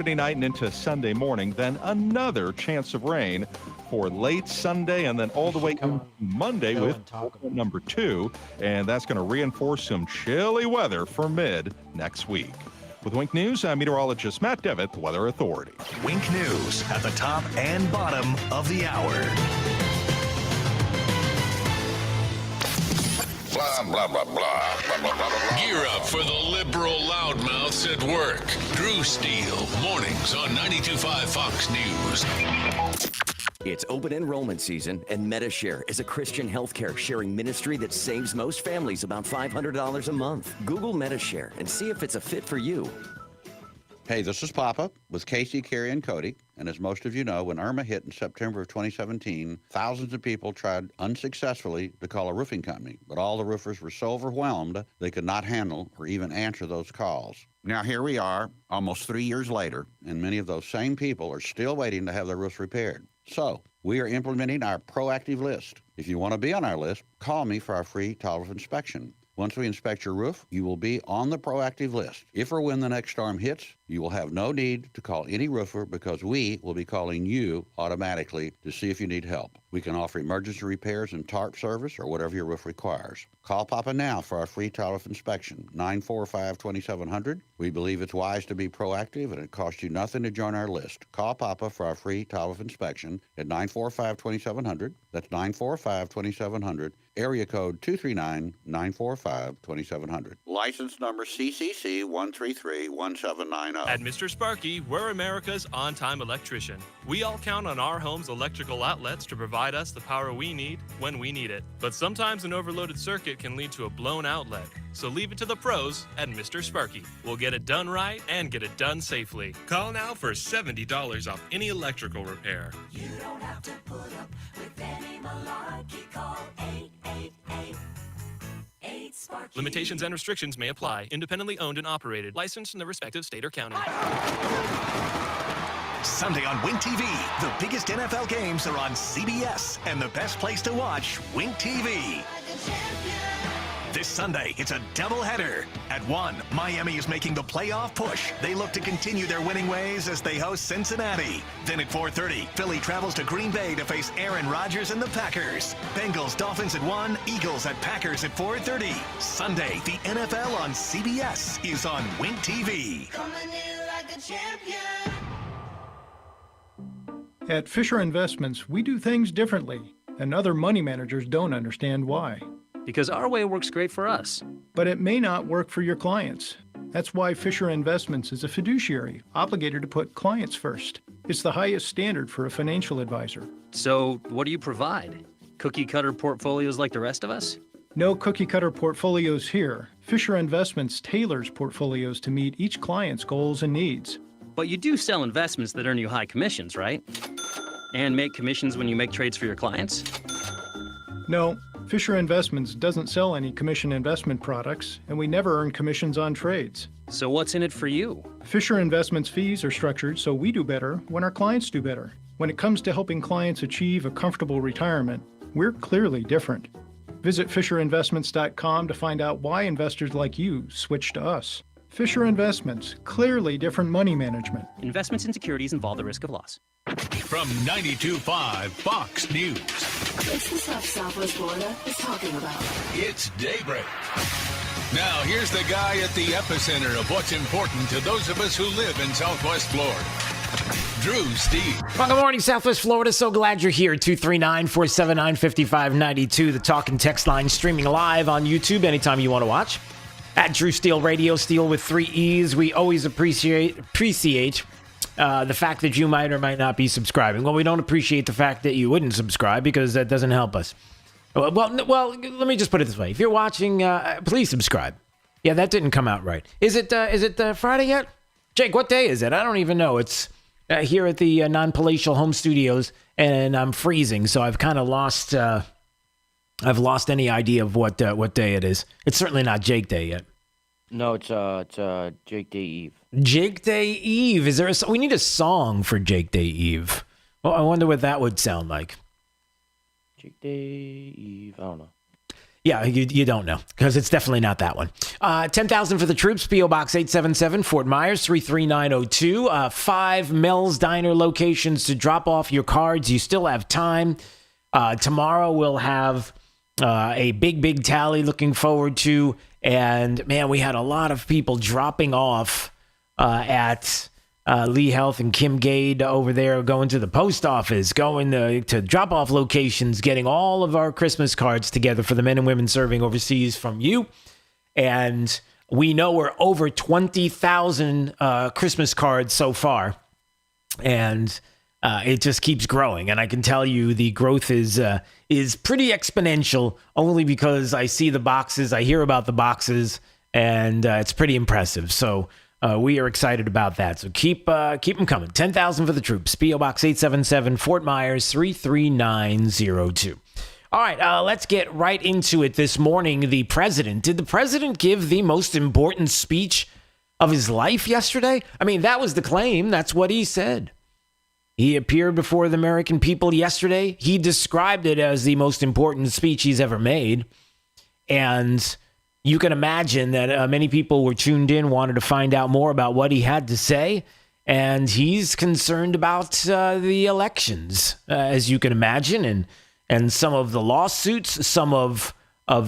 Saturday night and into Sunday morning, then another chance of rain for late Sunday and then all the way to Monday with number 2. And that's going to reinforce some chilly weather for mid next week. With Wink News, I'm meteorologist Matt Devitt, the Weather Authority. Wink News at the top and bottom of the hour. Blah, blah, blah, blah, blah, blah, blah, blah. Gear up for the liberal loudmouths at work. Drew Steele, mornings on 92.5 Fox News. It's open enrollment season, and MediShare is a Christian healthcare sharing ministry that saves most families about $500 a month. Google MediShare and see if it's a fit for you. Hey, this is Papa with Casey, Carrie, and Cody. And as most of you know, when Irma hit in September of 2017, thousands of people tried unsuccessfully to call a roofing company. But all the roofers were so overwhelmed they could not handle or even answer those calls. Now here we are, almost 3 years later, and many of those same people are still waiting to have their roofs repaired. So we are implementing our proactive list. If you want to be on our list, call me for our free tolerance inspection. Once we inspect your roof, you will be on the proactive list. If or when the next storm hits, you will have no need to call any roofer because we will be calling you automatically to see if you need help. We can offer emergency repairs and tarp service or whatever your roof requires. Call Papa now for our free tolerance inspection, 945-2700. We believe it's wise to be proactive and it costs you nothing to join our list. Call Papa for our free tolerance inspection at 945-2700. That's 945-2700. Area code 239-945-2700. License number CCC 1331790. At Mr. Sparky, we're America's on-time electrician. We all count on our home's electrical outlets to provide us the power we need when we need it. But sometimes an overloaded circuit can lead to a blown outlet. So leave it to the pros at Mr. Sparky. We'll get it done right and get it done safely. Call now for $70 off any electrical repair. You don't have to put up with any malarkey. Call 888-8-SPARKY. Limitations and restrictions may apply. Independently owned and operated. Licensed in the respective state or county. Sunday on Wink TV, the biggest NFL games are on CBS, and the best place to watch, Wink TV. This Sunday, it's a doubleheader. At 1, Miami is making the playoff push. They look to continue their winning ways as they host Cincinnati. Then at 4:30, Philly travels to Green Bay to face Aaron Rodgers and the Packers. Bengals, Dolphins at 1, Eagles at Packers at 4:30. Sunday, the NFL on CBS is on Wink TV. Coming in like a champion. At Fisher Investments, we do things differently, and other money managers don't understand why. Because our way works great for us. But it may not work for your clients. That's why Fisher Investments is a fiduciary, obligated to put clients first. It's the highest standard for a financial advisor. So, what do you provide? Cookie-cutter portfolios like the rest of us? No cookie-cutter portfolios here. Fisher Investments tailors portfolios to meet each client's goals and needs. But you do sell investments that earn you high commissions, right? And make commissions when you make trades for your clients? No, Fisher Investments doesn't sell any commission investment products, and we never earn commissions on trades. So what's in it for you? Fisher Investments fees are structured so we do better when our clients do better. When it comes to helping clients achieve a comfortable retirement, we're clearly different. Visit FisherInvestments.com to find out why investors like you switch to us. Fisher Investments, clearly different money management. Investments in securities involve the risk of loss. From 92.5 Fox News. It's the stuff Southwest Florida is talking about. It's Daybreak. Now, here's the guy at the epicenter of what's important to those of us who live in Southwest Florida. Drew Steele. Well, good morning, Southwest Florida. So glad you're here. 239-479-5592. The talk and text line streaming live on YouTube anytime you want to watch. At Drew Steele Radio, Steele with 3 E's. We always appreciate the fact that you might or might not be subscribing. Well, we don't appreciate the fact that you wouldn't subscribe because that doesn't help us. Well, let me just put it this way. If you're watching, please subscribe. Yeah, that didn't come out right. Is it Friday yet? Jake, what day is it? I don't even know. It's here at the non-palatial home studios, and I'm freezing, so I've kind of lost... I've lost any idea of what day it is. It's certainly not Jake Day yet. No, it's Jake Day Eve. Jake Day Eve. Is there we need a song for Jake Day Eve. Well, I wonder what that would sound like. Jake Day Eve. I don't know. Yeah, you don't know because it's definitely not that one. 10,000 for the troops, P.O. Box 877, Fort Myers, 33902. 5 Mel's Diner locations to drop off your cards. You still have time. Tomorrow we'll have a big tally looking forward to. And, man, we had a lot of people dropping off at Lee Health and Kim Gade over there, going to the post office, going to drop-off locations, getting all of our Christmas cards together for the men and women serving overseas from you. And we know we're over 20,000 Christmas cards so far. And it just keeps growing. And I can tell you the growth is pretty exponential, only because I see the boxes, I hear about the boxes, and it's pretty impressive. So we are excited about that. So keep them coming. 10,000 for the troops. P.O. Box 877, Fort Myers, 33902. All right, let's get right into it this morning. Did the president give the most important speech of his life yesterday? I mean, that was the claim. That's what he said. He appeared before the American people yesterday. He described it as the most important speech he's ever made. And you can imagine that many people were tuned in, wanted to find out more about what he had to say. And he's concerned about the elections, as you can imagine, and some of the lawsuits, some of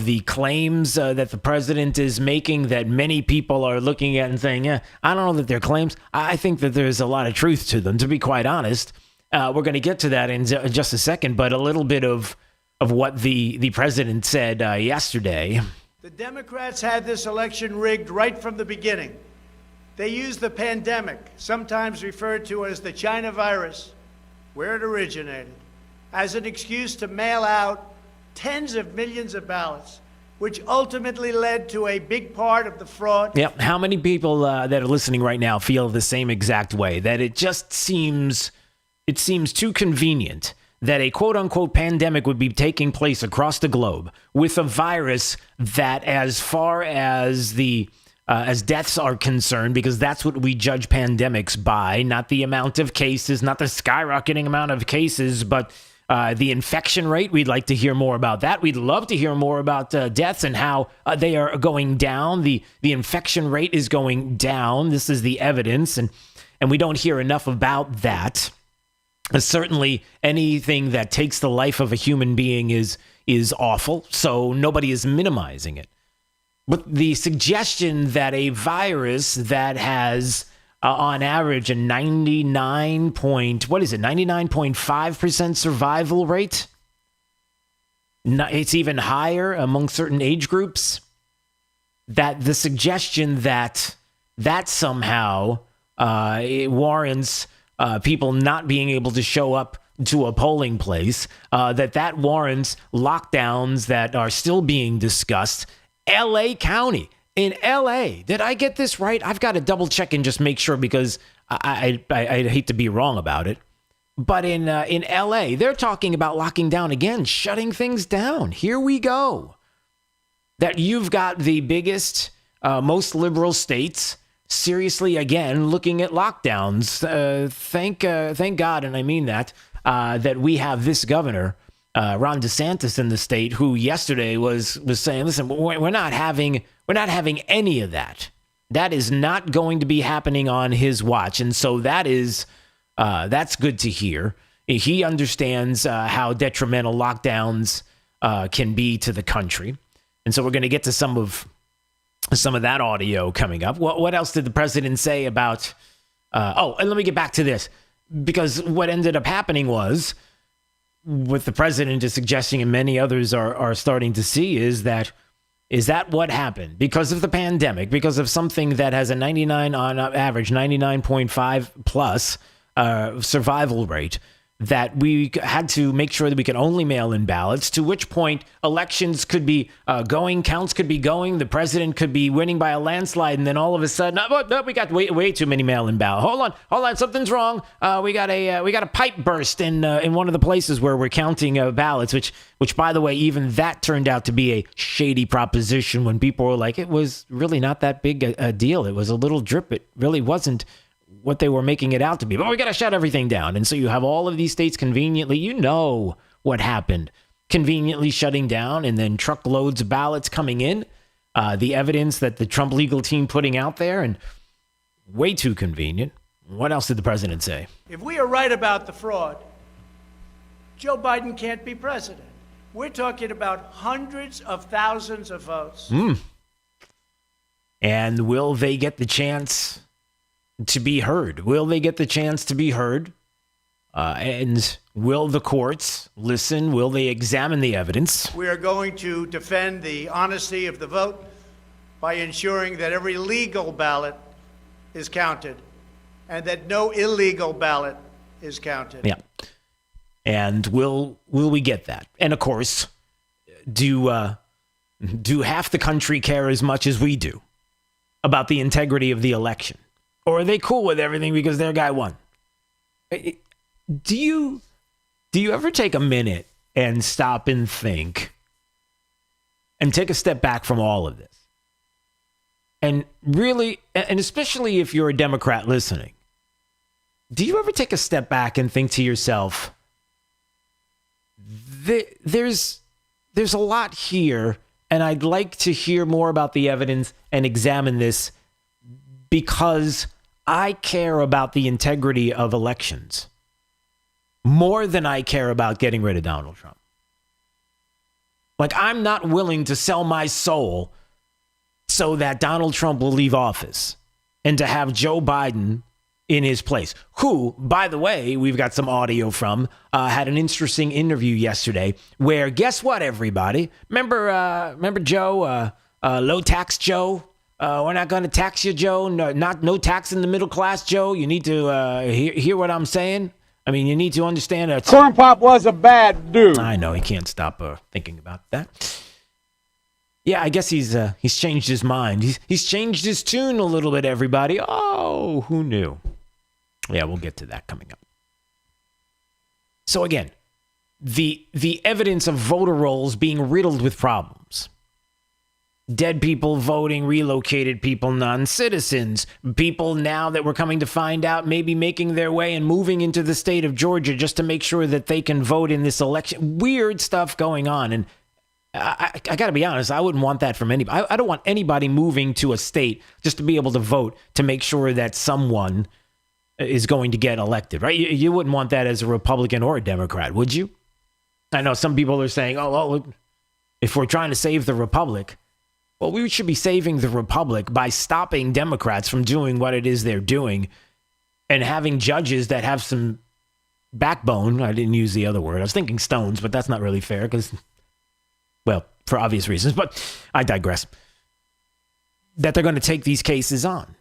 the claims that the president is making that many people are looking at and saying, yeah, I don't know that they're claims. I think that there's a lot of truth to them, to be quite honest. We're going to get to that in just a second, but a little bit of what the president said yesterday. The Democrats had this election rigged right from the beginning. They used the pandemic, sometimes referred to as the China virus, where it originated, as an excuse to mail out tens of millions of ballots, which ultimately led to a big part of the fraud. Yep. How many people that are listening right now feel the same exact way? That it just seems too convenient that a quote-unquote pandemic would be taking place across the globe with a virus that, as far as as deaths are concerned, because that's what we judge pandemics by, not the amount of cases, not the skyrocketing amount of cases, but the infection rate. We'd like to hear more about that. We'd love to hear more about deaths and how they are going down. The infection rate is going down. This is the evidence, and we don't hear enough about that. Certainly, anything that takes the life of a human being is awful, so nobody is minimizing it. But the suggestion that a virus that has, on average, a 99.5% survival rate, it's even higher among certain age groups, that the suggestion that somehow it warrants people not being able to show up to a polling place, that warrants lockdowns that are still being discussed. L.A. County, in L.A., did I get this right? I've got to double check and just make sure because I hate to be wrong about it. But in L.A., they're talking about locking down again, shutting things down. Here we go. That you've got the biggest, most liberal states seriously, again, looking at lockdowns. Thank God, and I mean that we have this governor, Ron DeSantis, in the state, who yesterday was saying, listen, we're not having any of that. That is not going to be happening on his watch. And so that's good to hear. He understands how detrimental lockdowns can be to the country. And so we're going to get to some of that audio coming up. What else did the president say about... and let me get back to this. Because what ended up happening was, what the president is suggesting and many others are starting to see is that what happened? Because of the pandemic, because of something that has a 99 on average, 99.5 plus survival rate, that we had to make sure that we could only mail in ballots, to which point elections could be going, counts could be going, the president could be winning by a landslide, and then all of a sudden, we got way too many mail-in ballots. Hold on, something's wrong. We got a pipe burst in one of the places where we're counting ballots, which by the way, even that turned out to be a shady proposition when people were like, it was really not that big a deal. It was a little drip. It really wasn't what they were making it out to be. But we got to shut everything down. And so you have all of these states conveniently, what happened, conveniently shutting down and then truckloads of ballots coming in. The evidence that the Trump legal team putting out there, and way too convenient. What else did the president say? If we are right about the fraud, Joe Biden can't be president. We're talking about hundreds of thousands of votes. And will they get the chance to be heard? Will they get the chance to be heard? And will the courts listen? Will they examine the evidence? We are going to defend the honesty of the vote by ensuring that every legal ballot is counted and that no illegal ballot is counted. Yeah. And will we get that? And of course, do half the country care as much as we do about the integrity of the election? Or are they cool with everything because their guy won? Do you ever take a minute and stop and think and take a step back from all of this? And really, and especially if you're a Democrat listening, do you ever take a step back and think to yourself, there's a lot here, and I'd like to hear more about the evidence and examine this because I care about the integrity of elections more than I care about getting rid of Donald Trump. Like, I'm not willing to sell my soul so that Donald Trump will leave office and to have Joe Biden in his place, who, by the way, we've got some audio from, had an interesting interview yesterday where, guess what, everybody? Remember Joe, low tax Joe? We're not going to tax you, Joe. No tax in the middle class, Joe. You need to hear what I'm saying. I mean, you need to understand that Corn Pop was a bad dude. I know, he can't stop thinking about that. Yeah, I guess he's changed his mind. He's changed his tune a little bit, everybody. Oh, who knew? Yeah, we'll get to that coming up. So again, the evidence of voter rolls being riddled with problems. Dead people voting, relocated people, non-citizens, people now that we're coming to find out maybe making their way and moving into the state of Georgia just to make sure that they can vote in this election. Weird stuff going on. And I got to be honest, I wouldn't want that from anybody. I don't want anybody moving to a state just to be able to vote to make sure that someone is going to get elected, right? You wouldn't want that as a Republican or a Democrat, would you? I know some people are saying, oh, if we're trying to save the Republic, well, we should be saving the Republic by stopping Democrats from doing what it is they're doing and having judges that have some backbone. I didn't use the other word. I was thinking stones, but that's not really fair because, well, for obvious reasons, but I digress. That they're going to take these cases on.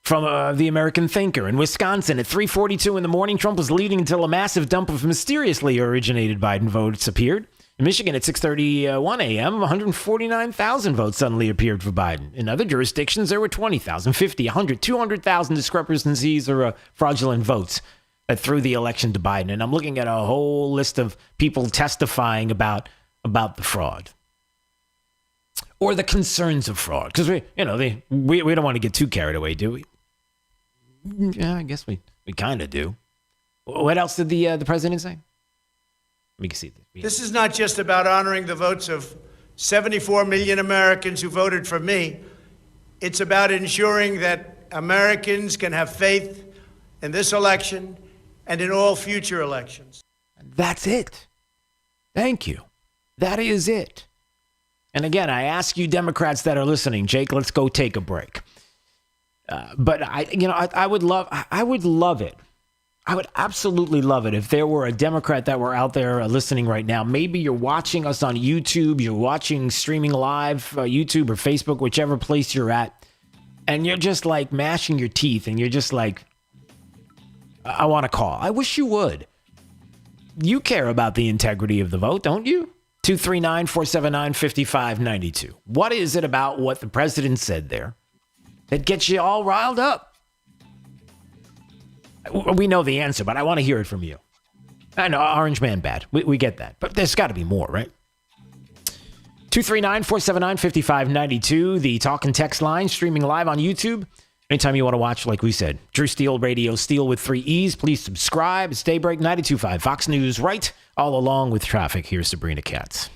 From the American Thinker in Wisconsin at 3:42 in the morning, Trump was leading until a massive dump of mysteriously originated Biden votes appeared. In Michigan at 6:31 a.m., 149,000 votes suddenly appeared for Biden. In other jurisdictions, there were 20,000, 50, 100, 200,000 discrepancies or fraudulent votes that threw the election to Biden. And I'm looking at a whole list of people testifying about the fraud or the concerns of fraud. Because we don't want to get too carried away, do we? Yeah, I guess we kind of do. What else did the president say? We can see this. This is not just about honoring the votes of 74 million Americans who voted for me. It's about ensuring that Americans can have faith in this election and in all future elections. That's it. Thank you. That is it. And again, I ask you Democrats that are listening, Jake, let's go take a break. But I would love it. I would absolutely love it if there were a Democrat that were out there listening right now. Maybe you're watching us on YouTube, you're watching streaming live, YouTube or Facebook, whichever place you're at, and you're just like mashing your teeth and you're just like, I want to call. I wish you would. You care about the integrity of the vote, don't you? 239-479-5592. What is it about what the president said there that gets you all riled up? We know the answer, but I want to hear it from you. I know, Orange Man bad. We get that. But there's got to be more, right? 239-479-5592, the talk and text line, streaming live on YouTube. Anytime you want to watch, like we said, Drew Steele Radio, Steele with 3 E's. Please subscribe. It's Daybreak 92.5 Fox News, right all along with traffic. Here's Sabrina Katz.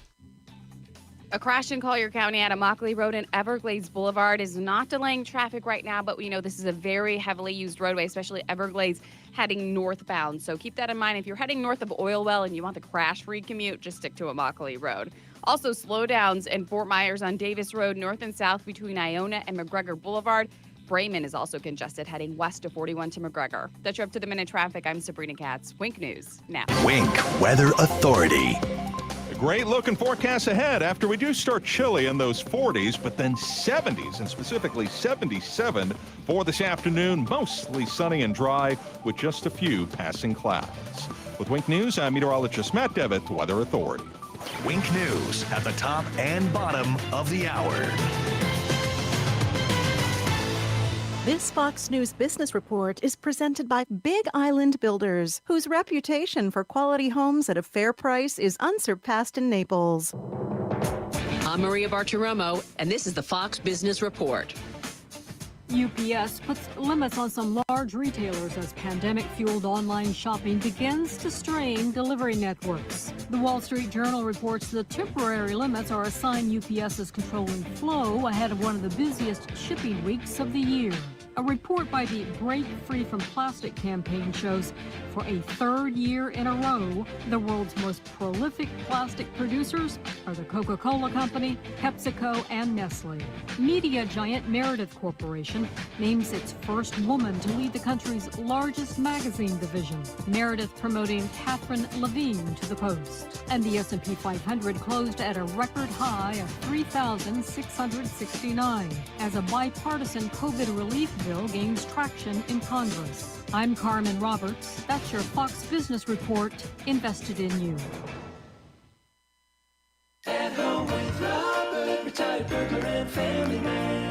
A crash in Collier County at Immokalee Road and Everglades Boulevard is not delaying traffic right now, but we know this is a very heavily used roadway, especially Everglades heading northbound. So keep that in mind. If you're heading north of Oilwell and you want the crash-free commute, just stick to Immokalee Road. Also, slowdowns in Fort Myers on Davis Road, north and south between Iona and McGregor Boulevard. Bremen is also congested heading west to 41 to McGregor. That's your up-to-the-minute traffic. I'm Sabrina Katz. Wink News now. Wink Weather Authority. A great looking forecast ahead after we do start chilly in those 40s, but then 70s and specifically 77 for this afternoon. Mostly sunny and dry with just a few passing clouds. With Wink News, I'm meteorologist Matt Devitt, Weather Authority. Wink News at the top and bottom of the hour. This Fox News Business Report is presented by Big Island Builders, whose reputation for quality homes at a fair price is unsurpassed in Naples. I'm Maria Bartiromo, and this is the Fox Business Report. UPS puts limits on some large retailers as pandemic-fueled online shopping begins to strain delivery networks. The Wall Street Journal reports the temporary limits are a sign UPS is controlling flow ahead of one of the busiest shipping weeks of the year. A report by the Break Free from Plastic campaign shows for a third year in a row, the world's most prolific plastic producers are the Coca-Cola Company, PepsiCo, and Nestle. Media giant Meredith Corporation names its first woman to lead the country's largest magazine division, Meredith promoting Catherine Levine to the post. And the S&P 500 closed at a record high of 3,669 as a bipartisan COVID relief bill gains traction in Congress. I'm Carmen Roberts. That's your Fox Business Report, invested in you. At home with Robert, retired burglar and family man.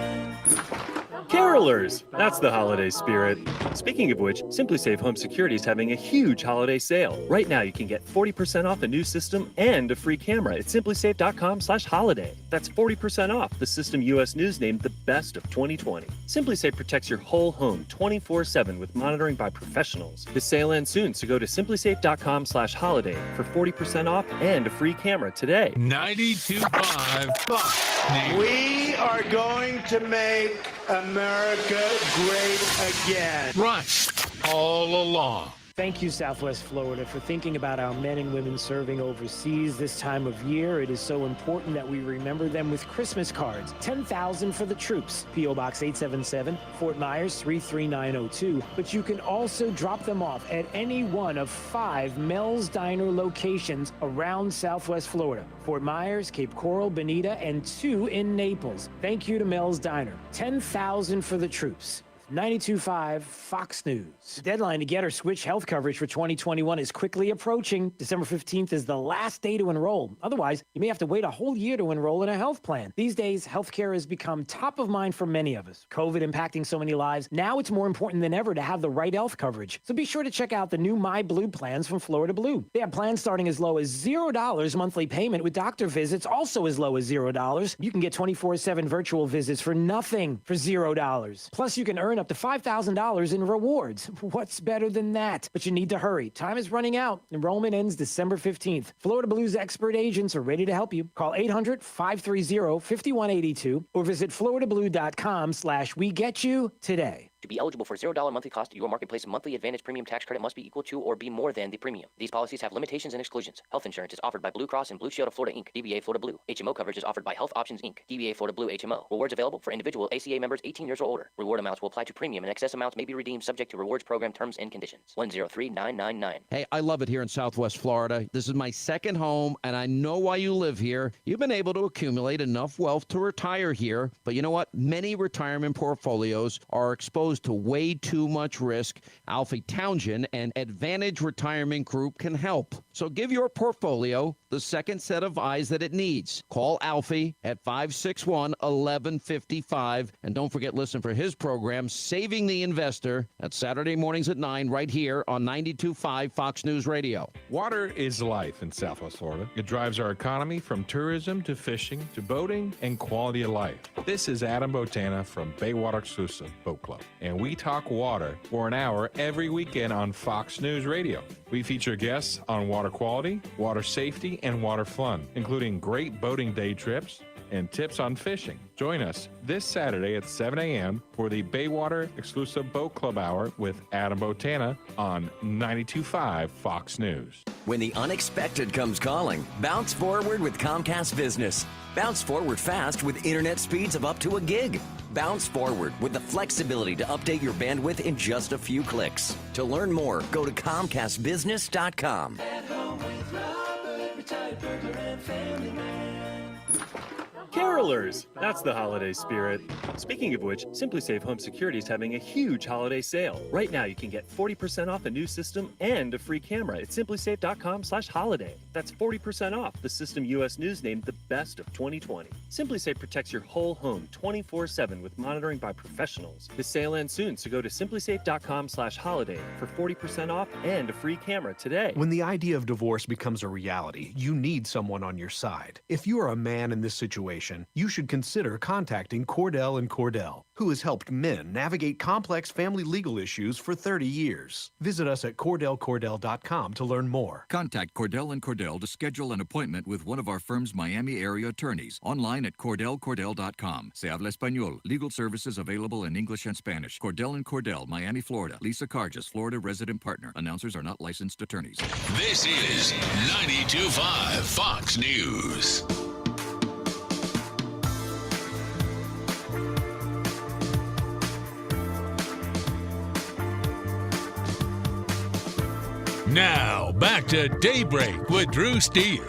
Carolers! That's the holiday spirit. Speaking of which, Simply Safe Home Security is having a huge holiday sale. Right now, you can get 40% off a new system and a free camera at simplysafe.com/holiday. That's 40% off the system U.S. News named the best of 2020. Simply Safe protects your whole home 24/7 with monitoring by professionals. The sale ends soon, so go to simplysafe.com/holiday for 40% off and a free camera today. 92.5 Fox News. We are going to make America great again. Right, all along. Thank you, Southwest Florida, for thinking about our men and women serving overseas this time of year. It is so important that we remember them with Christmas cards. 10,000 for the troops. P.O. Box 877, Fort Myers 33902. But you can also drop them off at any one of 5 Mel's Diner locations around Southwest Florida. Fort Myers, Cape Coral, Bonita, and 2 in Naples. Thank you to Mel's Diner. 10,000 for the troops. 92.5 Fox News. The deadline to get or switch health coverage for 2021 is quickly approaching. December 15th is the last day to enroll. Otherwise, you may have to wait a whole year to enroll in a health plan. These days, healthcare has become top of mind for many of us. COVID impacting so many lives. Now it's more important than ever to have the right health coverage. So be sure to check out the new My Blue plans from Florida Blue. They have plans starting as low as $0 monthly payment with doctor visits also as low as $0. You can get 24/7 virtual visits for nothing for $0. Plus, you can earn up to $5,000 in rewards. What's better than that? But you need to hurry. Time is running out. Enrollment ends December 15th. Florida Blue's expert agents are ready to help you. Call 800-530-5182 or visit floridablue.com/wegetyou today. To be eligible for $0 monthly cost, your marketplace monthly advantage premium tax credit must be equal to or be more than the premium. These policies have limitations and exclusions. Health insurance is offered by Blue Cross and Blue Shield of Florida, Inc., DBA Florida Blue. HMO coverage is offered by Health Options, Inc., DBA Florida Blue HMO. Rewards available for individual ACA members 18 years or older. Reward amounts will apply to premium and excess amounts may be redeemed subject to rewards program terms and conditions. 103999. Hey, I love it here in Southwest Florida. This is my second home, and I know why you live here. You've been able to accumulate enough wealth to retire here, but you know what? Many retirement portfolios are exposed exposed to way too much risk, Alfie Townsend and Advantage Retirement Group can help. So give your portfolio the second set of eyes that it needs. Call Alfie at 561-1155. And don't forget, listen for his program, Saving the Investor, at Saturday mornings at 9 right here on 92.5 Fox News Radio. Water is life in Southwest Florida. It drives our economy from tourism to fishing to boating and quality of life. This is Adam Botana from Baywater Exclusive Boat Club, and we talk water for an hour every weekend on Fox News Radio. We feature guests on water quality, water safety, and water fun, including great boating day trips and tips on fishing. Join us this Saturday at 7 a.m. for the Baywater Exclusive Boat Club Hour with Adam Botana on 92.5 Fox News. When the unexpected comes calling, bounce forward with Comcast Business. Bounce forward fast with internet speeds of up to 1 gig. Bounce forward with the flexibility to update your bandwidth in just a few clicks. To learn more, go to ComcastBusiness.com. At home with Robert, retired burglar and family man. Carolers! That's the holiday spirit. Speaking of which, Simply Safe Home Security is having a huge holiday sale. Right now, you can get 40% off a new system and a free camera at simplysafe.com/holiday. That's 40% off the system U.S. News named the best of 2020. Simply Safe protects your whole home 24/7 with monitoring by professionals. The sale ends soon, so go to simplysafe.com/holiday for 40% off and a free camera today. When the idea of divorce becomes a reality, you need someone on your side. If you are a man in this situation, you should consider contacting Cordell & Cordell, who has helped men navigate complex family legal issues for 30 years. Visit us at CordellCordell.com to learn more. Contact Cordell & Cordell to schedule an appointment with one of our firm's Miami area attorneys. Online at CordellCordell.com. Se habla español. Legal services available in English and Spanish. Cordell & Cordell, Miami, Florida. Lisa Carges, Florida resident partner. Announcers are not licensed attorneys. This is 92.5 Fox News. Now, back to Daybreak with Drew Steele.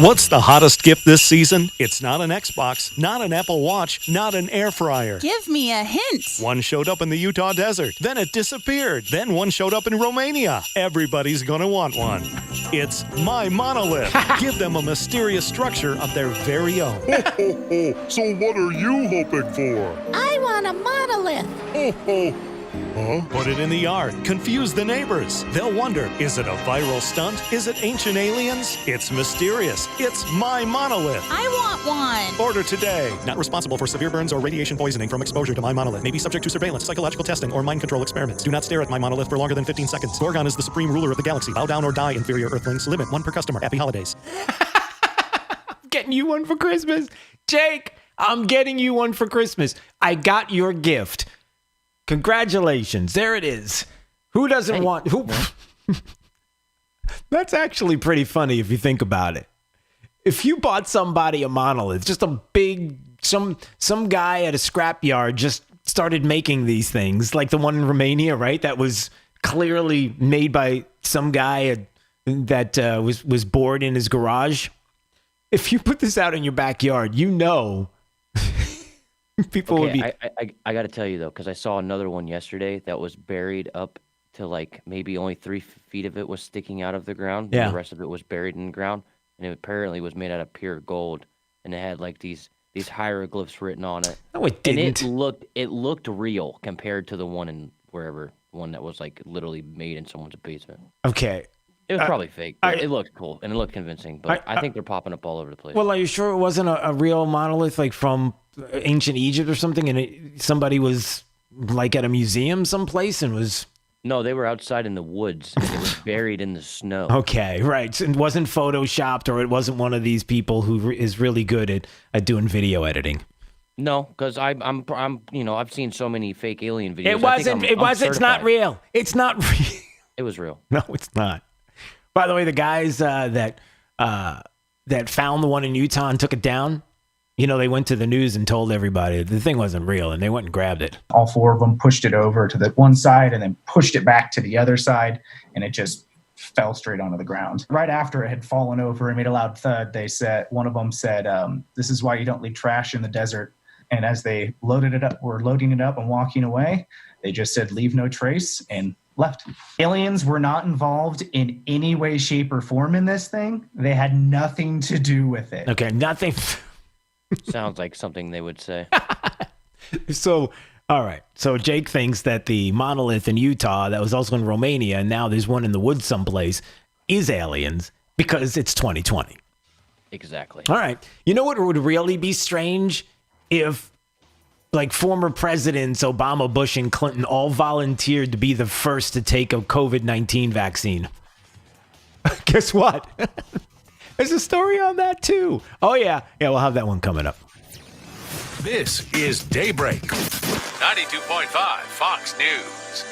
What's the hottest gift this season? It's not an Xbox, not an Apple Watch, not an air fryer. Give me a hint. One showed up in the Utah desert, then it disappeared, then one showed up in Romania. Everybody's gonna want one. It's My Monolith. Give them a mysterious structure of their very own. So what are you hoping for? I want a monolith. Huh? Put it in the yard. Confuse the neighbors. They'll wonder, is it a viral stunt? Is it ancient aliens? It's mysterious. It's My Monolith. I want one. Order today. Not responsible for severe burns or radiation poisoning from exposure to My Monolith. May be subject to surveillance, psychological testing, or mind control experiments. Do not stare at My Monolith for longer than 15 seconds. Gorgon is the supreme ruler of the galaxy. Bow down or die, inferior Earthlings. Limit 1 per customer. Happy holidays. Getting you one for Christmas. Jake, I'm getting you one for Christmas. I got your gift. Congratulations. There it is. Who doesn't want... Who? That's actually pretty funny if you think about it. If you bought somebody a monolith, just a big... Some guy at a scrapyard just started making these things, like the one in Romania, right? That was clearly made by some guy that was bored in his garage. If you put this out in your backyard, you know... People would be. I got to tell you though, because I saw another one yesterday that was buried up to like maybe only 3 feet of it was sticking out of the ground. Yeah. And the rest of it was buried in the ground, and it apparently was made out of pure gold, and it had like these hieroglyphs written on it. No, it didn't. And it looked real compared to the one in one that was like literally made in someone's basement. Okay. It was probably fake. But it looked cool and it looked convincing, but I think they're popping up all over the place. Well, are you sure it wasn't a real monolith like from ancient Egypt or something, and somebody was like at a museum someplace and was... No, they were outside in the woods and it was buried in the snow. Okay, right. So it wasn't photoshopped, or it wasn't one of these people who is really good at doing video editing. No, because I'm I've seen so many fake alien videos. It wasn't. It's not real. It's not real. It was real. No, it's not. By the way, the guys that found the one in Utah and took it down, they went to the news and told everybody the thing wasn't real, and they went and grabbed it. All 4 of them pushed it over to the one side and then pushed it back to the other side, and it just fell straight onto the ground. Right after it had fallen over and made a loud thud, one of them said, "This is why you don't leave trash in the desert." And as they loading it up and walking away, they just said, leave no trace, and left. Aliens were not involved in any way, shape, or form in this thing. They had nothing to do with it. Okay, nothing. Sounds like something they would say. So, all right. So Jake thinks that the monolith in Utah that was also in Romania, and now there's one in the woods someplace, is aliens because it's 2020. Exactly. All right. You know what would really be strange? If like former presidents Obama, Bush, and Clinton all volunteered to be the first to take a COVID-19 vaccine. Guess what? There's a story on that too. Oh yeah. Yeah, we'll have that one coming up. This is Daybreak. 92.5 Fox News.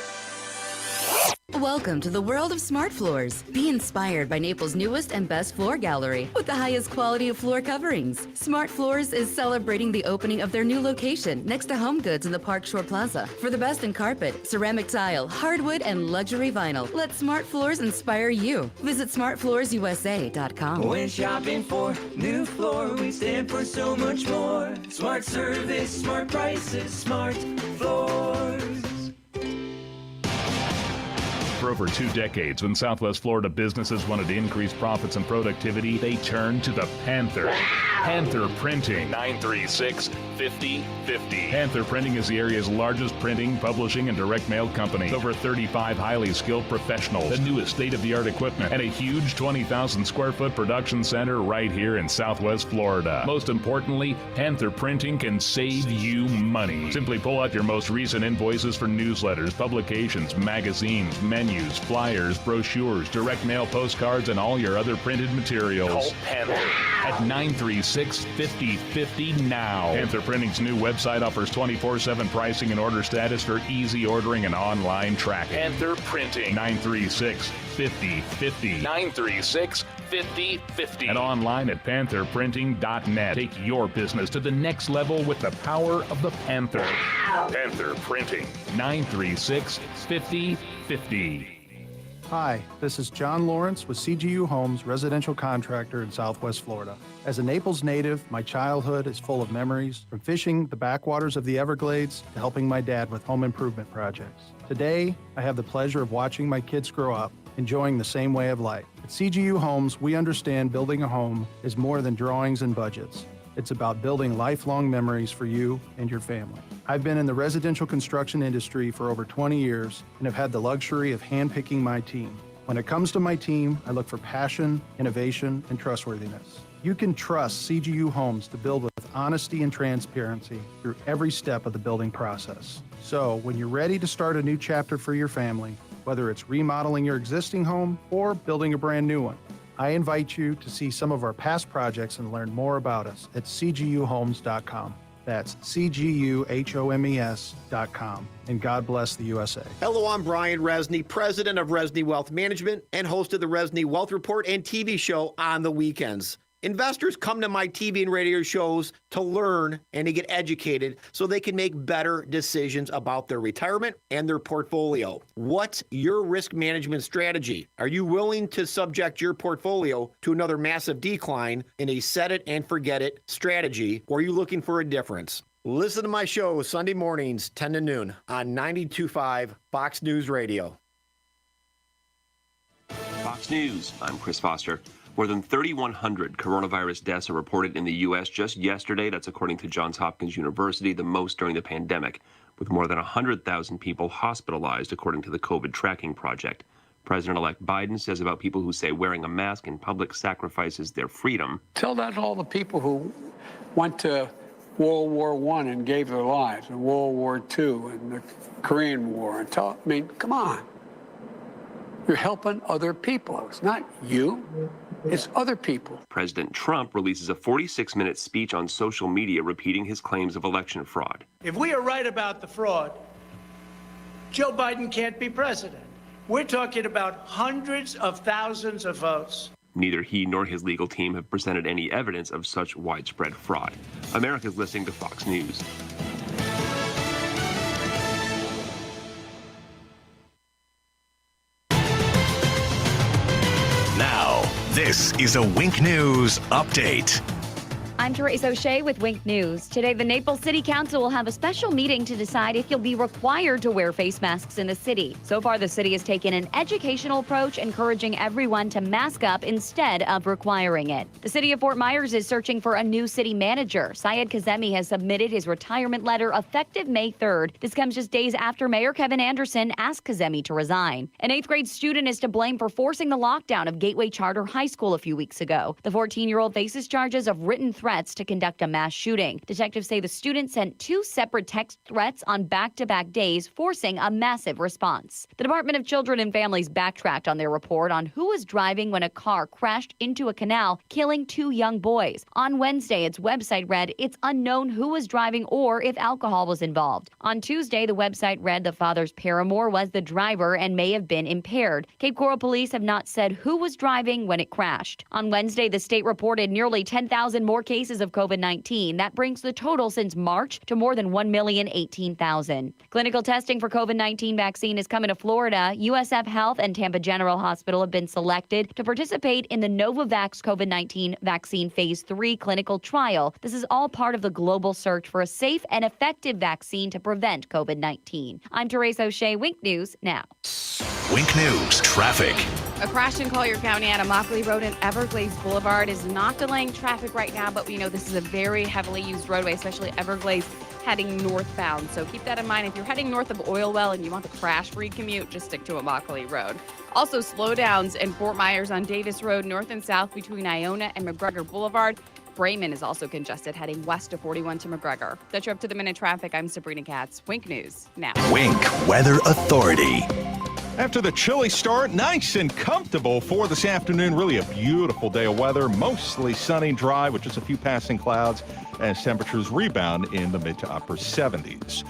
Welcome to the world of smart floors. Be inspired by Naples' newest and best floor gallery with the highest quality of floor coverings. Smart Floors is celebrating the opening of their new location next to Home Goods in the Park Shore Plaza. For the best in carpet, ceramic tile, hardwood, and luxury vinyl, let Smart Floors inspire you. Visit smartfloorsusa.com. When shopping for new floor, we stand for so much more. Smart service, smart prices, smart floors. For over 2 decades, when Southwest Florida businesses wanted to increase profits and productivity, they turned to the Panther. Panther Printing, 936-5050. Panther Printing is the area's largest printing, publishing, and direct mail company. With over 35 highly skilled professionals, the newest state-of-the-art equipment, and a huge 20,000 square foot production center right here in Southwest Florida. Most importantly, Panther Printing can save you money. Simply pull out your most recent invoices for newsletters, publications, magazines, menus, flyers, brochures, direct mail postcards, and all your other printed materials. Call Panther at 936-5050 now. Panther Printing's new website offers 24/7 pricing and order status for easy ordering and online tracking. Panther Printing, 936-5050. 936-5050. And online at pantherprinting.net. Take your business to the next level with the power of the Panther. Panther Printing, 936-5050. Hi, this is John Lawrence with CGU Homes Residential Contractor in Southwest Florida. As a Naples native, my childhood is full of memories, from fishing the backwaters of the Everglades to helping my dad with home improvement projects. Today, I have the pleasure of watching my kids grow up, enjoying the same way of life. At CGU Homes, we understand building a home is more than drawings and budgets. It's about building lifelong memories for you and your family. I've been in the residential construction industry for over 20 years and have had the luxury of handpicking my team. When it comes to my team, I look for passion, innovation, and trustworthiness. You can trust CGU Homes to build with honesty and transparency through every step of the building process. So when you're ready to start a new chapter for your family, whether it's remodeling your existing home or building a brand new one, I invite you to see some of our past projects and learn more about us at cguhomes.com. That's cguhomes.com. And God bless the USA. Hello, I'm Brian Resney, president of Resney Wealth Management and host of the Resney Wealth Report and TV show on the weekends. Investors come to my TV and radio shows to learn and to get educated so they can make better decisions about their retirement and their portfolio. What's your risk management strategy? Are you willing to subject your portfolio to another massive decline in a set it and forget it strategy, or are you looking for a difference? Listen to my show Sunday mornings, 10 to noon on 92.5 Fox News Radio. Fox News, I'm Chris Foster. More than 3,100 coronavirus deaths are reported in the U.S. just yesterday. That's according to Johns Hopkins University, the most during the pandemic, with more than 100,000 people hospitalized, according to the COVID Tracking Project. President-elect Biden says about people who say wearing a mask in public sacrifices their freedom. Tell that to all the people who went to World War I and gave their lives, and World War II and the Korean War. And tell, I mean, come on. You're helping other people. It's not you. It's other people. President Trump releases a 46-minute speech on social media repeating his claims of election fraud. If we are right about the fraud, Joe Biden can't be president. We're talking about hundreds of thousands of votes. Neither he nor his legal team have presented any evidence of such widespread fraud. America's listening to Fox News. Now, this is a Wink News update. I'm I'm Therese O'Shea with Wink News. Today, the Naples City Council will have a special meeting to decide if you'll be required to wear face masks in the city. So far, the city has taken an educational approach, encouraging everyone to mask up instead of requiring it. The city of Fort Myers is searching for a new city manager. Syed Kazemi has submitted his retirement letter effective May 3rd. This comes just days after Mayor Kevin Anderson asked Kazemi to resign. An 8th grade student is to blame for forcing the lockdown of Gateway Charter High School a few weeks ago. The 14-year-old faces charges of written threats to conduct a mass shooting. Detectives say the student sent 2 separate text threats on back-to-back days, forcing a massive response. The Department of Children and Families backtracked on their report on who was driving when a car crashed into a canal, killing 2 young boys. On Wednesday, its website read it's unknown who was driving or if alcohol was involved. On Tuesday, the website read the father's paramour was the driver and may have been impaired. Cape Coral police have not said who was driving when it crashed. On Wednesday, the state reported nearly 10,000 more cases of COVID-19. That brings the total since March to more than 1,018,000. Clinical testing for COVID-19 vaccine is coming to Florida. USF Health and Tampa General Hospital have been selected to participate in the Novavax COVID-19 vaccine phase 3 clinical trial. This is all part of the global search for a safe and effective vaccine to prevent COVID-19. I'm Therese O'Shea, Wink News now. Wink News traffic. A crash in Collier County at Immokalee Road and Everglades Boulevard is not delaying traffic right now, but we know this is a very heavily used roadway, especially Everglades heading northbound. So keep that in mind. If you're heading north of Oil Well and you want the crash-free commute, just stick to Immokalee Road. Also, slowdowns in Fort Myers on Davis Road, north and south between Iona and McGregor Boulevard. Brayman is also congested heading west of 41 to McGregor. That's your up-to-the-minute traffic. I'm Sabrina Katz. Wink News now. Wink Weather Authority. After the chilly start, nice and comfortable for this afternoon. Really a beautiful day of weather, mostly sunny, dry with just a few passing clouds as temperatures rebound in the mid to upper 70s.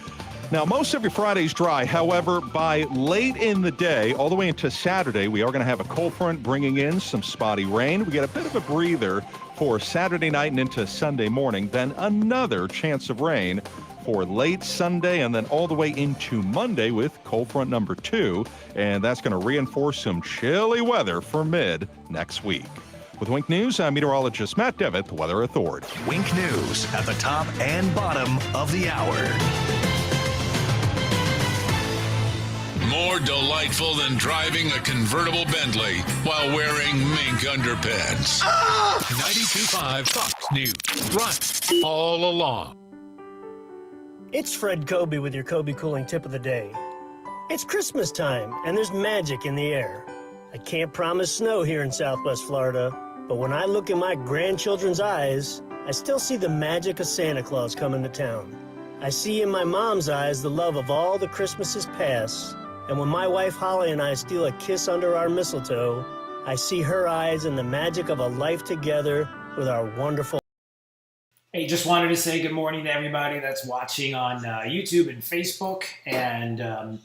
Now, most of your Friday's dry. However, by late in the day, all the way into Saturday, we are going to have a cold front bringing in some spotty rain. We get a bit of a breather for Saturday night and into Sunday morning, then another chance of rain for late Sunday and then all the way into Monday with cold front number 2. And that's going to reinforce some chilly weather for mid next week. With Wink News, I'm meteorologist Matt Devitt, the Weather Authority. Wink News at the top and bottom of the hour. More delightful than driving a convertible Bentley while wearing mink underpants. 92.5 Fox News. Run all along. It's Fred Kobe with your Kobe Cooling Tip of the Day. It's Christmas time, and there's magic in the air. I can't promise snow here in Southwest Florida, but when I look in my grandchildren's eyes, I still see the magic of Santa Claus coming to town. I see in my mom's eyes the love of all the Christmases past, and when my wife Holly and I steal a kiss under our mistletoe, I see her eyes and the magic of a life together with our wonderful. Hey, just wanted to say good morning to everybody that's watching on YouTube and Facebook. And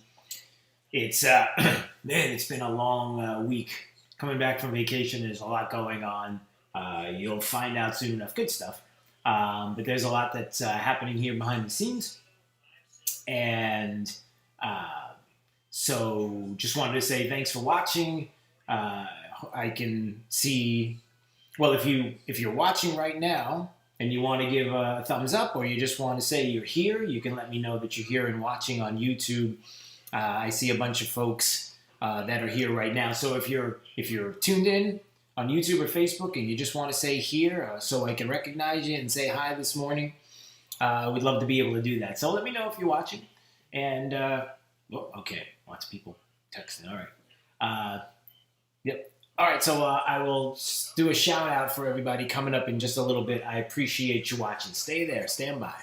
it's man, it's been a long week. Coming back from vacation, there's a lot going on. You'll find out soon enough. Good stuff. But there's a lot that's happening here behind the scenes. And so just wanted to say thanks for watching. I can see, well, if you're watching right now, and you want to give a thumbs up, or you just want to say you're here, you can let me know that you're here and watching on YouTube. I see a bunch of folks that are here right now. So if you're tuned in on YouTube or Facebook and you just want to say here so I can recognize you and say hi this morning, we'd love to be able to do that. So let me know if you're watching. And, okay, lots of people texting. All right. Yep. All right, so I will do a shout out for everybody coming up in just a little bit. I appreciate you watching. Stay there, stand by.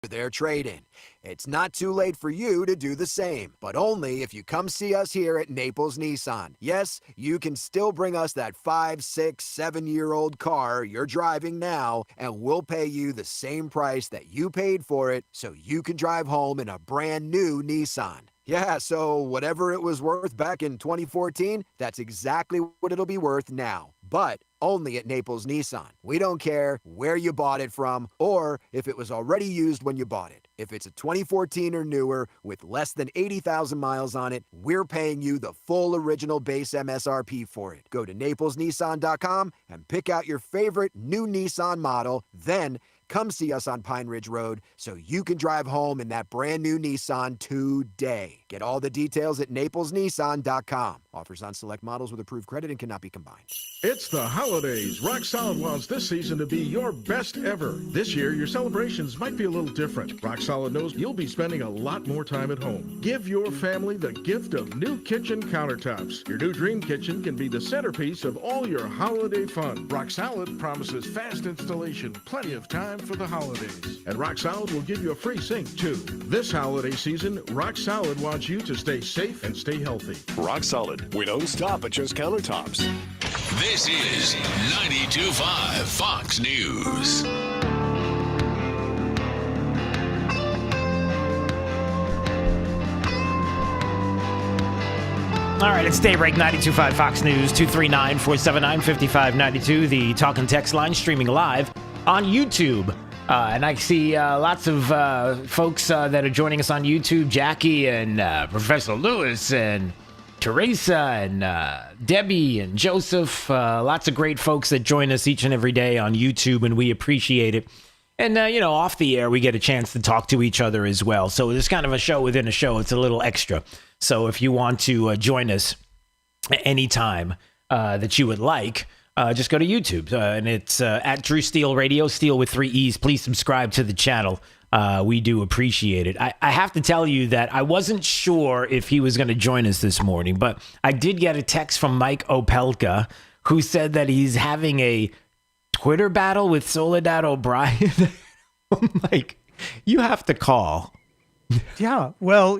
Their trade-in. It's not too late for you to do the same, but only if you come see us here at Naples Nissan. Yes, you can still bring us that 5, 6, 7-year-old car you're driving now, and we'll pay you the same price that you paid for it so you can drive home in a brand new Nissan. Yeah, so whatever it was worth back in 2014, that's exactly what it'll be worth now. But only at Naples Nissan. We don't care where you bought it from or if it was already used when you bought it. If it's a 2014 or newer with less than 80,000 miles on it, we're paying you the full original base MSRP for it. Go to naplesnissan.com and pick out your favorite new Nissan model, then come see us on Pine Ridge Road so you can drive home in that brand new Nissan today. Get all the details at naplesnissan.com. Offers on select models with approved credit and cannot be combined. It's the holidays. Rock Solid wants this season to be your best ever. This year, your celebrations might be a little different. Rock Solid knows you'll be spending a lot more time at home. Give your family the gift of new kitchen countertops. Your new dream kitchen can be the centerpiece of all your holiday fun. Rock Solid promises fast installation, plenty of time for the holidays. And Rock Solid will give you a free sink, too. This holiday season, Rock Solid wants you to stay safe and stay healthy. Rock Solid. We don't stop at just countertops. This is 92.5 Fox News. All right, it's Daybreak 92.5 Fox News, 239-479-5592, the talk and text line streaming live on YouTube. And I see lots of folks that are joining us on YouTube, Jackie and Professor Lewis and Teresa and Debbie and Joseph. Lots of great folks that join us each and every day on YouTube, and we appreciate it. And, off the air, we get a chance to talk to each other as well. So it's kind of a show within a show. It's a little extra. So if you want to join us anytime that you would like, just go to YouTube. And it's at Drew Steele Radio, Steele with 3 E's. Please subscribe to the channel. We do appreciate it. I have to tell you that I wasn't sure if he was going to join us this morning, but I did get a text from Mike Opelka, who said that he's having a Twitter battle with Soledad O'Brien. I'm like, you have to call. Yeah, well,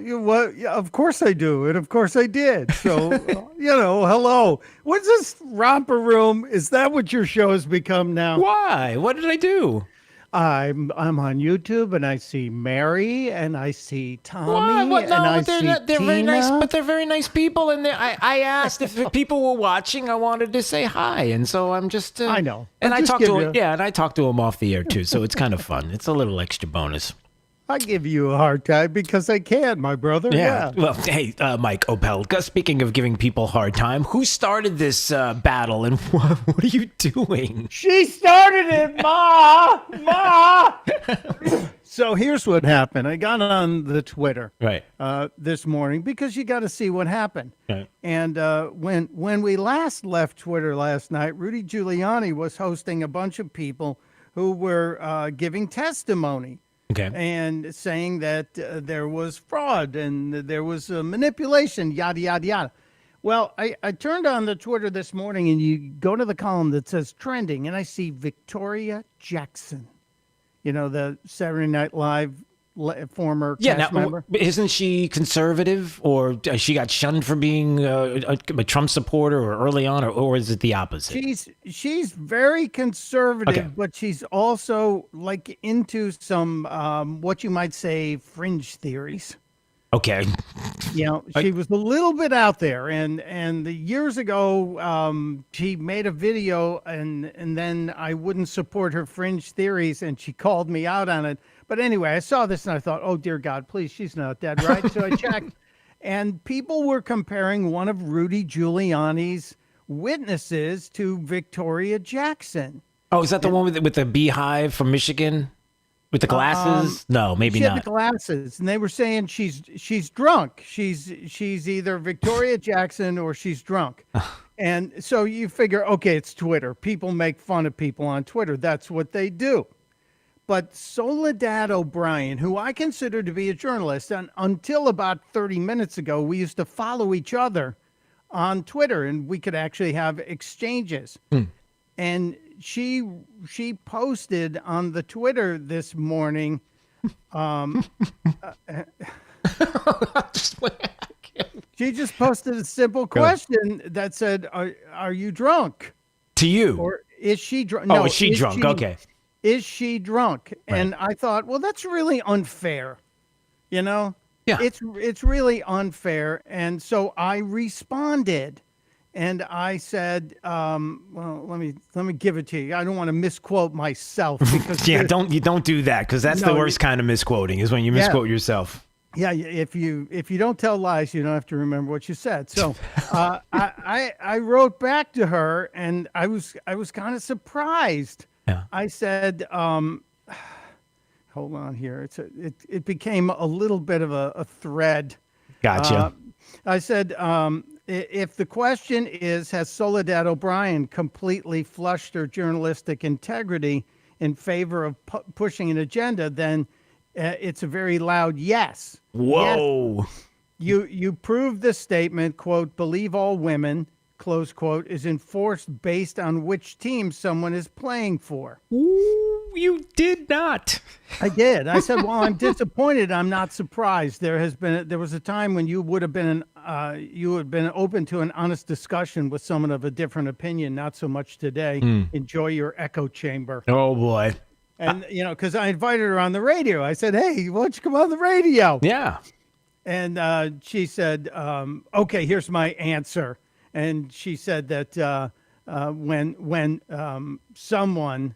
of course I do, and of course I did. So, hello. What's this romper room? Is that what your show has become now? Why? What did I do? I'm on YouTube, and I see Mary, and I see Tommy, What? No, and I they're see not, they're Tina. very nice, but they're very nice people. And I asked if people were watching. I wanted to say hi, and so I'm just. I know, and I just talked to give him. Yeah, and I talked to him off the air too, so it's kind of fun. It's a little extra bonus. I give you a hard time because I can, my brother. Yeah. Well, hey, Mike Opelka, speaking of giving people a hard time, who started this battle and what are you doing? She started it, Ma! Ma! So here's what happened. I got on the Twitter this morning because you got to see what happened. Right. And when we last left Twitter last night, Rudy Giuliani was hosting a bunch of people who were giving testimony. Okay. And saying that there was fraud and there was manipulation, yada, yada, yada. Well, I turned on the Twitter this morning and you go to the column that says trending and I see Victoria Jackson, the Saturday Night Live former cast member. Isn't she conservative or she got shunned for being a Trump supporter or early on or is it the opposite? She's very conservative, Okay. but she's also like into some what you might say fringe theories. Okay. She was a little bit out there, and the years ago, she made a video, and then I wouldn't support her fringe theories, and she called me out on it. But anyway, I saw this, and I thought, oh, dear God, please, she's not dead, right? So I checked, and people were comparing one of Rudy Giuliani's witnesses to Victoria Jackson. Oh, is that the one with the beehive from Michigan? With the glasses? No, maybe she not. had the glasses, and they were saying she's drunk. She's either Victoria Jackson or she's drunk. And so you figure, okay, it's Twitter. People make fun of people on Twitter. That's what they do. But Soledad O'Brien, who I consider to be a journalist, and until about 30 minutes ago, we used to follow each other on Twitter, and we could actually have exchanges. And she posted on the Twitter this morning. She just posted a simple question that said, "Are you drunk?" To you, or is she drunk? Oh, is she drunk? Okay. Is she drunk? And I thought, well, that's really unfair. Yeah. It's really unfair. And so I responded. And I said, well, let me give it to you. I don't want to misquote myself because Yeah, don't do that, because that's the worst kind of misquoting, is when you misquote yourself. Yeah, if you don't tell lies, you don't have to remember what you said. So I wrote back to her, and I was kind of surprised. Yeah. I said, hold on here. It became a little bit of a thread. Gotcha. I said, if the question is, has Soledad O'Brien completely flushed her journalistic integrity in favor of pushing an agenda, then it's a very loud yes. Whoa. Yes. You proved the statement, quote, believe all women, close quote, is enforced based on which team someone is playing for. Ooh, you did not. I did. I said, well, I'm disappointed. I'm not surprised. There was a time when you would have been open to an honest discussion with someone of a different opinion. Not so much today. Enjoy your echo chamber. Oh boy. And because I invited her on the radio, I said, "Hey, why don't you come on the radio?" Yeah. And she said, "Okay, here's my answer." And she said that when someone,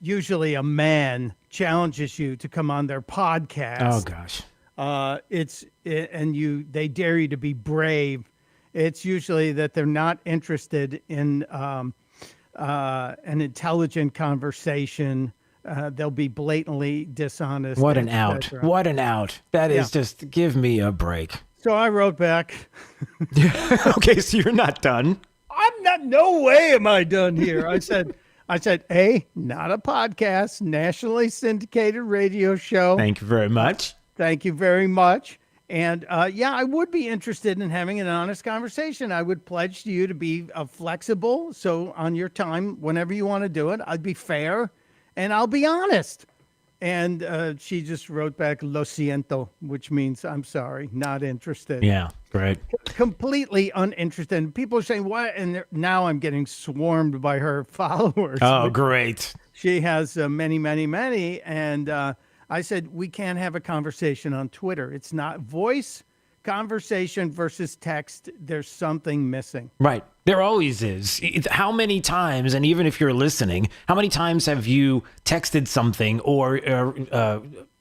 usually a man, challenges you to come on their podcast, oh gosh, they dare you to be brave. It's usually that they're not interested in an intelligent conversation. They'll be blatantly dishonest. What an out. What an out. That is just, give me a break. So I wrote back. Okay, so you're not done. I'm not, no way am I done here. I said, hey, not a podcast, nationally syndicated radio show. Thank you very much. Thank you very much. And I would be interested in having an honest conversation. I would pledge to you to be flexible. So on your time, whenever you want to do it, I'd be fair and I'll be honest. And she just wrote back, lo siento, which means I'm sorry, not interested. Yeah, great. Completely uninterested. And people are saying, what? And now I'm getting swarmed by her followers. Oh, great. She has many, many, many. And I said, we can't have a conversation on Twitter. It's not voice conversation versus text. There's something missing. Right. There always is. How many times, and even if you're listening, how many times have you texted something or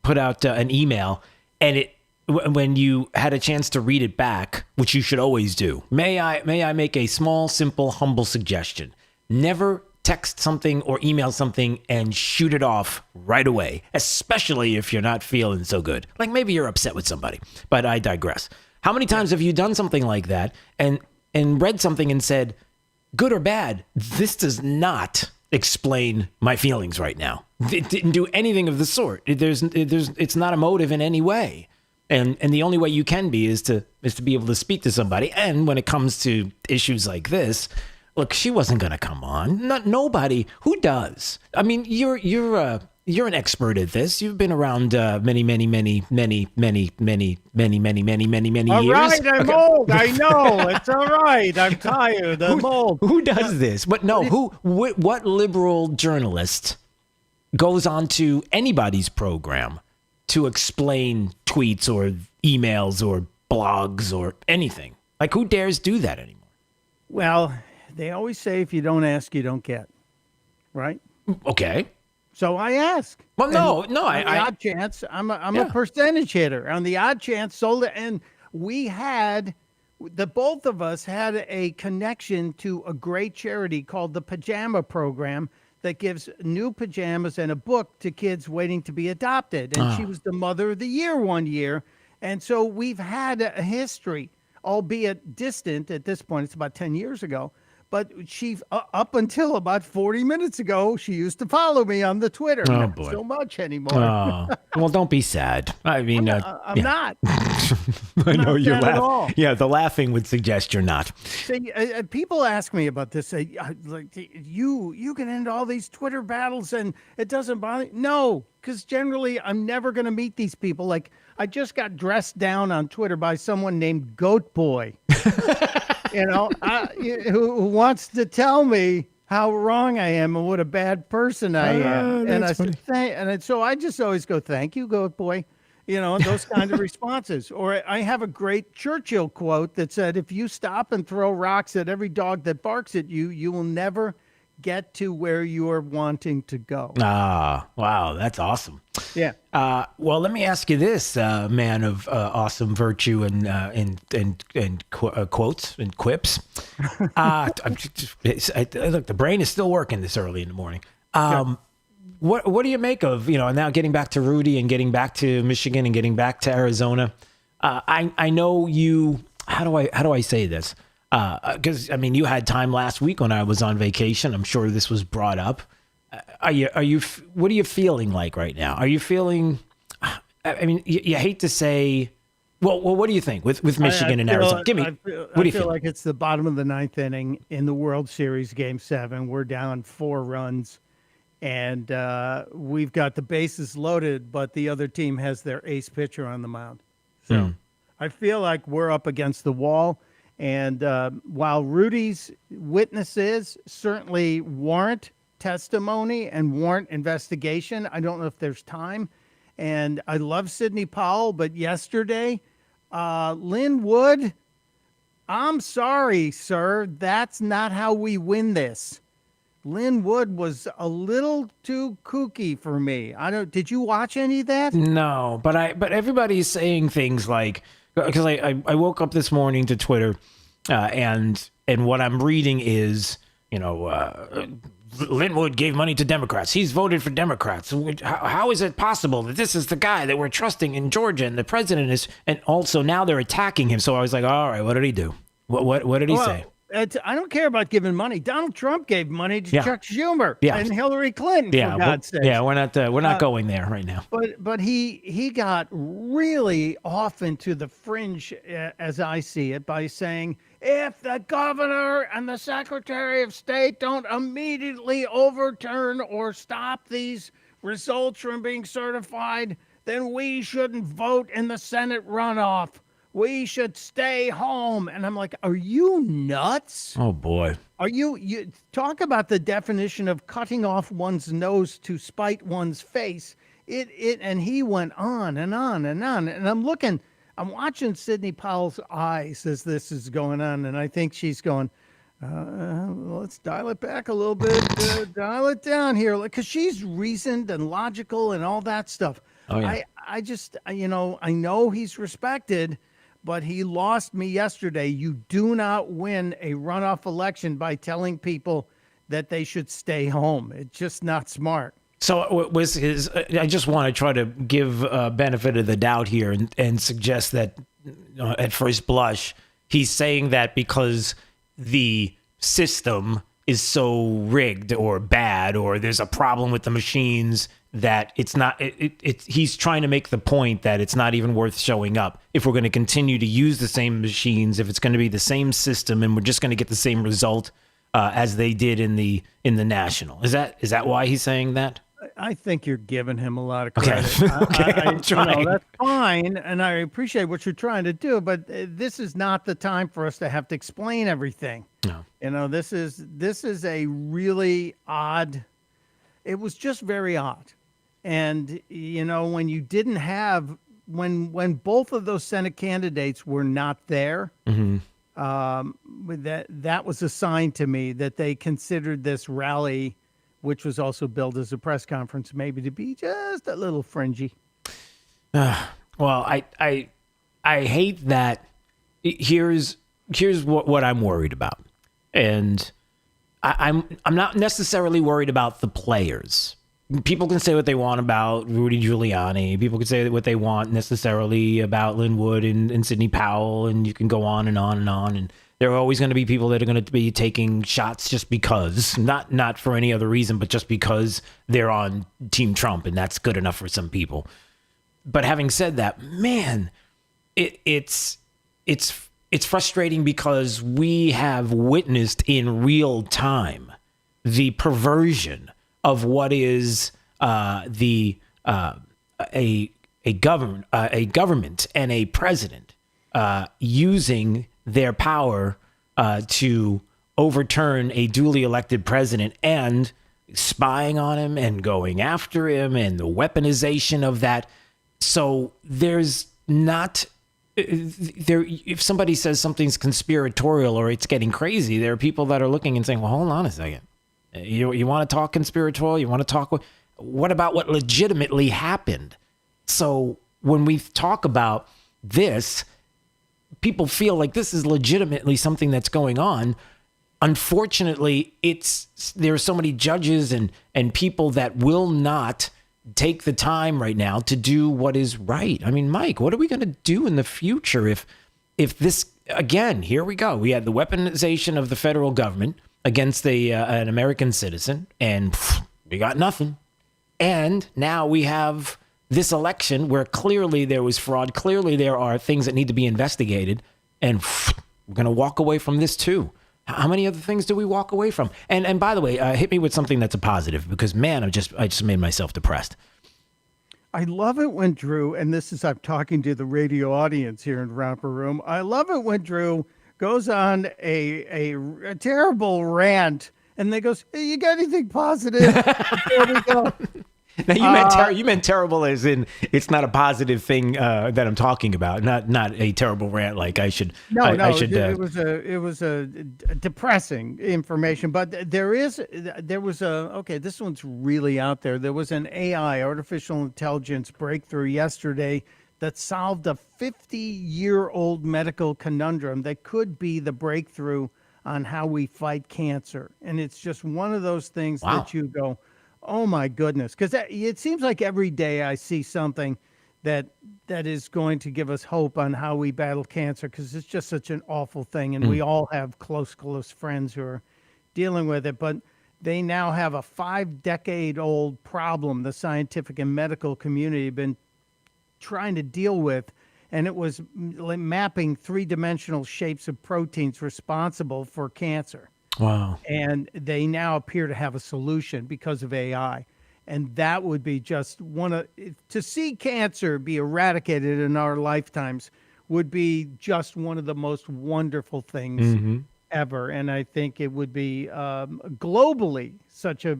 put out an email, and when you had a chance to read it back, which you should always do, may I make a small, simple, humble suggestion? Never text something or email something and shoot it off right away, especially if you're not feeling so good. Like maybe you're upset with somebody, but I digress. How many times have you done something like that and read something and said, good or bad, this does not explain my feelings right now. It didn't do anything of the sort. It's not emotive in any way. And the only way you can be is to be able to speak to somebody. And when it comes to issues like this, look, she wasn't going to come on. Nobody. Who does? I mean, you're an expert at this. You've been around many years. All right, I'm old. I know. It's all right. I'm tired. I'm old. Who does this? But no, what liberal journalist goes onto anybody's program to explain tweets or emails or blogs or anything? Like, who dares do that anymore? Well, they always say if you don't ask, you don't get. Right? Okay. So I ask. Well, no. On the odd chance, I'm a percentage hitter. On the odd chance, and we had, both of us had a connection to a great charity called the Pajama Program that gives new pajamas and a book to kids waiting to be adopted. And she was the Mother of the Year one year. And so we've had a history, albeit distant at this point. It's about 10 years ago. But she, up until about 40 minutes ago, she used to follow me on the Twitter. Oh, Not boy. so much anymore. Oh, well, don't be sad. I mean, I'm not. I know you're sad at all. laughing. Yeah, the laughing would suggest you're not. See, people ask me about this. Like, you get into all these Twitter battles and it doesn't bother you. No, because generally I'm never going to meet these people. Like, I just got dressed down on Twitter by someone named Goat Boy. Who wants to tell me how wrong I am and what a bad person I am. And I said, so I just always go, thank you, Goat Boy. those kind of responses. Or I have a great Churchill quote that said, if you stop and throw rocks at every dog that barks at you, you will never get to where you are wanting to go. Ah, wow, that's awesome. Yeah. Well, let me ask you this, man of awesome virtue and quotes and quips. Look, the brain is still working this early in the morning. What do you make of, now getting back to Rudy and getting back to Michigan and getting back to Arizona? I know you. How do I say this? Because you had time last week when I was on vacation. I'm sure this was brought up. What are you feeling like right now? Are you feeling? You hate to say. Well, what do you think with Michigan and Arizona? Give me. What do you feel? Like it's the bottom of the ninth inning in the World Series, Game 7. We're down 4 runs, and we've got the bases loaded, but the other team has their ace pitcher on the mound. So I feel like we're up against the wall. And while Rudy's witnesses certainly warrant testimony and warrant investigation, I don't know if there's time. And I love Sidney Powell, but yesterday, Lynn Wood, I'm sorry, sir, that's not how we win this. Lynn Wood was a little too kooky for me. Did you watch any of that? No, but everybody's saying things like, because I woke up this morning to Twitter, and what I'm reading is, Linwood gave money to Democrats. He's voted for Democrats. How is it possible that this is the guy that we're trusting in Georgia and the president is, and also now they're attacking him. So I was like, all right, what did he do? What did he say? I don't care about giving money. Donald Trump gave money to Chuck Schumer and Hillary Clinton, for God's sake. Yeah, we're not going there right now. But he got really off into the fringe, as I see it, by saying, if the governor and the secretary of state don't immediately overturn or stop these results from being certified, then we shouldn't vote in the Senate runoff. We should stay home. And I'm like, are you nuts? Oh, boy. Are you talk about the definition of cutting off one's nose to spite one's face. And he went on and on and on. And I'm watching Sidney Powell's eyes as this is going on. And I think she's going, let's dial it back a little bit, dial it down here. Because she's reasoned and logical and all that stuff. Oh, yeah. I just, I know he's respected, but he lost me yesterday. You do not win a runoff election by telling people that they should stay home. It's just not smart. So was his? I just want to try to give benefit of the doubt here and suggest that at first blush, he's saying that because the system is so rigged or bad, or there's a problem with the machines, that it's not. He's trying to make the point that it's not even worth showing up if we're going to continue to use the same machines, if it's going to be the same system, and we're just going to get the same result as they did in the national. Is that why he's saying that? I think you're giving him a lot of credit. Okay, I'm trying. That's fine, and I appreciate what you're trying to do, but this is not the time for us to have to explain everything. No. This is a really odd. It was just very odd, and when you didn't have when both of those Senate candidates were not there, that was a sign to me that they considered this rally, which was also billed as a press conference, maybe to be just a little fringy. Well, I hate that. Here's what I'm worried about, and I'm not necessarily worried about the players. People can say what they want about Rudy Giuliani. People can say what they want necessarily about Lynn Wood and Sidney Powell, and you can go on and on and on. And there are always going to be people that are going to be taking shots just because, not for any other reason, but just because they're on Team Trump, and that's good enough for some people. But having said that, man, it's frustrating because we have witnessed in real time the perversion of what is a government and a president using their power to overturn a duly elected president and spying on him and going after him, and the weaponization of that. So there's not there. If somebody says something's conspiratorial or it's getting crazy, there are people that are looking and saying, "Well, hold on a second. You want to talk conspiratorial? You want to talk? What about what legitimately happened?" So when we talk about this, people feel like this is legitimately something that's going on. Unfortunately, there are so many judges and people that will not take the time right now to do what is right. I mean, Mike, what are we going to do in the future if this, again, here we go. We had the weaponization of the federal government against an American citizen, and we got nothing. And now we have this election where clearly there was fraud. Clearly there are things that need to be investigated, and we're going to walk away from this too. How many other things do we walk away from? And by the way, hit me with something that's a positive, because man, I just made myself depressed. I love it when Drew, and this is, I'm talking to the radio audience here in Romper Room. I love it when Drew goes on a terrible rant and then goes, "Hey, you got anything positive?" There we go. Now you meant terrible as in it's not a positive thing that I'm talking about, not a terrible rant like I should. It was a depressing information, but there was this one's really out there. There was an AI, artificial intelligence breakthrough yesterday that solved a 50-year-old medical conundrum that could be the breakthrough on how we fight cancer. And it's just one of those things that you go, oh my goodness, because it seems like every day I see something that is going to give us hope on how we battle cancer, because it's just such an awful thing, and we all have close friends who are dealing with it. But they now have a 5-decade-old problem the scientific and medical community have been trying to deal with, and it was mapping 3-dimensional shapes of proteins responsible for cancer. Wow. And they now appear to have a solution because of AI. And that would be just to see cancer be eradicated in our lifetimes would be just one of the most wonderful things ever. And I think it would be globally such a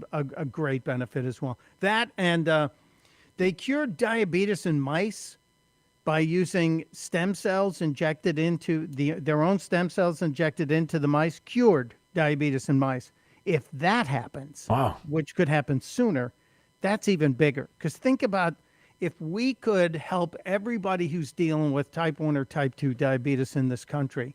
great benefit as well. That, and they cured diabetes in mice by using stem cells injected into their own stem cells injected into the mice, cured diabetes in mice. If that happens, which could happen sooner, that's even bigger. Because think about if we could help everybody who's dealing with type 1 or type 2 diabetes in this country,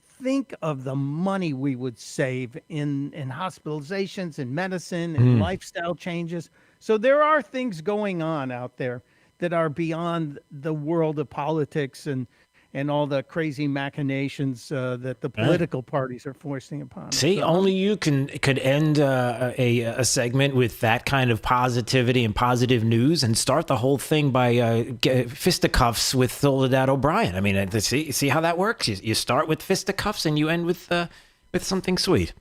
think of the money we would save in hospitalizations and medicine and lifestyle changes. So there are things going on out there that are beyond the world of politics and all the crazy machinations that the political parties are forcing upon us. See, only you could end a segment with that kind of positivity and positive news, and start the whole thing by fisticuffs with Soledad O'Brien. I mean, see how that works? You start with fisticuffs and you end with something sweet.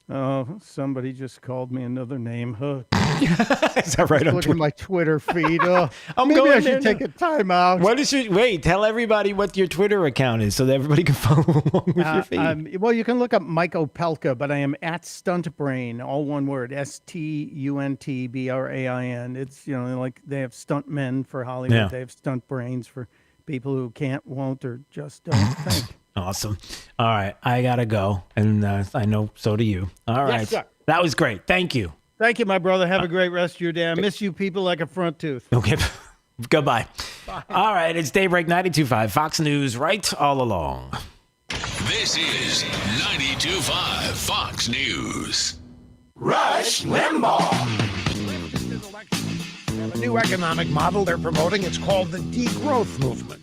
Oh, somebody just called me another name. Is that right? Look at my Twitter feed. Maybe I should take a time out. Wait, tell everybody what your Twitter account is so that everybody can follow along with your feed. Well, you can look up Mike Opelka, but I am at Stuntbrain, all one word, STUNTBRAIN. It's, like they have stunt men for Hollywood. Yeah. They have stunt brains for people who can't, won't, or just don't think. Awesome. All right. I got to go. And I know so do you. All right. Yes, sir. That was great. Thank you. Thank you, my brother. Have a great rest of your day. I miss you people like a front tooth. Okay. Goodbye. Bye. All right. It's Daybreak 92.5 Fox News, right all along. This is 92.5 Fox News. Rush Limbaugh. A new economic model they're promoting. It's called the degrowth movement.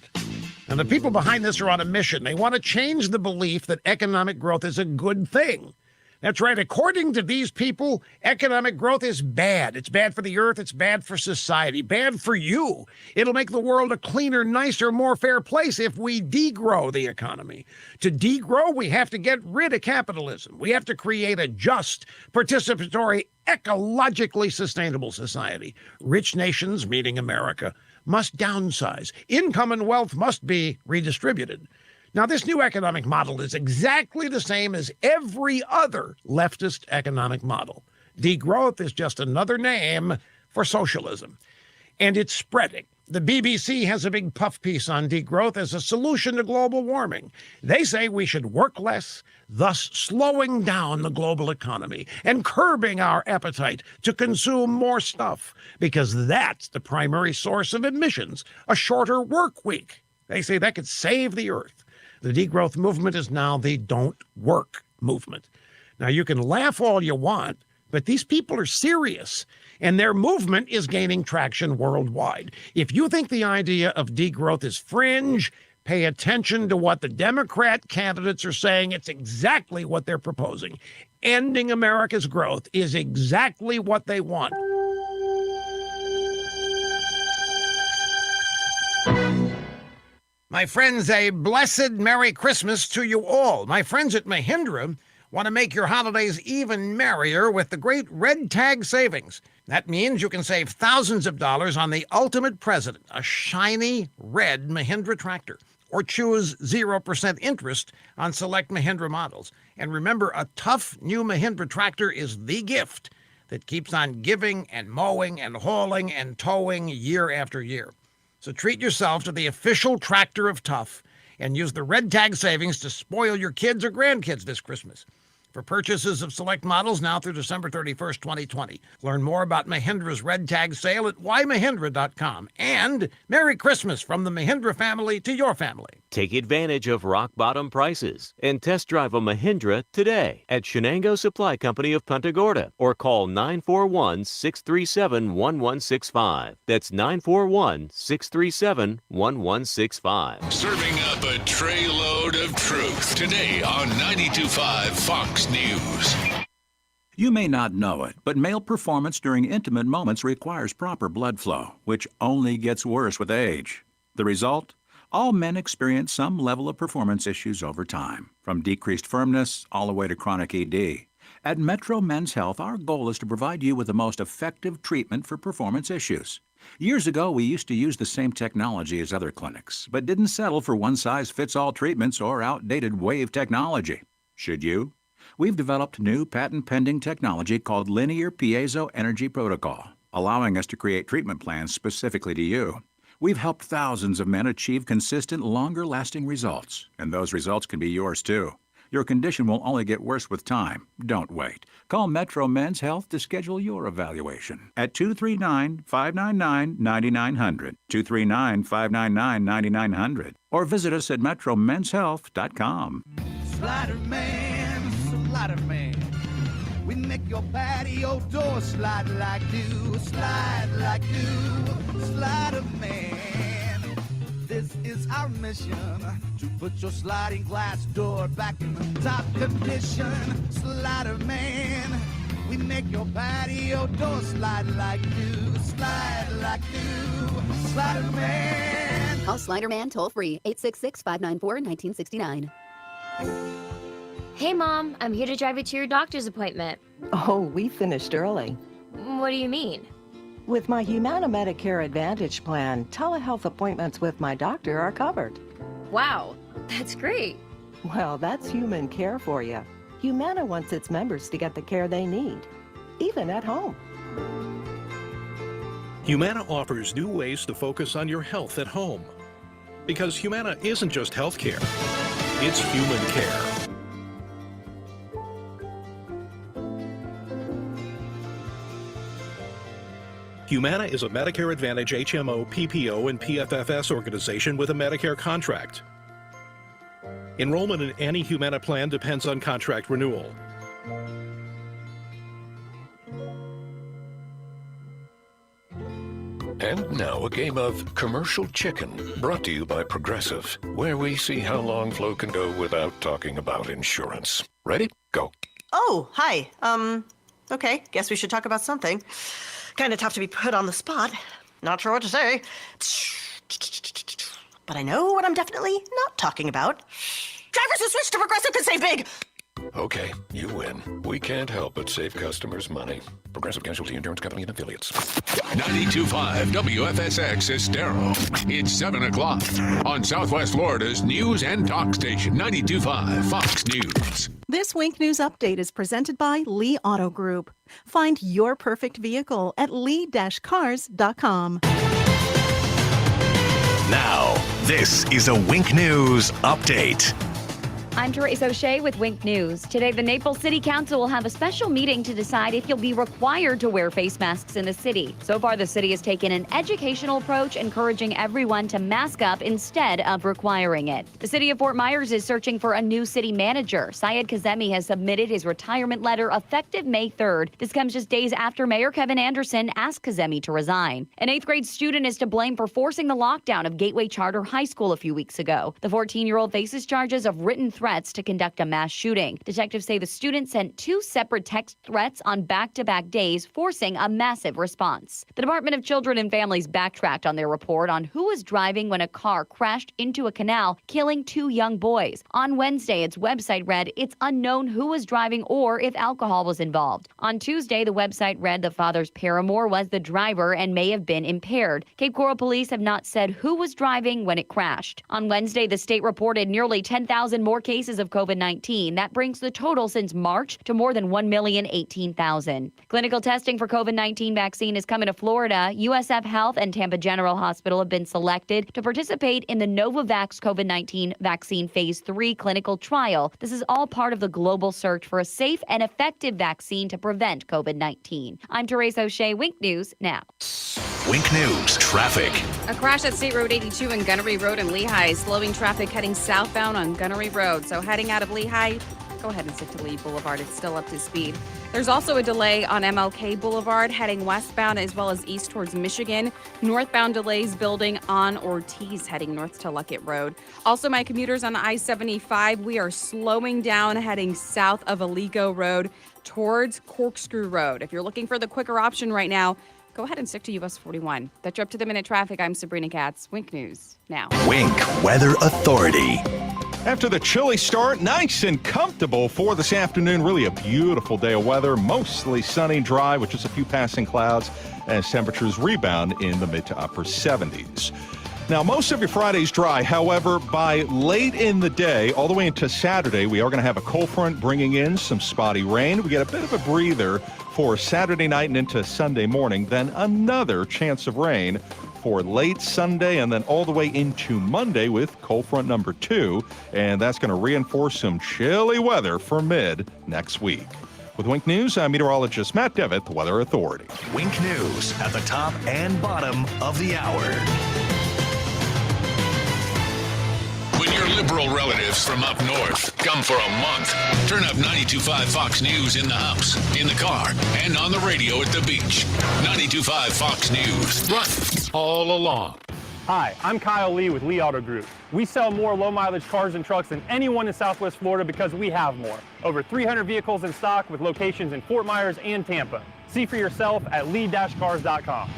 And the people behind this are on a mission. They want to change the belief that economic growth is a good thing. That's right. According to these people, economic growth is bad. It's bad for the earth. It's bad for society. Bad for you. It'll make the world a cleaner, nicer, more fair place if we degrow the economy. To degrow, we have to get rid of capitalism. We have to create a just, participatory, ecologically sustainable society. Rich nations, meaning America, must downsize. Income and wealth must be redistributed. Now, this new economic model is exactly the same as every other leftist economic model. Degrowth is just another name for socialism. And it's spreading. The BBC has a big puff piece on degrowth as a solution to global warming. They say we should work less, thus slowing down the global economy and curbing our appetite to consume more stuff, because that's the primary source of emissions, a shorter work week. They say that could save the earth. The degrowth movement is now the don't work movement. Now, you can laugh all you want, but these people are serious, and their movement is gaining traction worldwide. If you think the idea of degrowth is fringe, pay attention to what the Democrat candidates are saying. It's exactly what they're proposing. Ending America's growth is exactly what they want. My friends, a blessed Merry Christmas to you all. My friends at Mahindra want to make your holidays even merrier with the great Red Tag savings. That means you can save thousands of dollars on the ultimate President, a shiny red Mahindra tractor, or choose 0% interest on select Mahindra models. And remember, a tough new Mahindra tractor is the gift that keeps on giving and mowing and hauling and towing year after year. So treat yourself to the official tractor of tough and use the Red Tag savings to spoil your kids or grandkids this Christmas. For purchases of select models now through December 31st, 2020. Learn more about Mahindra's Red Tag sale at whymahindra.com. And Merry Christmas from the Mahindra family to your family. Take advantage of rock-bottom prices and test drive a Mahindra today at Shenango Supply Company of Punta Gorda or call 941-637-1165. That's 941-637-1165. Serving up a tray load of truth today on 92.5 Fox News. You may not know it, but male performance during intimate moments requires proper blood flow, which only gets worse with age. The result? All men experience some level of performance issues over time, from decreased firmness all the way to chronic ED. At Metro Men's Health, our goal is to provide you with the most effective treatment for performance issues. Years ago, we used to use the same technology as other clinics, but didn't settle for one-size-fits-all treatments or outdated wave technology. Should you? We've developed new patent-pending technology called Linear Piezo Energy Protocol, allowing us to create treatment plans specifically to you. We've helped thousands of men achieve consistent, longer-lasting results, and those results can be yours too. Your condition will only get worse with time. Don't wait. Call Metro Men's Health to schedule your evaluation at 239-599-9900, 239-599-9900, or visit us at metromenshealth.com. Slider Man, Slider Man. We make your patio door slide like new, slide like new. Slider Man. This is our mission, to put your sliding glass door back in the top condition. Slider Man. We make your patio door slide like new, slide like new. Slider Man. Call Slider Man toll free, 866-594-1969. Hey, Mom, I'm here to drive you to your doctor's appointment. Oh, we finished early. What do you mean? With my Humana Medicare Advantage plan, telehealth appointments with my doctor are covered. Wow, that's great. Well, that's human care for you. Humana wants its members to get the care they need, even at home. Humana offers new ways to focus on your health at home. Because Humana isn't just health care, it's human care. Humana is a Medicare Advantage HMO, PPO, and PFFS organization with a Medicare contract. Enrollment in any Humana plan depends on contract renewal. And now a game of Commercial Chicken, brought to you by Progressive, where we see how long Flo can go without talking about insurance. Ready? Go. Oh, hi. Okay, guess we should talk about something. Kind of tough to be put on the spot. Not sure what to say. But I know what I'm definitely not talking about. Drivers who switch to Progressive can save big. Okay, you win. We can't help but save customers money. Progressive Casualty Insurance Company and Affiliates. 92.5 WFSX Estero. It's 7 o'clock on Southwest Florida's news and talk station, 92.5 Fox News. This Wink News Update is presented by Lee Auto Group. Find your perfect vehicle at lee-cars.com. Now, this is a Wink News update. I'm Therese O'Shea with Wink News. Today, the Naples City Council will have a special meeting to decide if you'll be required to wear face masks in the city. So far, the city has taken an educational approach, encouraging everyone to mask up instead of requiring it. The city of Fort Myers is searching for a new city manager. Syed Kazemi has submitted his retirement letter effective May 3rd. This comes just days after Mayor Kevin Anderson asked Kazemi to resign. An 8th grade student is to blame for forcing the lockdown of Gateway Charter High School a few weeks ago. The 14-year-old faces charges of written threats to conduct a mass shooting. Detectives say the student sent 2 separate text threats on back-to-back days, forcing a massive response. The Department of Children and Families backtracked on their report on who was driving when a car crashed into a canal, killing 2 young boys. On Wednesday, its website read it's unknown who was driving or if alcohol was involved. On Tuesday, the website read the father's paramour was the driver and may have been impaired. Cape Coral police have not said who was driving when it crashed. On Wednesday, the state reported nearly 10,000 more cases of COVID-19. That brings the total since March to more than 1,018,000. Clinical testing for COVID-19 vaccine is coming to Florida. USF Health and Tampa General Hospital have been selected to participate in the Novavax COVID-19 vaccine phase 3 clinical trial. This is all part of the global search for a safe and effective vaccine to prevent COVID-19. I'm Therese O'Shea, Wink News now. Wink News traffic. A crash at State Road 82 and Gunnery Road in Lehigh, slowing traffic heading southbound on Gunnery Road. So heading out of Lehigh, go ahead and stick to Lee Boulevard. It's still up to speed. There's also a delay on MLK Boulevard heading westbound as well as east towards Michigan. Northbound delays building on Ortiz heading north to Luckett Road. Also, my commuters on I-75, we are slowing down heading south of Aligo Road towards Corkscrew Road. If you're looking for the quicker option right now, go ahead and stick to US 41. That's your up to the minute traffic. I'm Sabrina Katz. Wink News now. Wink Weather Authority. After the chilly start, nice and comfortable for this afternoon. Really a beautiful day of weather, mostly sunny, dry, with just a few passing clouds as temperatures rebound in the mid to upper 70s. Now, most of your Friday's dry. However, by late in the day, all the way into Saturday, we are going to have a cold front bringing in some spotty rain. We get a bit of a breather for Saturday night and into Sunday morning, then another chance of rain for late Sunday and then all the way into Monday with cold front number 2. And that's going to reinforce some chilly weather for mid next week. With Wink News, I'm meteorologist Matt Devitt, the Weather Authority. Wink News at the top and bottom of the hour. When your liberal relatives from up north come for a month, turn up 92.5 Fox News in the house, in the car, and on the radio at the beach. 92.5 Fox News. Run all along. Hi, I'm Kyle Lee with Lee Auto Group. We sell more low-mileage cars and trucks than anyone in Southwest Florida because we have more. Over 300 vehicles in stock with locations in Fort Myers and Tampa. See for yourself at lee-cars.com.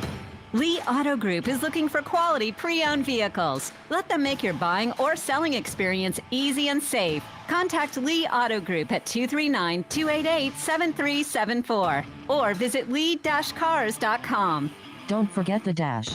Lee Auto Group is looking for quality pre-owned vehicles. Let them make your buying or selling experience easy and safe. Contact Lee Auto Group at 239-288-7374 or visit lee-cars.com. Don't forget the dash.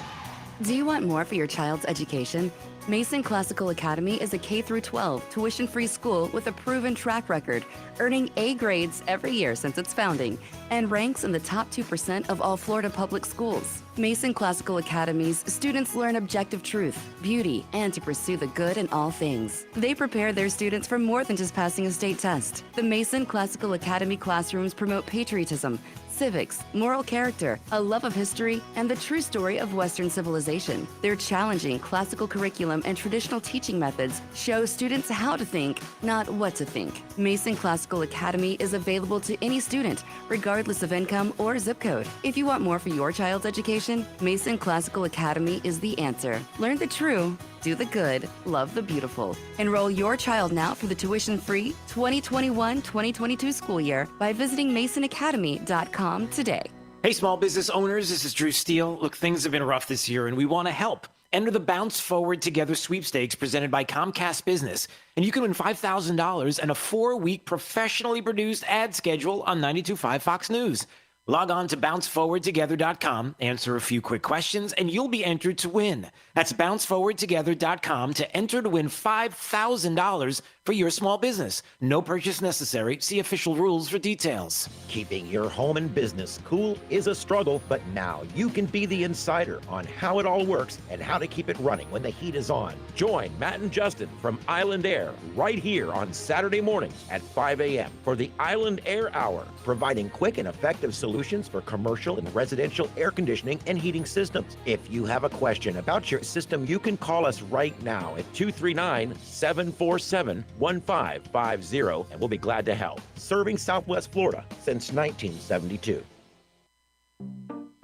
Do you want more for your child's education? Mason Classical Academy is a K-12 tuition-free school with a proven track record, earning A grades every year since its founding, and ranks in the top 2% of all Florida public schools. Mason Classical Academy's students learn objective truth, beauty, and to pursue the good in all things. They prepare their students for more than just passing a state test. The Mason Classical Academy classrooms promote patriotism, civics, moral character, a love of history, and the true story of Western civilization. Their challenging classical curriculum and traditional teaching methods show students how to think, not what to think. Mason Classical Academy is available to any student, regardless of income or zip code. If you want more for your child's education, Mason Classical Academy is the answer. Learn the true, do the good, love the beautiful. Enroll your child now for the tuition-free 2021-2022 school year by visiting masonacademy.com today. Hey, small business owners, this is Drew Steele. Look, things have been rough this year, and we want to help. Enter the Bounce Forward Together sweepstakes presented by Comcast Business, and you can win $5,000 and a 4-week professionally produced ad schedule on 92.5 Fox News. Log on to bounceforwardtogether.com, answer a few quick questions, and you'll be entered to win. That's bounceforwardtogether.com to enter to win $5,000 for your small business. No purchase necessary. See official rules for details. Keeping your home and business cool is a struggle, but now you can be the insider on how it all works and how to keep it running when the heat is on. Join Matt and Justin from Island Air right here on Saturday mornings at 5 a.m. for the Island Air Hour, providing quick and effective solutions for commercial and residential air conditioning and heating systems. If you have a question about your system, you can call us right now at 239-747-1550, and we'll be glad to help. Serving Southwest Florida since 1972.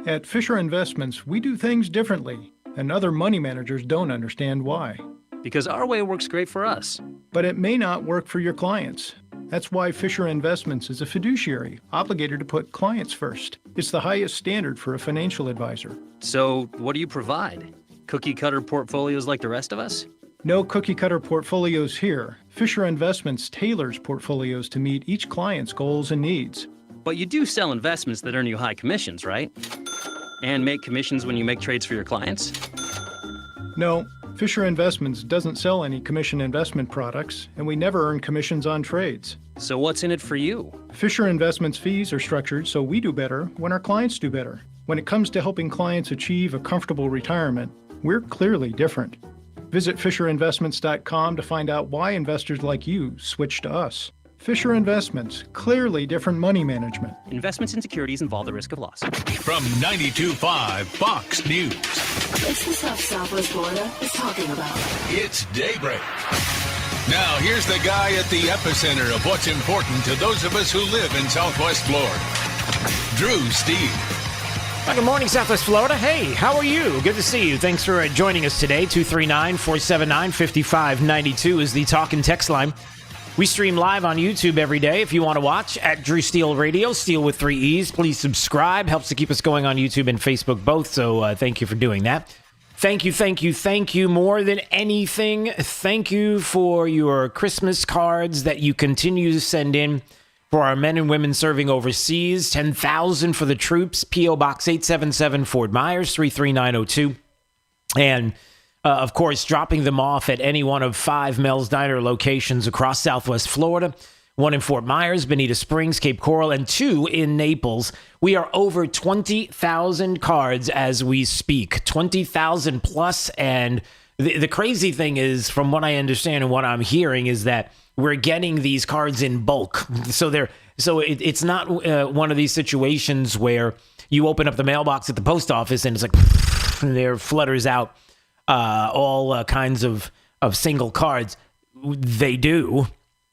At Fisher Investments, we do things differently, and other money managers don't understand why. Because our way works great for us. But it may not work for your clients. That's why Fisher Investments is a fiduciary, obligated to put clients first. It's the highest standard for a financial advisor. So, what do you provide? Cookie-cutter portfolios like the rest of us? No cookie-cutter portfolios here. Fisher Investments tailors portfolios to meet each client's goals and needs. But you do sell investments that earn you high commissions, right? And make commissions when you make trades for your clients? No, Fisher Investments doesn't sell any commission investment products, and we never earn commissions on trades. So what's in it for you? Fisher Investments fees are structured so we do better when our clients do better. When it comes to helping clients achieve a comfortable retirement, we're clearly different. Visit FisherInvestments.com to find out why investors like you switch to us. Fisher Investments, clearly different money management. Investments in securities involve the risk of loss. From 92.5 Fox News. It's the stuff Southwest Florida is talking about. It's Daybreak. Now, here's the guy at the epicenter of what's important to those of us who live in Southwest Florida. Drew Steele. Well, good morning, Southwest Florida. Hey, how are you? Good to see you. Thanks for joining us today. 239-479-5592 is the talk and text line. We stream live on YouTube every day. If you want to watch, at Drew Steele Radio, Steele with 3 E's. Please subscribe. Helps to keep us going on YouTube and Facebook both, so thank you for doing that. Thank you more than anything. Thank you for your Christmas cards that you continue to send in for our men and women serving overseas. 10,000 for the troops. P.O. Box 877, Fort Myers, 33902. And of course, dropping them off at any one of 5 Mel's Diner locations across Southwest Florida. 1 in Fort Myers, Bonita Springs, Cape Coral, and 2 in Naples. We are over 20,000 cards as we speak. 20,000 plus. And the crazy thing is, from what I understand and what I'm hearing, is that we're getting these cards in bulk. So it's not one of these situations where you open up the mailbox at the post office and it's like, there flutters out all kinds of single cards. They do.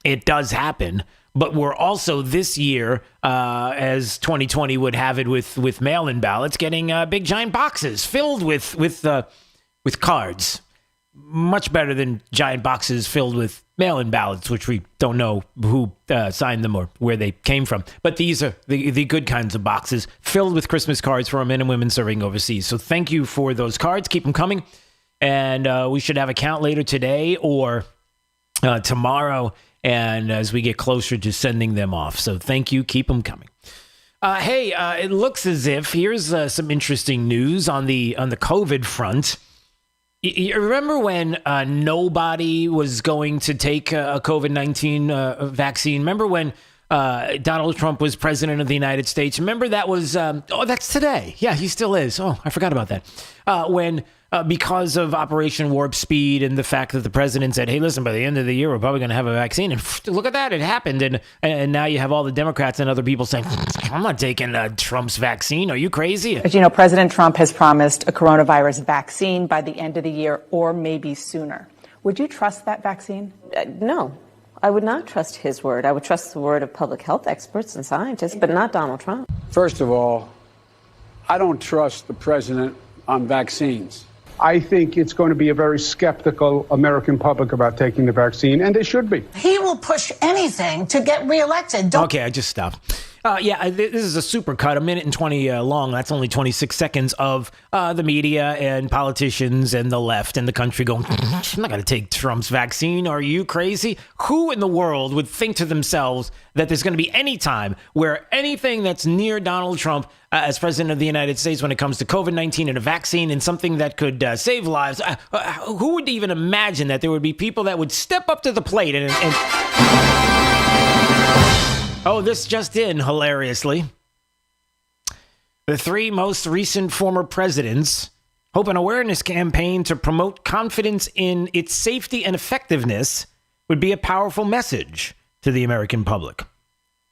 It does happen. But we're also this year, as 2020 would have it with mail-in ballots, getting big giant boxes filled with cards. Much better than giant boxes filled with mail-in ballots, which we don't know who signed them or where they came from. But these are the good kinds of boxes filled with Christmas cards for our men and women serving overseas. So thank you for those cards. Keep them coming. And we should have a count later today or tomorrow, and as we get closer to sending them off. So thank you. Keep them coming. Hey, it looks as if here's some interesting news on the COVID front. You remember when nobody was going to take a COVID-19 vaccine? Remember when Donald Trump was president of the United States? Remember that was, that's today. Yeah, he still is. Oh, I forgot about that. When because of Operation Warp Speed and the fact that the president said, hey, listen, by the end of the year, we're probably going to have a vaccine. And look at that. It happened. And now you have all the Democrats and other people saying, I'm not taking Trump's vaccine. Are you crazy? As you know, President Trump has promised a coronavirus vaccine by the end of the year or maybe sooner. Would you trust that vaccine? No, I would not trust his word. I would trust the word of public health experts and scientists, but not Donald Trump. First of all, I don't trust the president on vaccines. I think it's going to be a very skeptical American public about taking the vaccine, and they should be. He will push anything to get reelected. Okay, I just stopped. This is a super cut, a minute and 20 long. That's only 26 seconds of the media and politicians and the left and the country going, I'm not going to take Trump's vaccine. Are you crazy? Who in the world would think to themselves that there's going to be any time where anything that's near Donald Trump as president of the United States when it comes to COVID-19 and a vaccine and something that could save lives, who would even imagine that there would be people that would step up to the plate and oh, this just in, hilariously. The 3 most recent former presidents hope an awareness campaign to promote confidence in its safety and effectiveness would be a powerful message to the American public.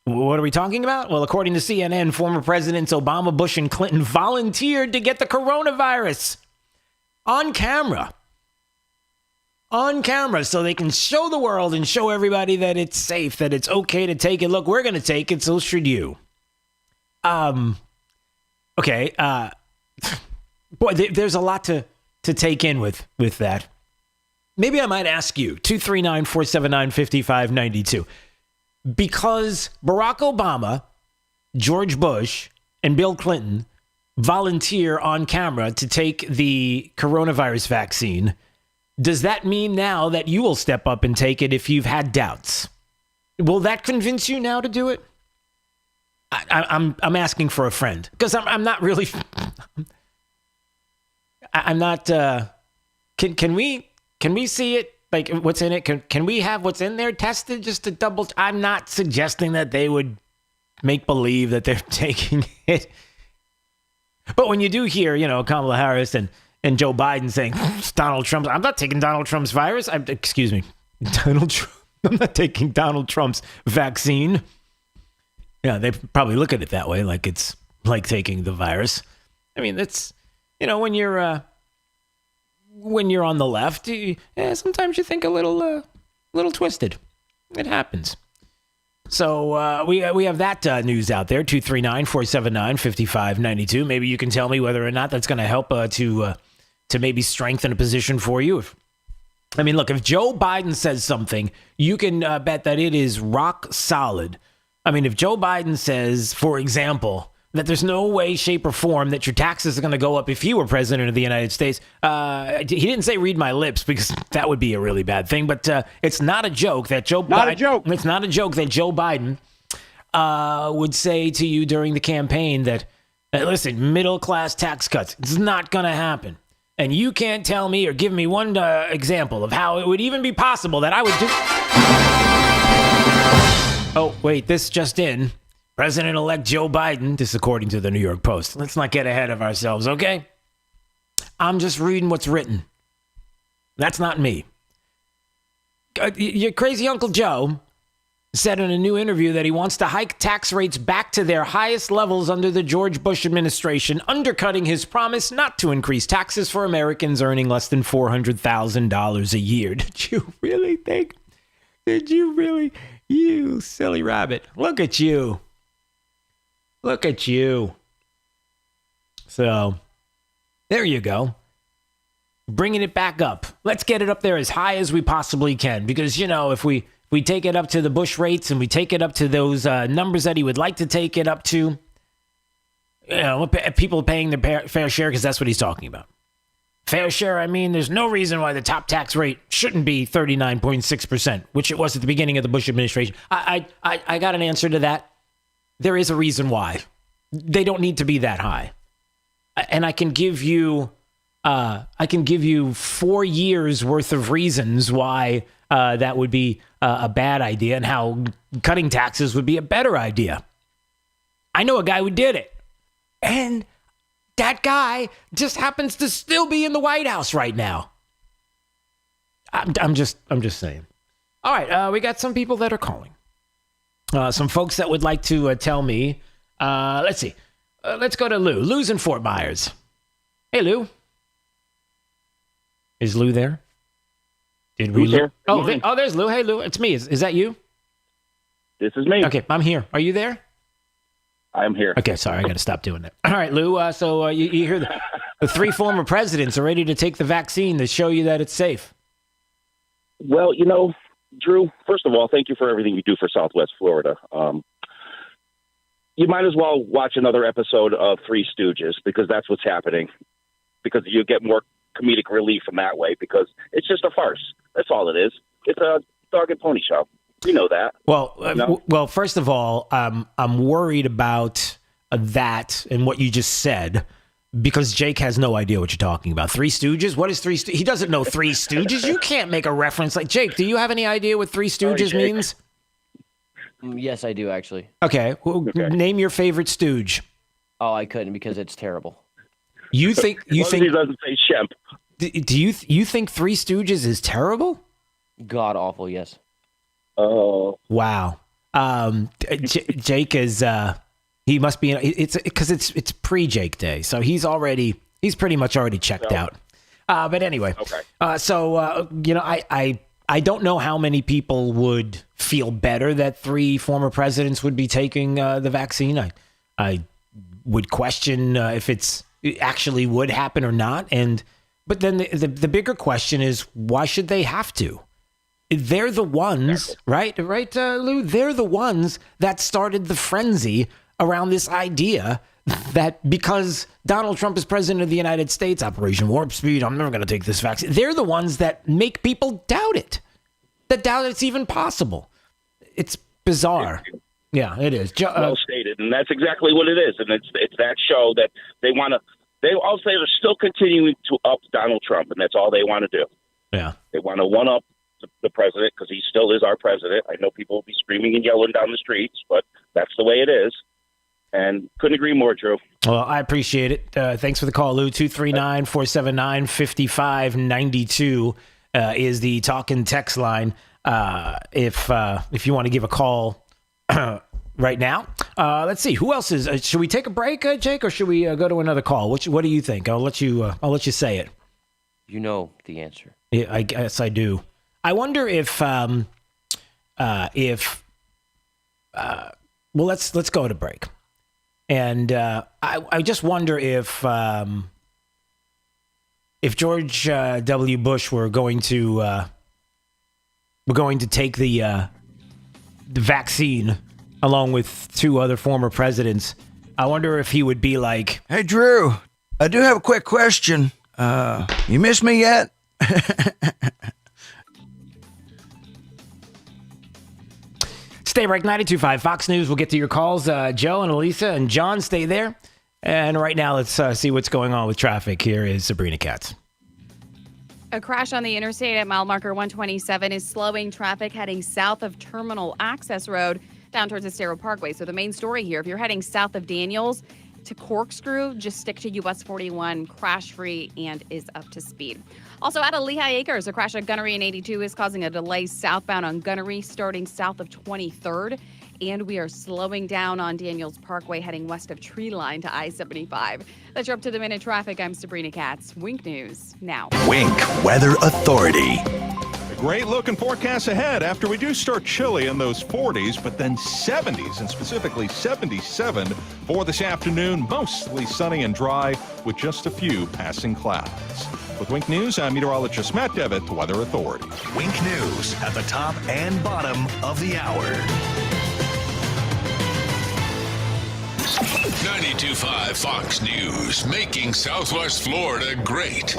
What are we talking about? Well, according to CNN, former presidents Obama, Bush, and Clinton volunteered to get the coronavirus on camera. On camera, so they can show the world and show everybody that it's safe, that it's okay to take it. Look, we're going to take it, so should you. Okay. Boy, there's a lot to take in with that. Maybe I might ask you, 239-479-5592. Because Barack Obama, George Bush, and Bill Clinton volunteer on camera to take the coronavirus vaccine, does that mean now that you will step up and take it if you've had doubts? Will that convince you now to do it? I'm asking for a friend because I'm not really. I'm not. Can we see it? Like what's in it? Can we have what's in there tested just to double? I'm not suggesting that they would make believe that they're taking it. But when you do hear, Kamala Harris and Joe Biden saying, Donald Trump, I'm not taking Donald Trump's virus. Donald Trump. I'm not taking Donald Trump's vaccine. Yeah, they probably look at it that way, like it's like taking the virus. I mean, that's, when you're on the left, sometimes you think a little twisted. It happens. So we have that news out there, 239-479-5592. Maybe you can tell me whether or not that's going to help to maybe strengthen a position for you. Look, if Joe Biden says something, you can bet that it is rock solid. If Joe Biden says, for example, that there's no way, shape, or form that your taxes are going to go up if you were president of the United States. He didn't say read my lips because that would be a really bad thing. But it's not a joke that Joe Biden. It's not a joke that Joe Biden would say to you during the campaign that, listen, middle class tax cuts. It's not going to happen. And you can't tell me or give me one example of how it would even be possible that I would do. Oh, wait, this just in. President-elect Joe Biden, this according to the New York Post. Let's not get ahead of ourselves, okay? I'm just reading what's written. That's not me. Your crazy Uncle Joe said in a new interview that he wants to hike tax rates back to their highest levels under the George Bush administration, undercutting his promise not to increase taxes for Americans earning less than $400,000 a year. Did you really think? Did you really? You silly rabbit. Look at you. Look at you. So, there you go. Bringing it back up. Let's get it up there as high as we possibly can. Because, if we take it up to the Bush rates and we take it up to those numbers that he would like to take it up to, people paying their fair share, because that's what he's talking about. Fair share, there's no reason why the top tax rate shouldn't be 39.6%, which it was at the beginning of the Bush administration. I got an answer to that. There is a reason why. They don't need to be that high. And I can give you 4 years worth of reasons why that would be a bad idea and how cutting taxes would be a better idea. I know a guy who did it. And that guy just happens to still be in the White House right now. I'm just saying. All right, we got some people that are calling. Some folks that would like to tell me. Let's see. Let's go to Lou. Lou's in Fort Myers. Hey, Lou. Is Lou there? Did we? There? There's Lou. Hey, Lou. It's me. Is that you? This is me. Okay, I'm here. Are you there? I'm here. Okay, sorry, I got to stop doing that. All right, Lou. So you hear the 3 former presidents are ready to take the vaccine to show you that it's safe. Well, Drew, first of all, thank you for everything you do for Southwest Florida. you might as well watch another episode of Three Stooges because that's what's happening. Because you get more comedic relief in that way because it's just a farce. That's all it is. It's a dog and pony show. You know that. Well, well, first of all, I'm worried about that and what you just said because Jake has no idea what you're talking about. Three Stooges? What is Three Stooges? He doesn't know Three Stooges. You can't make a reference like Jake. Do you have any idea what Three Stooges means? Yes, I do actually. Okay. Well, name your favorite Stooge. Oh, I couldn't because it's terrible. You think he doesn't say Shemp. Do you think Three Stooges is terrible? God awful, yes. Oh. Wow. Jake is he must be it's because it's pre-Jake Day. So he's pretty much already checked out. But anyway. Okay. So you know, I don't know how many people would feel better that 3 former presidents would be taking the vaccine. I would question if it actually would happen or not. But then the bigger question is, why should they have to? They're the ones, right, Lou? They're the ones that started the frenzy around this idea that because Donald Trump is president of the United States, Operation Warp Speed, I'm never going to take this vaccine. They're the ones that make people doubt it, that doubt it's even possible. It's bizarre. Yeah, it is. Well stated, and that's exactly what it is. And it's that show that they want to. They all say they're still continuing to up Donald Trump, and that's all they want to do. Yeah, they want to one up the president because he still is our president. I know people will be screaming and yelling down the streets, but that's the way it is. And couldn't agree more, Drew. Well, I appreciate it. Thanks for the call, Lou. 239-479-5592 is the talk and text line. If you want to give a call right now. Let's see. Who else is? Should we take a break, Jake, or should we go to another call? What do you think? I'll let you say it. You know the answer. Yeah, I guess I do. I wonder if well, let's go to break. And I just wonder if George W. Bush were going to take the vaccine along with 2 other former presidents. I wonder if he would be like, "Hey, Drew, I do have a quick question. You miss me yet?" Stay right, 92.5 Fox News. We'll get to your calls. Joe and Elisa and John, stay there. And right now, let's see what's going on with traffic. Here is Sabrina Katz. A crash on the interstate at mile marker 127 is slowing traffic heading south of Terminal Access Road down towards Estero Parkway. So the main story here, if you're heading south of Daniels to Corkscrew, just stick to US 41, crash-free, and is up to speed. Also, out of Lehigh Acres, a crash at Gunnery and 82 is causing a delay southbound on Gunnery starting south of 23rd. And we are slowing down on Daniels Parkway heading west of Tree Line to I-75. That's your up-to-the-minute traffic. I'm Sabrina Katz. Wink News now. Wink Weather Authority. A great looking forecast ahead after we do start chilly in those 40s, but then 70s and specifically 77 for this afternoon. Mostly sunny and dry with just a few passing clouds. With Wink News, I'm meteorologist Matt Devitt, the Weather Authority. Wink News at the top and bottom of the hour. 92.5 Fox News, making Southwest Florida great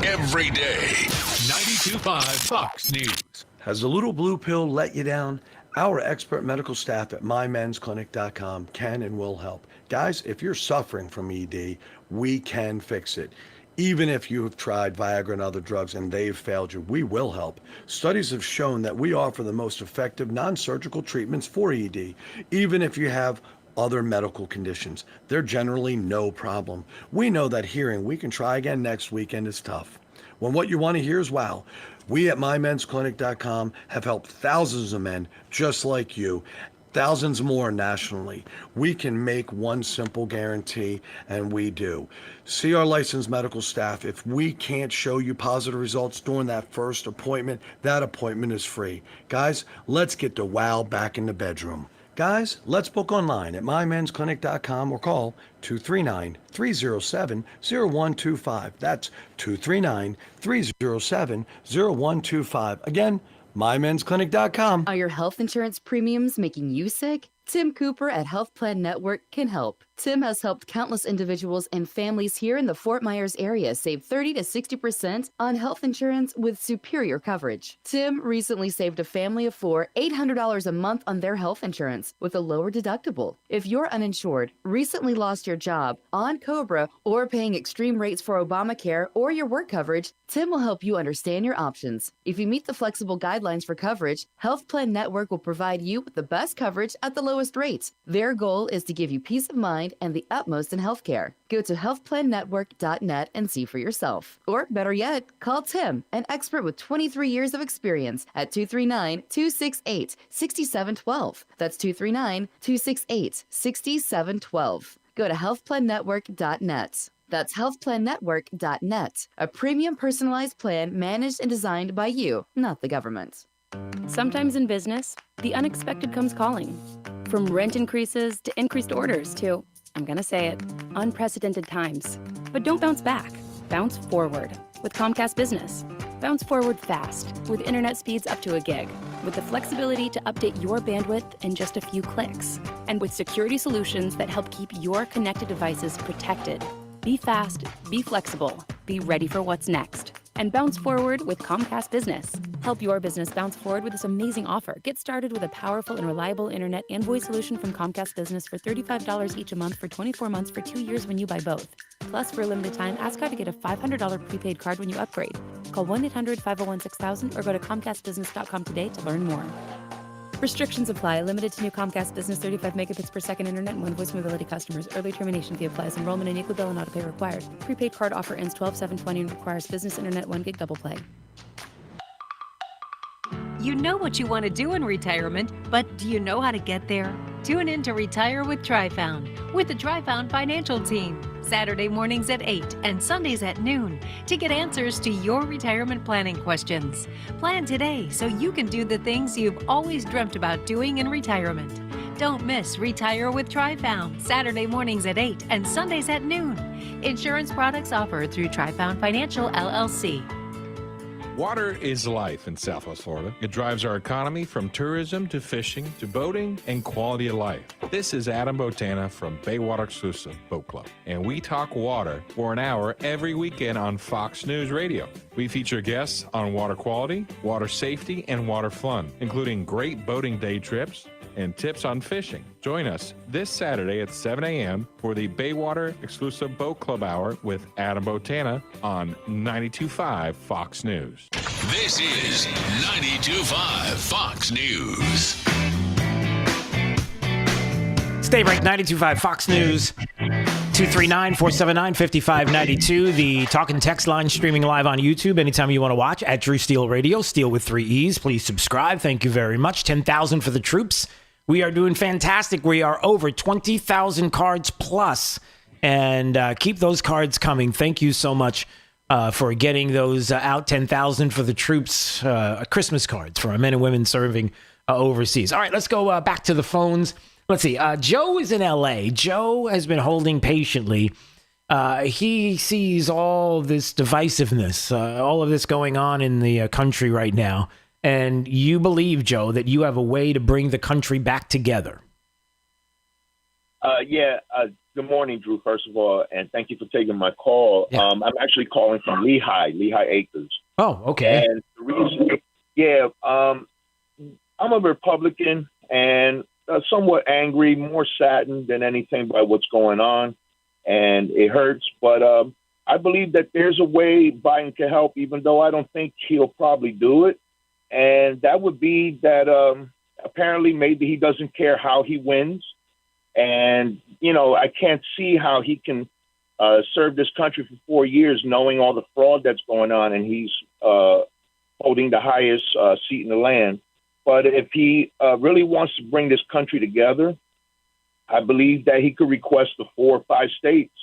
every day. 92.5 Fox News. Has the little blue pill let you down? Our expert medical staff at mymensclinic.com can and will help. Guys, if you're suffering from ED, we can fix it. Even if you have tried Viagra and other drugs and they've failed you, we will help. Studies have shown that we offer the most effective non-surgical treatments for ED. Even if you have other medical conditions, they're generally no problem. We know that hearing "we can try again next weekend" is tough. When what you want to hear is wow. We at mymensclinic.com have helped thousands of men just like you, thousands more nationally. We can make one simple guarantee, and we do. See our licensed medical staff. If we can't show you positive results during that first appointment, that appointment is free. Guys, let's get the wow back in the bedroom. Guys, let's book online at mymensclinic.com or call 239-307-0125. That's 239-307-0125. Again, mymensclinic.com. Are your health insurance premiums making you sick? Tim Cooper at Health Plan Network can help. Tim has helped countless individuals and families here in the Fort Myers area save 30 to 60% on health insurance with superior coverage. Tim recently saved a family of 4 $800 a month on their health insurance with a lower deductible. If you're uninsured, recently lost your job, on COBRA, or paying extreme rates for Obamacare or your work coverage, Tim will help you understand your options. If you meet the flexible guidelines for coverage, Health Plan Network will provide you with the best coverage at the lowest rates. Their goal is to give you peace of mind and the utmost in healthcare. Go to healthplannetwork.net and see for yourself. Or better yet, call Tim, an expert with 23 years of experience, at 239-268-6712. That's 239-268-6712. Go to healthplannetwork.net. That's healthplannetwork.net, a premium personalized plan managed and designed by you, not the government. Sometimes in business, the unexpected comes calling. From rent increases to increased orders to, I'm gonna say it, unprecedented times. But don't bounce back. Bounce forward with Comcast Business. Bounce forward fast with internet speeds up to a gig, with the flexibility to update your bandwidth in just a few clicks, and with security solutions that help keep your connected devices protected. Be fast, be flexible, be ready for what's next. And bounce forward with Comcast Business. Help your business bounce forward with this amazing offer. Get started with a powerful and reliable internet and voice solution from Comcast Business for $35 each a month for 24 months for 2 years when you buy both. Plus, for a limited time, ask how to get a $500 prepaid card when you upgrade. Call 1-800-501-6000 or go to ComcastBusiness.com today to learn more. Restrictions apply. Limited to new Comcast Business 35 megabits per second internet and one voice mobility customers. Early termination fee applies. Enrollment in Equal Bill and autopay required. Prepaid card offer ends 12/7/20 and requires business internet 1 gig double play. You know what you want to do in retirement, but do you know how to get there? Tune in to Retire with TriFound with the TriFound Financial Team. Saturday mornings at 8 and Sundays at noon to get answers to your retirement planning questions. Plan today so you can do the things you've always dreamt about doing in retirement. Don't miss Retire with TriFound, Saturday mornings at 8 and Sundays at noon. Insurance products offered through TriFound Financial, LLC. Water is life in Southwest Florida. It drives our economy from tourism to fishing to boating and quality of life. This is Adam Botana from Baywater Exclusive Boat Club, and we talk water for an hour every weekend on Fox News Radio. We feature guests on water quality, water safety, and water fun, including great boating day trips and tips on fishing. Join us this Saturday at 7 a.m. for the Baywater Exclusive Boat Club Hour with Adam Botana on 92.5 Fox News. This is 92.5 Fox News. Stay right, 92.5 Fox News. 239-479-5592. The talk and text line streaming live on YouTube anytime you want to watch at Drew Steele Radio. Steele with 3 E's. Please subscribe. Thank you very much. 10,000 for the troops. We are doing fantastic. We are over 20,000 cards plus. And keep those cards coming. Thank you so much for getting those out. 10,000 for the troops. Christmas cards for our men and women serving overseas. All right, let's go back to the phones. Let's see. Joe is in L.A. Joe has been holding patiently. He sees all this divisiveness, all of this going on in the country right now. And you believe, Joe, that you have a way to bring the country back together. Good morning, Drew, first of all, and thank you for taking my call. Yeah. I'm actually calling from Lehigh Acres. Oh, okay. And the reason, I'm a Republican and somewhat angry, more saddened than anything by what's going on, and it hurts. But I believe that there's a way Biden can help, even though I don't think he'll probably do it. And that would be that apparently maybe he doesn't care how he wins. And, I can't see how he can serve this country for 4 years knowing all the fraud that's going on, and he's holding the highest seat in the land. But if he really wants to bring this country together, I believe that he could request the 4 or 5 states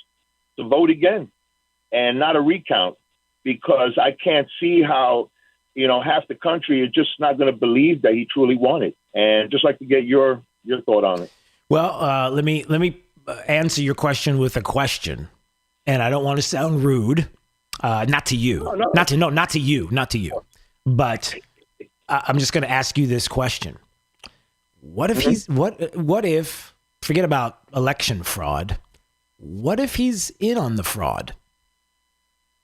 to vote again and not a recount, because I can't see how, half the country is just not going to believe that he truly won it. And just like to get your thought on it. Well, let me answer your question with a question, and I don't want to sound rude, not to you, not to you, but I'm just going to ask you this question. What if he's what if forget about election fraud? What if he's in on the fraud?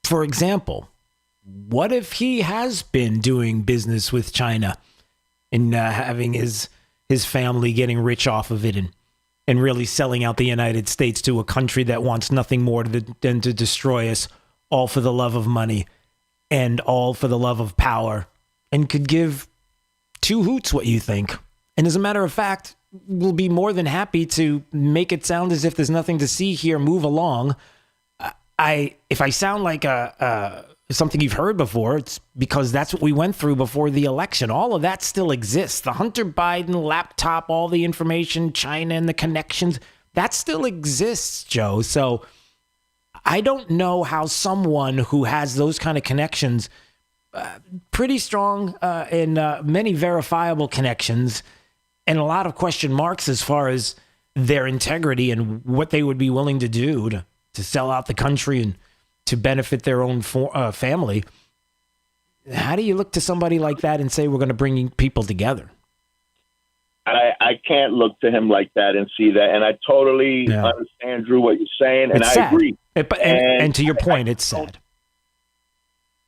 For example, what if he has been doing business with China and having his family getting rich off of it and really selling out the United States to a country that wants nothing more than to destroy us, all for the love of money and all for the love of power, and could give two hoots what you think. And as a matter of fact, we'll be more than happy to make it sound as if there's nothing to see here, move along. If I sound like something you've heard before, it's because that's what we went through before the election. All of that still exists. The Hunter Biden laptop, all the information, China and the connections, that still exists, Joe. So I don't know how someone who has those kind of connections, pretty strong and many verifiable connections, and a lot of question marks as far as their integrity and what they would be willing to do to sell out the country and to benefit their own family. How do you look to somebody like that and say we're going to bring people together? I can't look to him like that and see that. And I totally understand, Drew, what you're saying. And it's I sad. agree. And to your point, it's sad.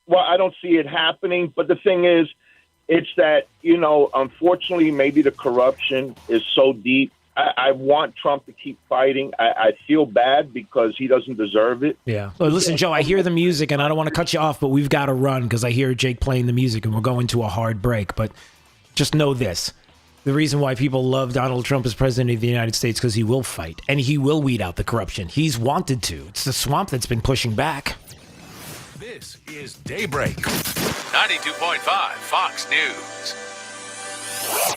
Well, I don't see it happening. But the thing is, it's that, unfortunately, maybe the corruption is so deep. I want Trump to keep fighting. I feel bad because he doesn't deserve it. Yeah. Well, listen, Joe, I hear the music, and I don't want to cut you off, but we've got to run because I hear Jake playing the music, and we're going to a hard break. But just know this. The reason why people love Donald Trump as president of the United States because he will fight, and he will weed out the corruption. He's wanted to. It's the swamp that's been pushing back. This is Daybreak. 92.5 Fox News.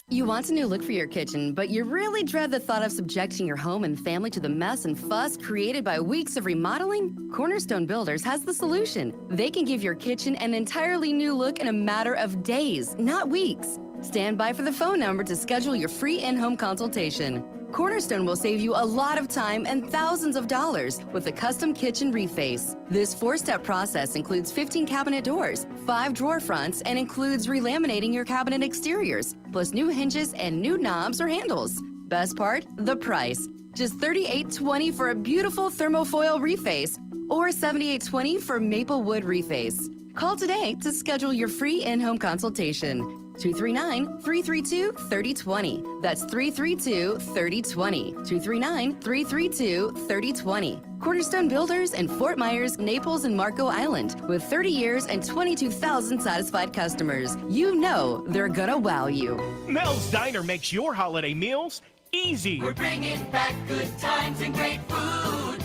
You want a new look for your kitchen, but you really dread the thought of subjecting your home and family to the mess and fuss created by weeks of remodeling? Cornerstone Builders has the solution. They can give your kitchen an entirely new look in a matter of days, not weeks. Stand by for the phone number to schedule your free in-home consultation. Cornerstone will save you a lot of time and thousands of dollars with a custom kitchen reface. This 4-step process includes 15 cabinet doors, 5 drawer fronts, and includes relaminating your cabinet exteriors, plus new hinges and new knobs or handles. Best part, the price. Just $38.20 for a beautiful thermofoil reface or $78.20 for maple wood reface. Call today to schedule your free in-home consultation. 239-332-3020. That's 332-3020. 239-332-3020. Cornerstone Builders in Fort Myers, Naples, and Marco Island. With 30 years and 22,000 satisfied customers. You know they're gonna wow you. Mel's Diner makes your holiday meals easy. We're bringing back good times and great food.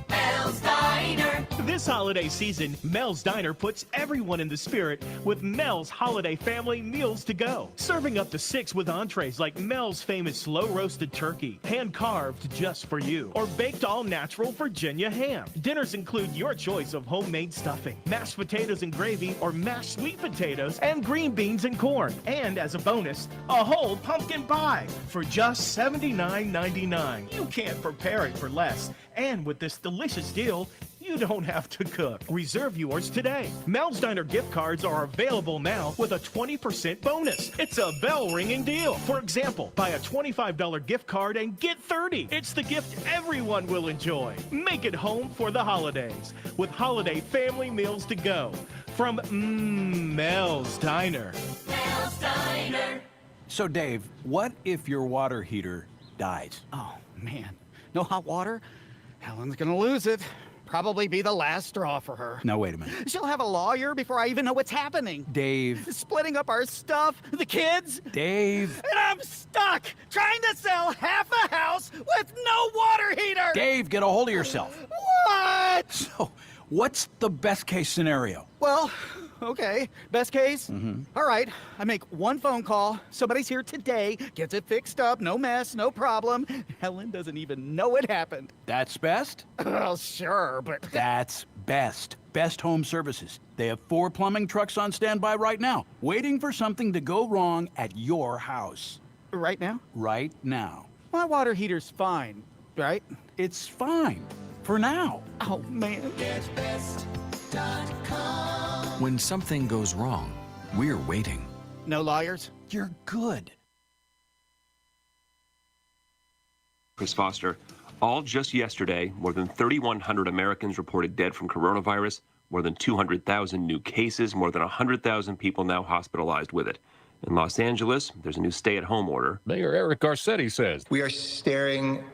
Mel's Diner. This holiday season, Mel's Diner puts everyone in the spirit with Mel's Holiday Family Meals to Go. Serving up to 6 with entrees like Mel's famous slow-roasted turkey, hand-carved just for you, or baked all-natural Virginia ham. Dinners include your choice of homemade stuffing, mashed potatoes and gravy, or mashed sweet potatoes and green beans and corn. And as a bonus, a whole pumpkin pie for just $79.99. You can't prepare it for less. And with this delicious deal, you don't have to cook. Reserve yours today. Mel's Diner gift cards are available now with a 20% bonus. It's a bell-ringing deal. For example, buy a $25 gift card and get 30. It's the gift everyone will enjoy. Make it home for the holidays with holiday family meals to go from Mel's Diner. Mel's Diner. So, Dave, what if your water heater dies? Oh, man. No hot water? Helen's gonna lose it. Probably be the last straw for her. No, wait a minute. She'll have a lawyer before I even know what's happening. Dave. Splitting up our stuff, the kids. Dave. And I'm stuck trying to sell half a house with no water heater. Dave, get a hold of yourself. What? So, what's the best case scenario? Well, okay. Best case? All right. I make one phone call. Somebody's here today, gets it fixed up, no mess, no problem. Helen doesn't even know it happened. That's best? Well, sure, but... That's best. Best Home Services. They have 4 plumbing trucks on standby right now, waiting for something to go wrong at your house. Right now? Right now. My water heater's fine, right? It's fine. For now. Oh, man. When something goes wrong, we're waiting. No lawyers? You're good. Chris Foster. All just yesterday, more than 3,100 Americans reported dead from coronavirus, more than 200,000 new cases, more than 100,000 people now hospitalized with it. In Los Angeles, there's a new stay-at-home order. Mayor Eric Garcetti says we are staring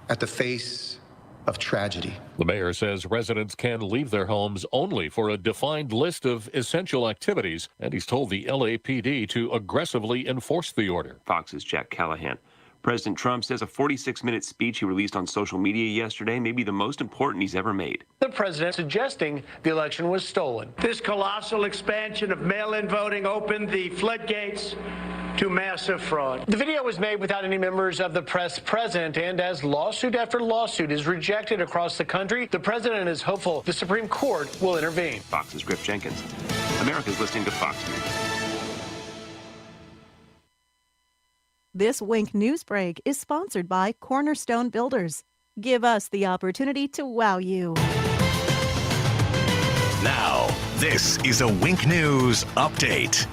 at the face of tragedy. The mayor says residents can leave their homes only for a defined list of essential activities, and he's told the LAPD to aggressively enforce the order. Fox's Jack Callahan. President Trump says a 46-minute speech he released on social media yesterday may be the most important he's ever made. The president suggesting the election was stolen. This colossal expansion of mail-in voting opened the floodgates to massive fraud. The video was made without any members of the press present, and as lawsuit after lawsuit is rejected across the country, the president is hopeful the Supreme Court will intervene. Fox's Griff Jenkins. America's listening to Fox News. This Wink News Break is sponsored by Cornerstone Builders. Give us the opportunity to wow you. Now, this is a Wink News update.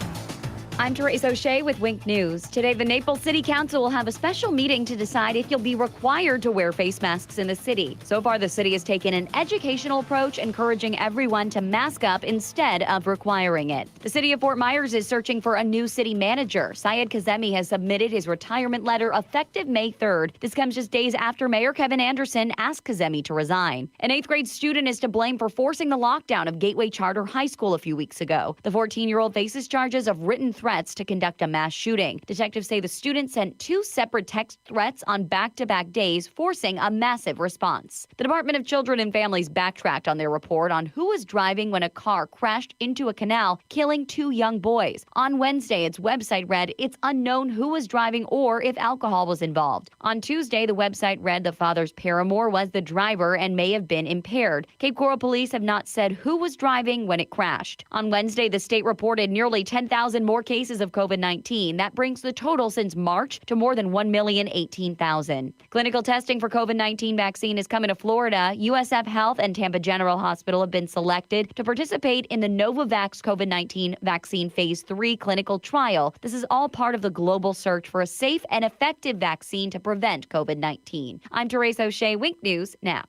I'm Therese O'Shea with Wink News. Today, the Naples City Council will have a special meeting to decide if you'll be required to wear face masks in the city. So far, the city has taken an educational approach, encouraging everyone to mask up instead of requiring it. The city of Fort Myers is searching for a new city manager. Syed Kazemi has submitted his retirement letter effective May 3rd. This comes just days after Mayor Kevin Anderson asked Kazemi to resign. An 8th grade student is to blame for forcing the lockdown of Gateway Charter High School a few weeks ago. The 14-year-old faces charges of written threats to conduct a mass shooting. Detectives say the student sent 2 separate text threats on back-to-back days, forcing a massive response. The Department of Children and Families backtracked on their report on who was driving when a car crashed into a canal, killing 2 young boys. On Wednesday, its website read it's unknown who was driving or if alcohol was involved. On Tuesday, the website read the father's paramour was the driver and may have been impaired. Cape Coral police have not said who was driving when it crashed. On Wednesday, the state reported nearly 10,000 more cases of COVID-19. That brings the total since March to more than 1,018,000. Clinical testing for COVID-19 vaccine is coming to Florida. USF Health and Tampa General Hospital have been selected to participate in the Novavax COVID-19 vaccine phase 3 clinical trial. This is all part of the global search for a safe and effective vaccine to prevent COVID-19. I'm Therese O'Shea, Wink News Now.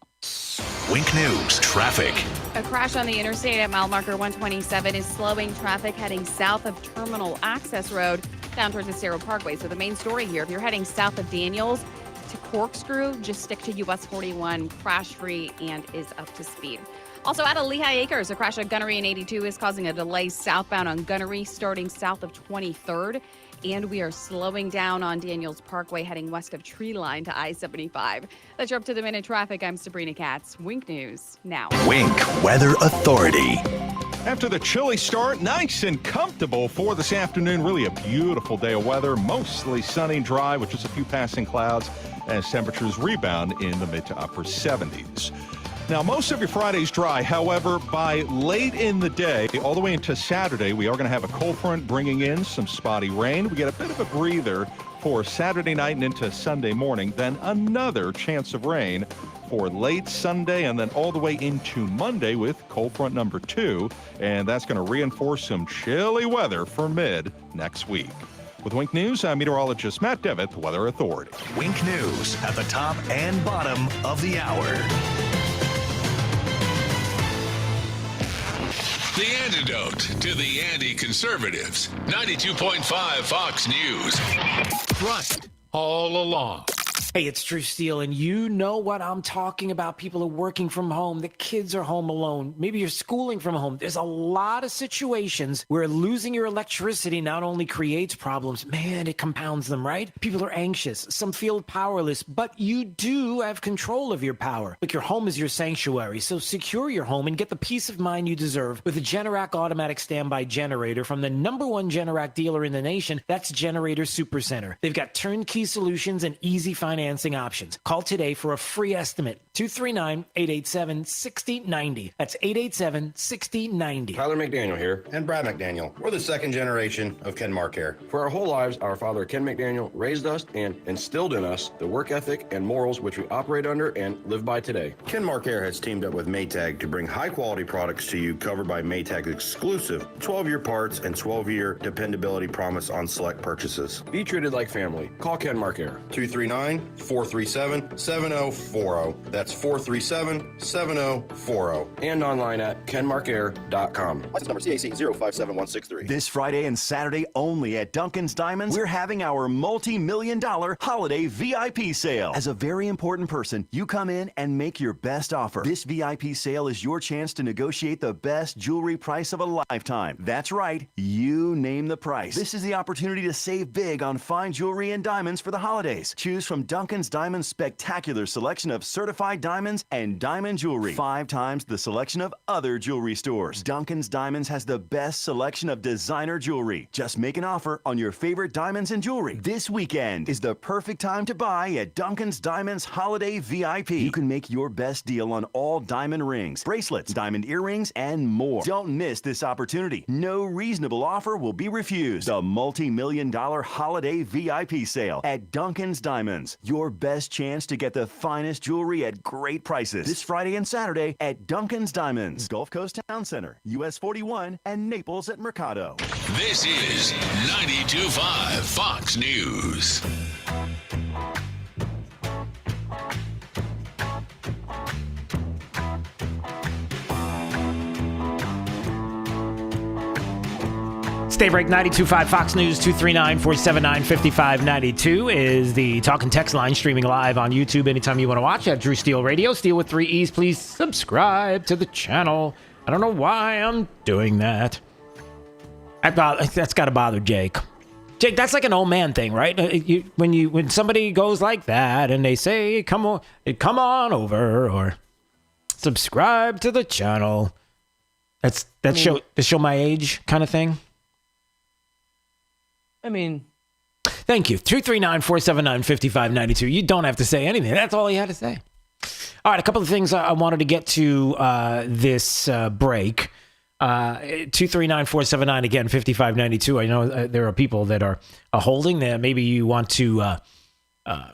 Wink News traffic. A crash on the interstate at mile marker 127 is slowing traffic heading south of Terminal Access Road down towards the Cerro Parkway. So the main story here, if you're heading south of Daniels to Corkscrew, just stick to US 41, crash-free and is up to speed. Also out of Lehigh Acres, a crash at Gunnery and 82 is causing a delay southbound on Gunnery starting south of 23rd. And we are slowing down on Daniels Parkway heading west of Treeline to I-75. That's your up-to-the-minute traffic. I'm Sabrina Katz. Wink News Now. Wink Weather Authority. After the chilly start, nice and comfortable for this afternoon. Really a beautiful day of weather. Mostly sunny, dry with just a few passing clouds as temperatures rebound in the mid to upper 70s. Now, most of your Friday's dry. However, by late in the day, all the way into Saturday, we are going to have a cold front bringing in some spotty rain. We get a bit of a breather for Saturday night and into Sunday morning. Then another chance of rain for late Sunday and then all the way into Monday with cold front number 2. And that's going to reinforce some chilly weather for mid next week. With Wink News, I'm meteorologist Matt Devitt, the Weather Authority. Wink News at the top and bottom of the hour. The antidote to the anti-conservatives. 92.5 Fox News. Right all along. Hey, it's Drew Steele, and you know what I'm talking about. People are working from home. The kids are home alone. Maybe you're schooling from home. There's a lot of situations where losing your electricity not only creates problems, man, it compounds them, right? People are anxious. Some feel powerless, but you do have control of your power. Look, your home is your sanctuary, so secure your home and get the peace of mind you deserve with a Generac automatic standby generator from the #1 Generac dealer in the nation. That's Generator Supercenter. They've got turnkey solutions and easy financing options. Call today for a free estimate. 239-887-6090. That's 887-6090. Tyler McDaniel here, and Brad McDaniel. We're the second generation of Kenmar Care. For our whole lives, our father Ken McDaniel raised us and instilled in us the work ethic and morals which we operate under and live by today. Kenmar Care has teamed up with Maytag to bring high-quality products to you covered by Maytag's exclusive 12-year parts and 12-year dependability promise on select purchases. Be treated like family. Call Kenmar Care. 239 437-7040. That's 437-7040. And online at kenmarkair.com. License number CAC 057163. This Friday and Saturday only at Duncan's Diamonds, we're having our multi-million-dollar holiday VIP sale. As a very important person, you come in and make your best offer. This VIP sale is your chance to negotiate the best jewelry price of a lifetime. That's right, you name the price. This is the opportunity to save big on fine jewelry and diamonds for the holidays. Choose from Duncan's Diamonds' spectacular selection of certified diamonds and diamond jewelry. 5 times the selection of other jewelry stores. Duncan's Diamonds has the best selection of designer jewelry. Just make an offer on your favorite diamonds and jewelry. This weekend is the perfect time to buy at Duncan's Diamonds Holiday VIP. You can make your best deal on all diamond rings, bracelets, diamond earrings, and more. Don't miss this opportunity. No reasonable offer will be refused. The multi-million-dollar holiday VIP sale at Duncan's Diamonds. Your best chance to get the finest jewelry at great prices. This Friday and Saturday at Duncan's Diamonds, Gulf Coast Town Center, US 41, and Naples at Mercado. This is 92.5 Fox News. Stay break 92.5 Fox News 239-479-5592 is the talk and text line, streaming live on YouTube anytime you want to watch at Drew Steele Radio. Steele with 3 E's. Please subscribe to the channel. I don't know why I'm doing that. That's got to bother Jake. Jake, that's like an old man thing, right? When somebody goes like that and they say, come on over, or subscribe to the channel. That's show my age kind of thing. I mean, thank you. 239-479-5592. You don't have to say anything. That's all he had to say. All right, a couple of things I wanted to get to this break. 239-479, again, 5592. I know there are people that are holding there. Maybe you want to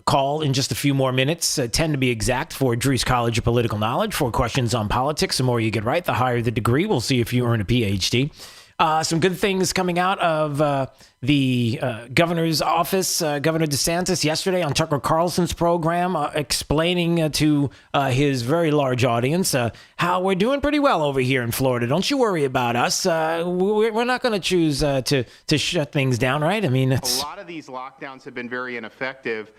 call in just a few more minutes, 10 to be exact, for Drew's College of Political Knowledge. 4 questions on politics. The more you get right, the higher the degree. We'll see if you earn a PhD. Some good things coming out of the governor's office. Governor DeSantis yesterday on Tucker Carlson's program explaining to his very large audience how we're doing pretty well over here in Florida. Don't you worry about us. We're not going to choose to shut things down, right? I mean, a lot of these lockdowns have been very ineffective.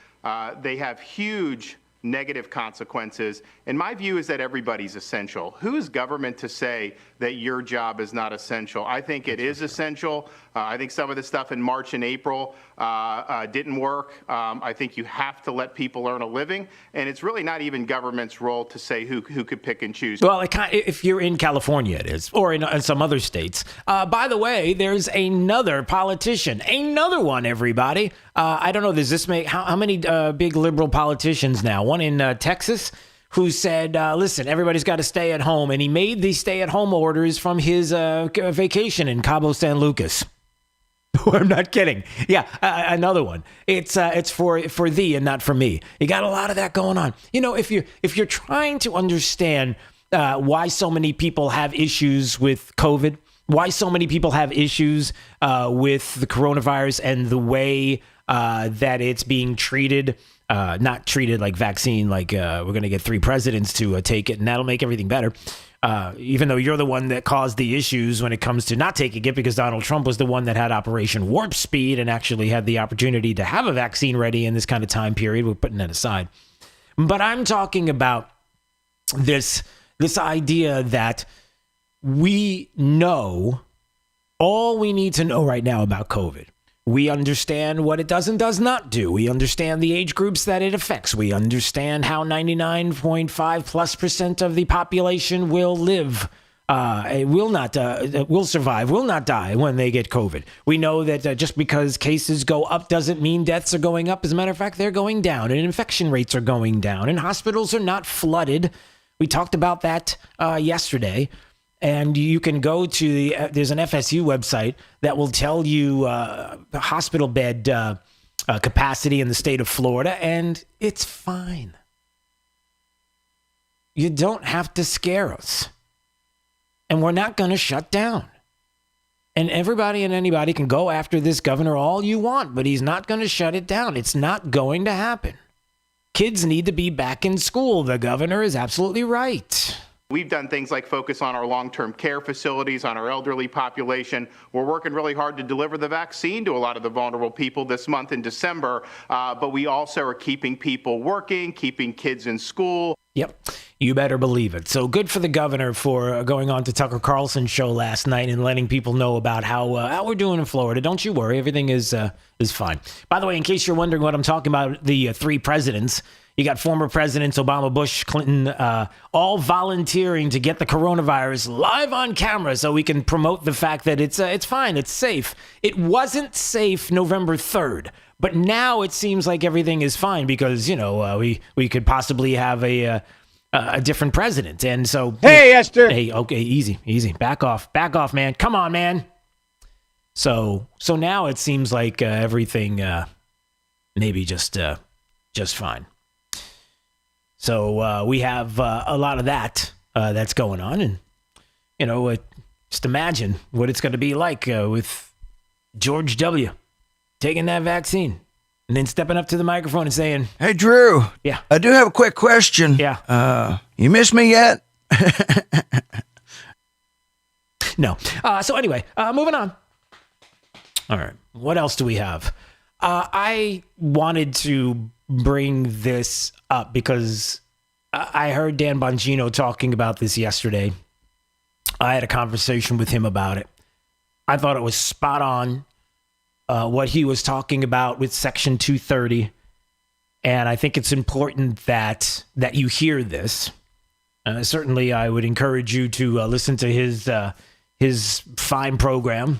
They have huge negative consequences. And my view is that everybody's essential. Who is government to say that your job is not essential? I think it is essential. I think some of the stuff in March and April didn't work. I think you have to let people earn a living. And it's really not even government's role to say who could pick and choose. Well, if you're in California, it is, or in some other states. By the way, there's another politician, another one, everybody. I don't know, does this make, how many big liberal politicians now? One in Texas who said, listen, everybody's got to stay at home. And he made these stay-at-home orders from his vacation in Cabo San Lucas. I'm not kidding. Yeah, another one. It's for thee and not for me. You got a lot of that going on. You know, if you're trying to understand why so many people have issues with COVID, why so many people have issues with the coronavirus and the way that it's being treated, not treated like vaccine, like we're going to get 3 presidents to take it and that'll make everything better. Even though you're the one that caused the issues when it comes to not taking it, because Donald Trump was the one that had Operation Warp Speed and actually had the opportunity to have a vaccine ready in this kind of time period. We're putting that aside. But I'm talking about this idea that we know all we need to know right now about COVID. We understand what it does and does not do. We understand the age groups that it affects. We understand how 99.5%+ of the population will live, will survive, will not die when they get COVID. We know that just because cases go up doesn't mean deaths are going up. As a matter of fact, they're going down, and infection rates are going down, and hospitals are not flooded. We talked about that yesterday. And you can go to there's an FSU website that will tell you the hospital bed capacity in the state of Florida, and it's fine. You don't have to scare us. And we're not going to shut down. And everybody and anybody can go after this governor all you want, but he's not going to shut it down. It's not going to happen. Kids need to be back in school. The governor is absolutely right. We've done things like focus on our long-term care facilities, on our elderly population. We're working really hard to deliver the vaccine to a lot of the vulnerable people this month in December, but we also are keeping people working, keeping kids in school. Yep, you better believe it. So good for the governor for going on to Tucker Carlson's show last night and letting people know about how we're doing in Florida. Don't you worry, everything is fine. By the way, in case you're wondering what I'm talking about, the three presidents. You got former presidents Obama, Bush, Clinton, all volunteering to get the coronavirus live on camera so we can promote the fact that it's fine, it's safe. It wasn't safe November 3rd, but now it seems like everything is fine because, we could possibly have a different president. And so... Hey, Esther! Hey, okay, easy. Back off, man. Come on, man. So now it seems like everything maybe just fine. So we have a lot of that that's going on. And, just imagine what it's going to be like with George W. taking that vaccine and then stepping up to the microphone and saying, "Hey, Drew. Yeah. I do have a quick question. Yeah. You miss me yet?" No. So anyway, moving on. All right. What else do we have? I wanted to bring this up because I heard Dan Bongino talking about this yesterday. I had a conversation with him about it. I thought it was spot on what he was talking about with Section 230. And I think it's important that you hear this. Certainly, I would encourage you to listen to his fine program,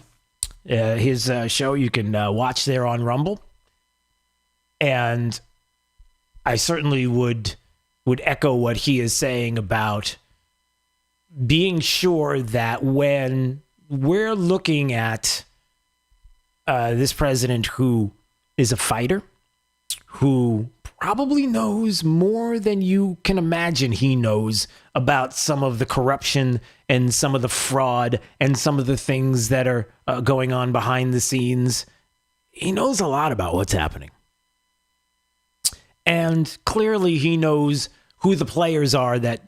his show. You can watch there on Rumble. And I certainly would echo what he is saying about being sure that when we're looking at this president who is a fighter, who probably knows more than you can imagine he knows about some of the corruption and some of the fraud and some of the things that are going on behind the scenes. He knows a lot about what's happening. And clearly he knows who the players are that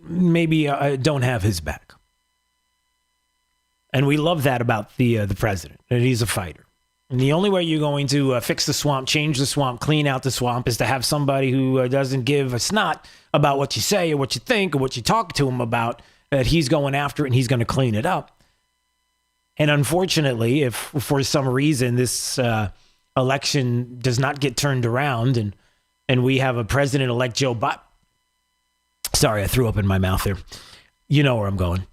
maybe don't have his back. And we love that about the president, that he's a fighter. And the only way you're going to fix the swamp, change the swamp, clean out the swamp is to have somebody who doesn't give a snot about what you say or what you think or what you talk to him about, that he's going after it and he's going to clean it up. And unfortunately, if for some reason this election does not get turned around and we have a president-elect Joe Biden. Sorry, I threw up in my mouth there. You know where I'm going.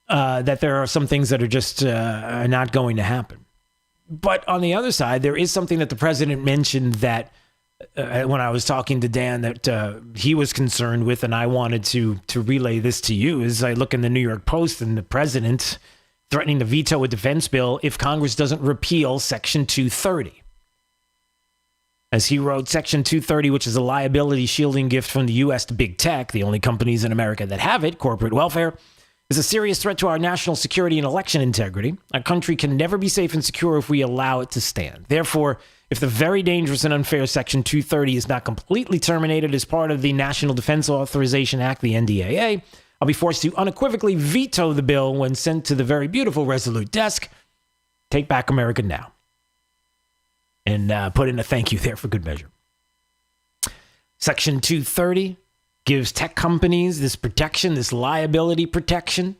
That there are some things that are just not going to happen. But on the other side, there is something that the president mentioned that when I was talking to Dan that he was concerned with, and I wanted to relay this to you, is I look in the New York Post and the president threatening to veto a defense bill if Congress doesn't repeal Section 230. As he wrote, Section 230, which is a liability shielding gift from the U.S. to big tech, the only companies in America that have it, corporate welfare, is a serious threat to our national security and election integrity. Our country can never be safe and secure if we allow it to stand. Therefore, if the very dangerous and unfair Section 230 is not completely terminated as part of the National Defense Authorization Act, the NDAA, I'll be forced to unequivocally veto the bill when sent to the very beautiful Resolute desk. Take back America now. And put in a thank you there for good measure. Section 230 gives tech companies this protection, this liability protection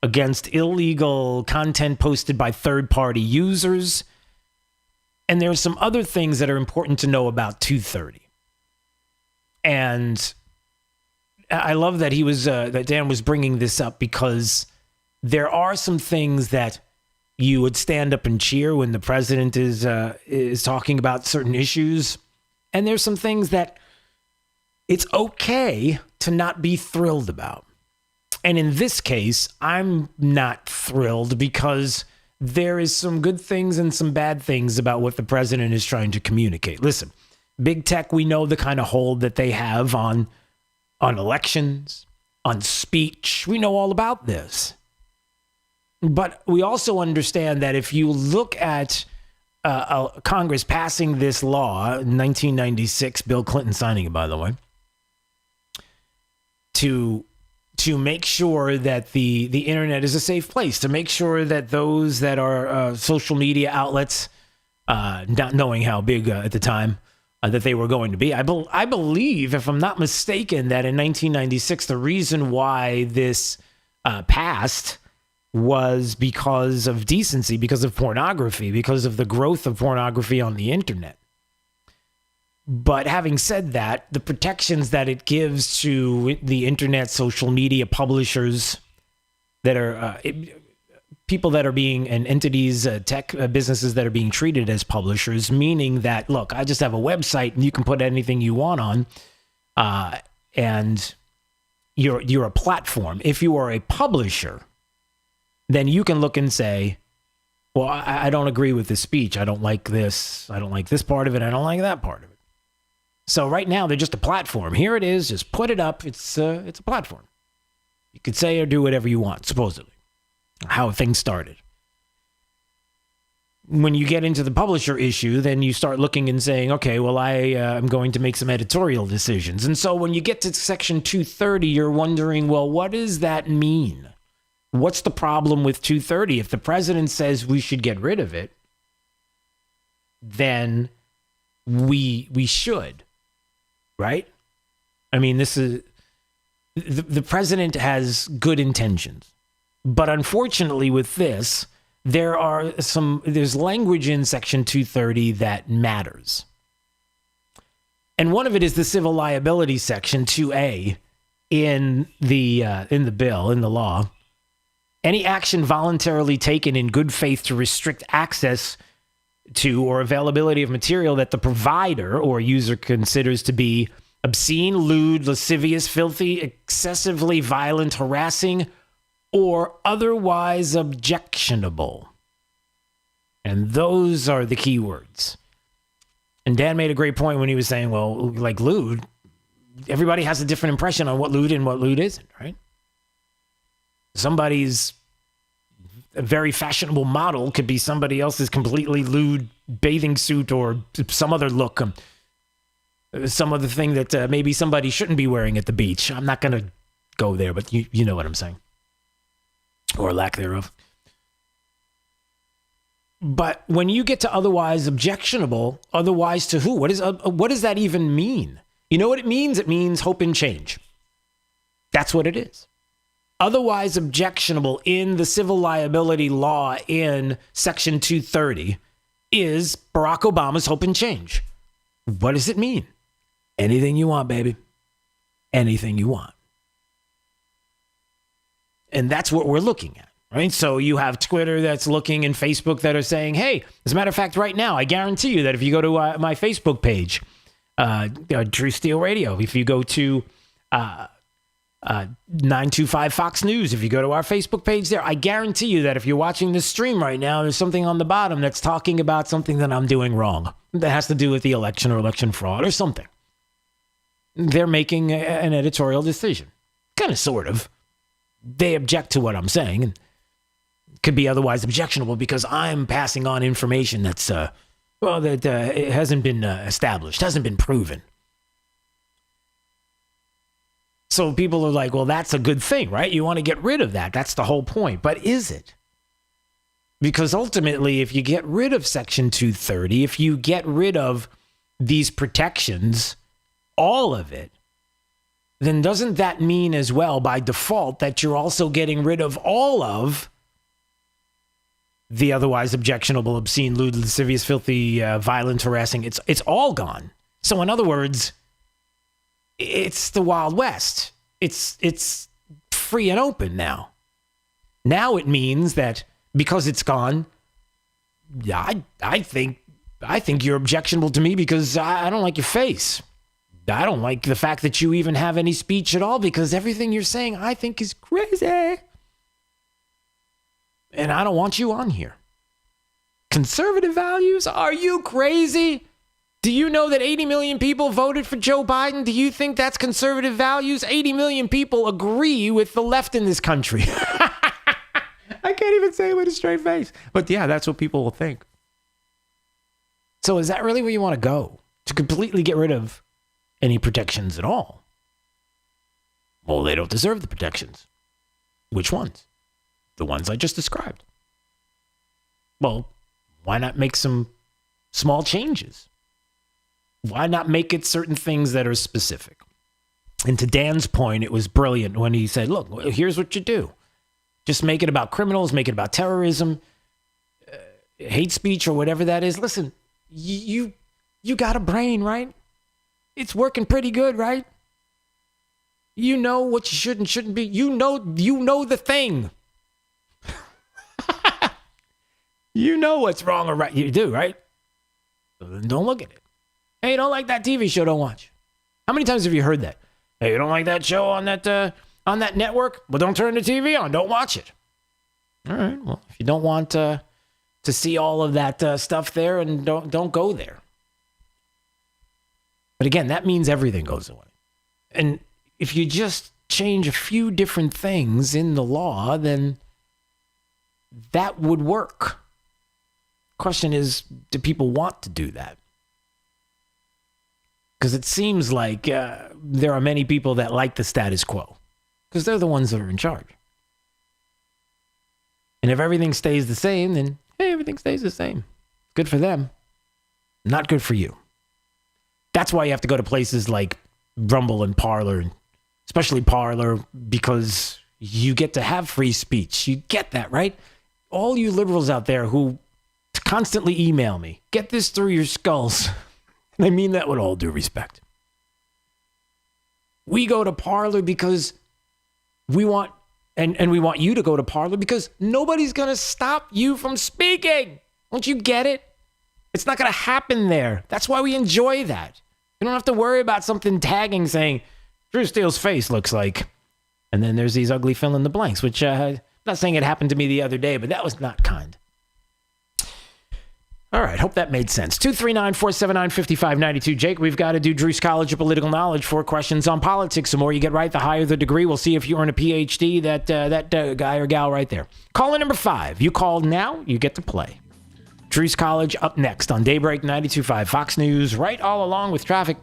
against illegal content posted by third-party users. And there are some other things that are important to know about 230. And I love that that Dan was bringing this up because there are some things that you would stand up and cheer when the president is talking about certain issues. And there's some things that it's okay to not be thrilled about. And in this case, I'm not thrilled because there is some good things and some bad things about what the president is trying to communicate. Listen, big tech, we know the kind of hold that they have on elections, on speech. We know all about this. But we also understand that if you look at Congress passing this law in 1996, Bill Clinton signing it, by the way, to make sure that the internet is a safe place, to make sure that those that are social media outlets, not knowing how big at the time that they were going to be. I believe, if I'm not mistaken, that in 1996, the reason why this passed was because of decency, because of pornography, because of the growth of pornography on the internet. But having said that, the protections that it gives to the internet, social media publishers that are people that are being, and entities, tech businesses that are being treated as publishers, meaning that, look, I just have a website and you can put anything you want on, and you're a platform. If you are a publisher, then you can look and say, well, I don't agree with this speech. I don't like this. I don't like this part of it. I don't like that part of it. So right now, they're just a platform. Here it is. Just put it up. It's a platform. You could say or do whatever you want, supposedly. How things started. When you get into the publisher issue, then you start looking and saying, okay, well, I am going to make some editorial decisions. And so when you get to Section 230, you're wondering, well, what does that mean? What's the problem with 230? If the president says we should get rid of it, then we should, right? I mean, this is the president has good intentions, but unfortunately with this, there's language in Section 230 that matters. And one of it is the civil liability section 2A in the bill, in the law. Any action voluntarily taken in good faith to restrict access to or availability of material that the provider or user considers to be obscene, lewd, lascivious, filthy, excessively violent, harassing, or otherwise objectionable. And those are the key words. And Dan made a great point when he was saying, well, like lewd, everybody has a different impression on what lewd and what lewd isn't, right? Somebody's a very fashionable model could be somebody else's completely lewd bathing suit or some other look, some other thing that maybe somebody shouldn't be wearing at the beach. I'm not going to go there, but you know what I'm saying. Or lack thereof. But when you get to otherwise objectionable, otherwise to who? What does that even mean? You know what it means? It means hope and change. That's what it is. Otherwise objectionable in the civil liability law in Section 230 is Barack Obama's hope and change. What does it mean? Anything you want, baby. Anything you want. And that's what we're looking at, right? So you have Twitter that's looking and Facebook that are saying, hey, as a matter of fact, right now, I guarantee you that if you go to my Facebook page, Drew Steele Radio, if you go to 925 Fox News, if you go to our Facebook page there, I guarantee you that if you're watching this stream right now, there's something on the bottom that's talking about something that I'm doing wrong that has to do with the election or election fraud or something. They're making an editorial decision. Kind of, sort of. They object to what I'm saying and could be otherwise objectionable because I'm passing on information that's, it hasn't been established, hasn't been proven. So people are like, well, that's a good thing, right? You want to get rid of that. That's the whole point. But is it? Because ultimately, if you get rid of Section 230, if you get rid of these protections, all of it, then doesn't that mean as well, by default, that you're also getting rid of all of the otherwise objectionable, obscene, lewd, lascivious, filthy, violent, harassing? It's all gone. So in other words, it's the Wild West. It's free and open now. Now it means that because it's gone, I think you're objectionable to me because I don't like your face. I don't like the fact that you even have any speech at all because everything you're saying I think is crazy. And I don't want you on here. Conservative values? Are you crazy? Do you know that 80 million people voted for Joe Biden? Do you think that's conservative values? 80 million people agree with the left in this country. I can't even say it with a straight face. But yeah, that's what people will think. So is that really where you want to go? To completely get rid of any protections at all? Well, they don't deserve the protections. Which ones? The ones I just described. Well, why not make some small changes? Why not make it certain things that are specific? And to Dan's point, it was brilliant when he said, look, here's what you do. Just make it about criminals, make it about terrorism, hate speech or whatever that is. Listen, you got a brain, right? It's working pretty good, right? You know what you should and shouldn't be. You know the thing. You know what's wrong or right. You do, right? So then don't look at it. Hey, you don't like that TV show, don't watch. How many times have you heard that? Hey, you don't like that show on that network? Well, don't turn the TV on. Don't watch it. All right. Well, if you don't want to see all of that stuff there, and don't go there. But again, that means everything goes away. And if you just change a few different things in the law, then that would work. Question is, do people want to do that? Because it seems like there are many people that like the status quo because they're the ones that are in charge. And if everything stays the same, then hey, everything stays the same. Good for them. Not good for you. That's why you have to go to places like Rumble and Parler, especially Parler, because you get to have free speech. You get that, right? All you liberals out there who constantly email me, get this through your skulls. And I mean that with all due respect. We go to Parler because we want, and we want you to go to Parler because nobody's going to stop you from speaking. Don't you get it? It's not going to happen there. That's why we enjoy that. You don't have to worry about something tagging saying, Drew Steele's face looks like, and then there's these ugly fill in the blanks, which I'm not saying it happened to me the other day, but that was not kind. All right, hope that made sense. 239-479-5592. Jake, we've got to do Drew's College of Political Knowledge. 4 questions on politics. The more you get right, the higher the degree. We'll see if you earn a PhD, that guy or gal right there. Caller number 5. You called now, you get to play. Drew's College up next on Daybreak 92.5 Fox News, right all along with traffic.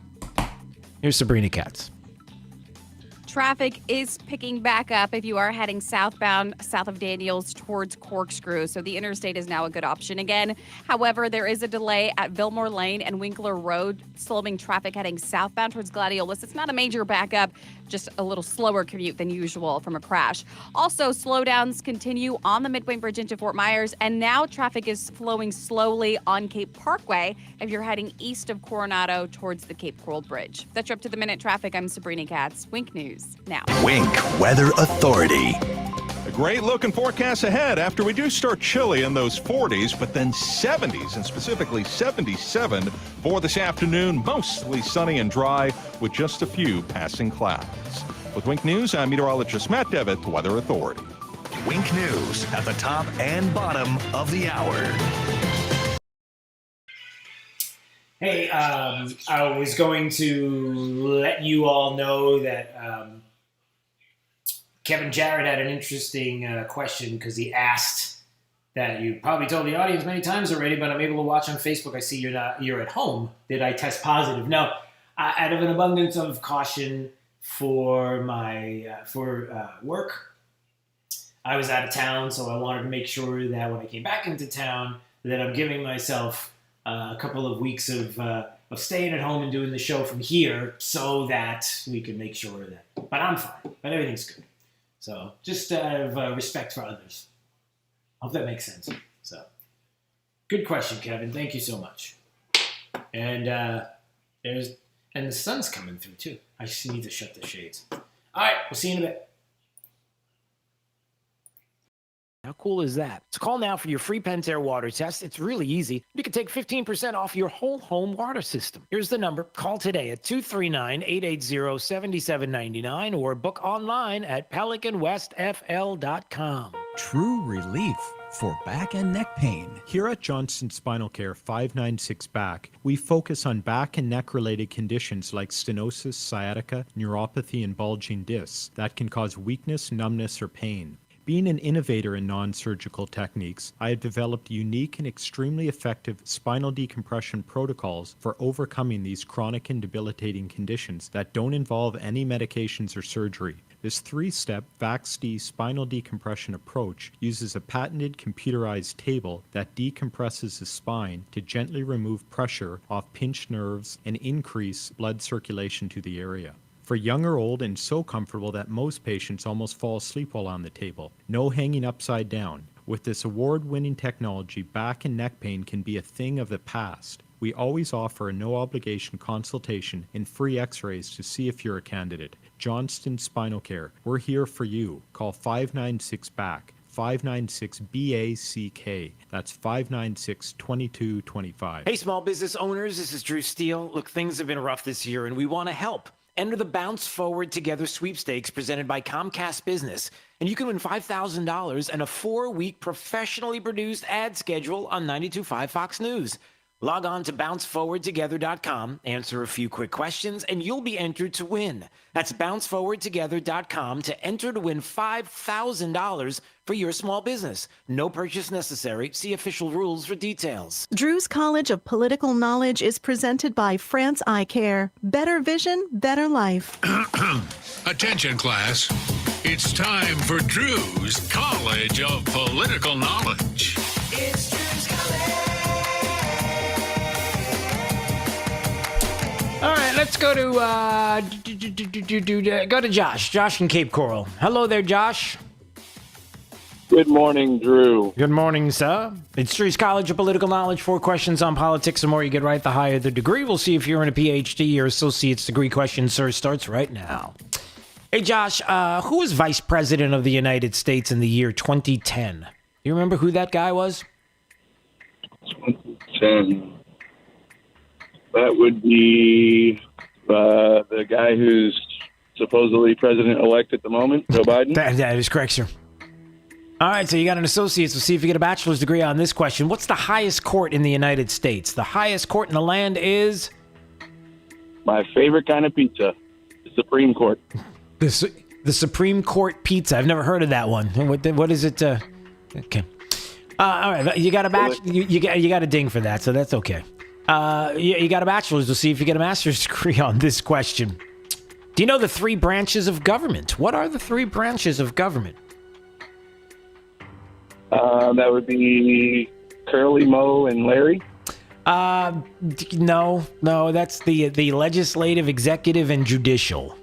Here's Sabrina Katz. Traffic is picking back up if you are heading southbound, south of Daniels towards Corkscrew. So the interstate is now a good option again. However, there is a delay at Vilmore Lane and Winkler Road, slowing traffic heading southbound towards Gladiolus. It's not a major backup, just a little slower commute than usual from a crash. Also, slowdowns continue on the Midway Bridge into Fort Myers, and now traffic is flowing slowly on Cape Parkway if you're heading east of Coronado towards the Cape Coral Bridge. That's your up-to-the-minute traffic. I'm Sabrina Katz. Wink News now. Wink Weather Authority. A great looking forecast ahead after we do start chilly in those 40s, but then 70s and specifically 77 for this afternoon. Mostly sunny and dry with just a few passing clouds. With Wink News, I'm meteorologist Matt Devitt, the Weather Authority. Wink News at the top and bottom of the hour. Hey, I was going to let you all know that Kevin Jarrett had an interesting question because he asked that you probably told the audience many times already, but I'm able to watch on Facebook. I see you're at home. Did I test positive? No. Out of an abundance of caution for my work, I was out of town, so I wanted to make sure that when I came back into town that I'm giving myself a couple of weeks of staying at home and doing the show from here so that we can make sure that. But I'm fine. But everything's good. So just out of respect for others. Hope that makes sense. So good question, Kevin. Thank you so much. And the sun's coming through too. I just need to shut the shades. All right, we'll see you in a bit. How cool is that? So call now for your free Pentair water test. It's really easy. You can take 15% off your whole home water system. Here's the number. Call today at 239-880-7799 or book online at PelicanWestFL.com. True relief for back and neck pain. Here at Johnson Spinal Care 596 Back, we focus on back and neck related conditions like stenosis, sciatica, neuropathy, and bulging discs that can cause weakness, numbness, or pain. Being an innovator in non-surgical techniques, I have developed unique and extremely effective spinal decompression protocols for overcoming these chronic and debilitating conditions that don't involve any medications or surgery. This 3-step VAX-D spinal decompression approach uses a patented computerized table that decompresses the spine to gently remove pressure off pinched nerves and increase blood circulation to the area. For young or old, and so comfortable that most patients almost fall asleep while on the table. No hanging upside down. With this award-winning technology, back and neck pain can be a thing of the past. We always offer a no-obligation consultation and free x-rays to see if you're a candidate. Johnston Spinal Care. We're here for you. Call 596-BACK. 596-BACK. That's 596-2225. Hey, small business owners, this is Drew Steele. Look, things have been rough this year, and we want to help. Enter the Bounce Forward Together sweepstakes presented by Comcast Business, and you can win $5,000 and a 4-week professionally produced ad schedule on 92.5 Fox News. Log on to bounceforwardtogether.com, answer a few quick questions, and you'll be entered to win. That's bounceforwardtogether.com to enter to win $5,000 for your small business. No purchase necessary. See official rules for details. Drew's College of Political Knowledge is presented by France Eye Care. Better vision, better life. Attention, class. It's time for Drew's College of Political Knowledge. It's Drew's College. All right, let's go to Josh. Josh in Cape Coral. Hello there, Josh. Good morning, Drew. Good morning, sir. It's Drew's College of Political Knowledge. 4 questions on politics. The more you get right, the higher the degree. We'll see if you're in a PhD or associate's degree. Question, sir, starts right now. Hey, Josh, who was vice president of the United States in the year 2010? Do you remember who that guy was? 2010. That would be the guy who's supposedly president-elect at the moment, Joe Biden. That is correct, sir. All right, so you got an associate's. We'll see if you get a bachelor's degree on this question. What's the highest court in the United States? The highest court in the land is? My favorite kind of pizza, the Supreme Court. The Supreme Court pizza. I've never heard of that one. What is it? Okay. All right, you got a you got a ding for that, so that's okay. You got a bachelor's. We'll see if you get a master's degree on this question. Do you know the 3 branches of government? What are the 3 branches of government? That would be Curly, Moe, and Larry. No, that's the legislative, executive, and judicial.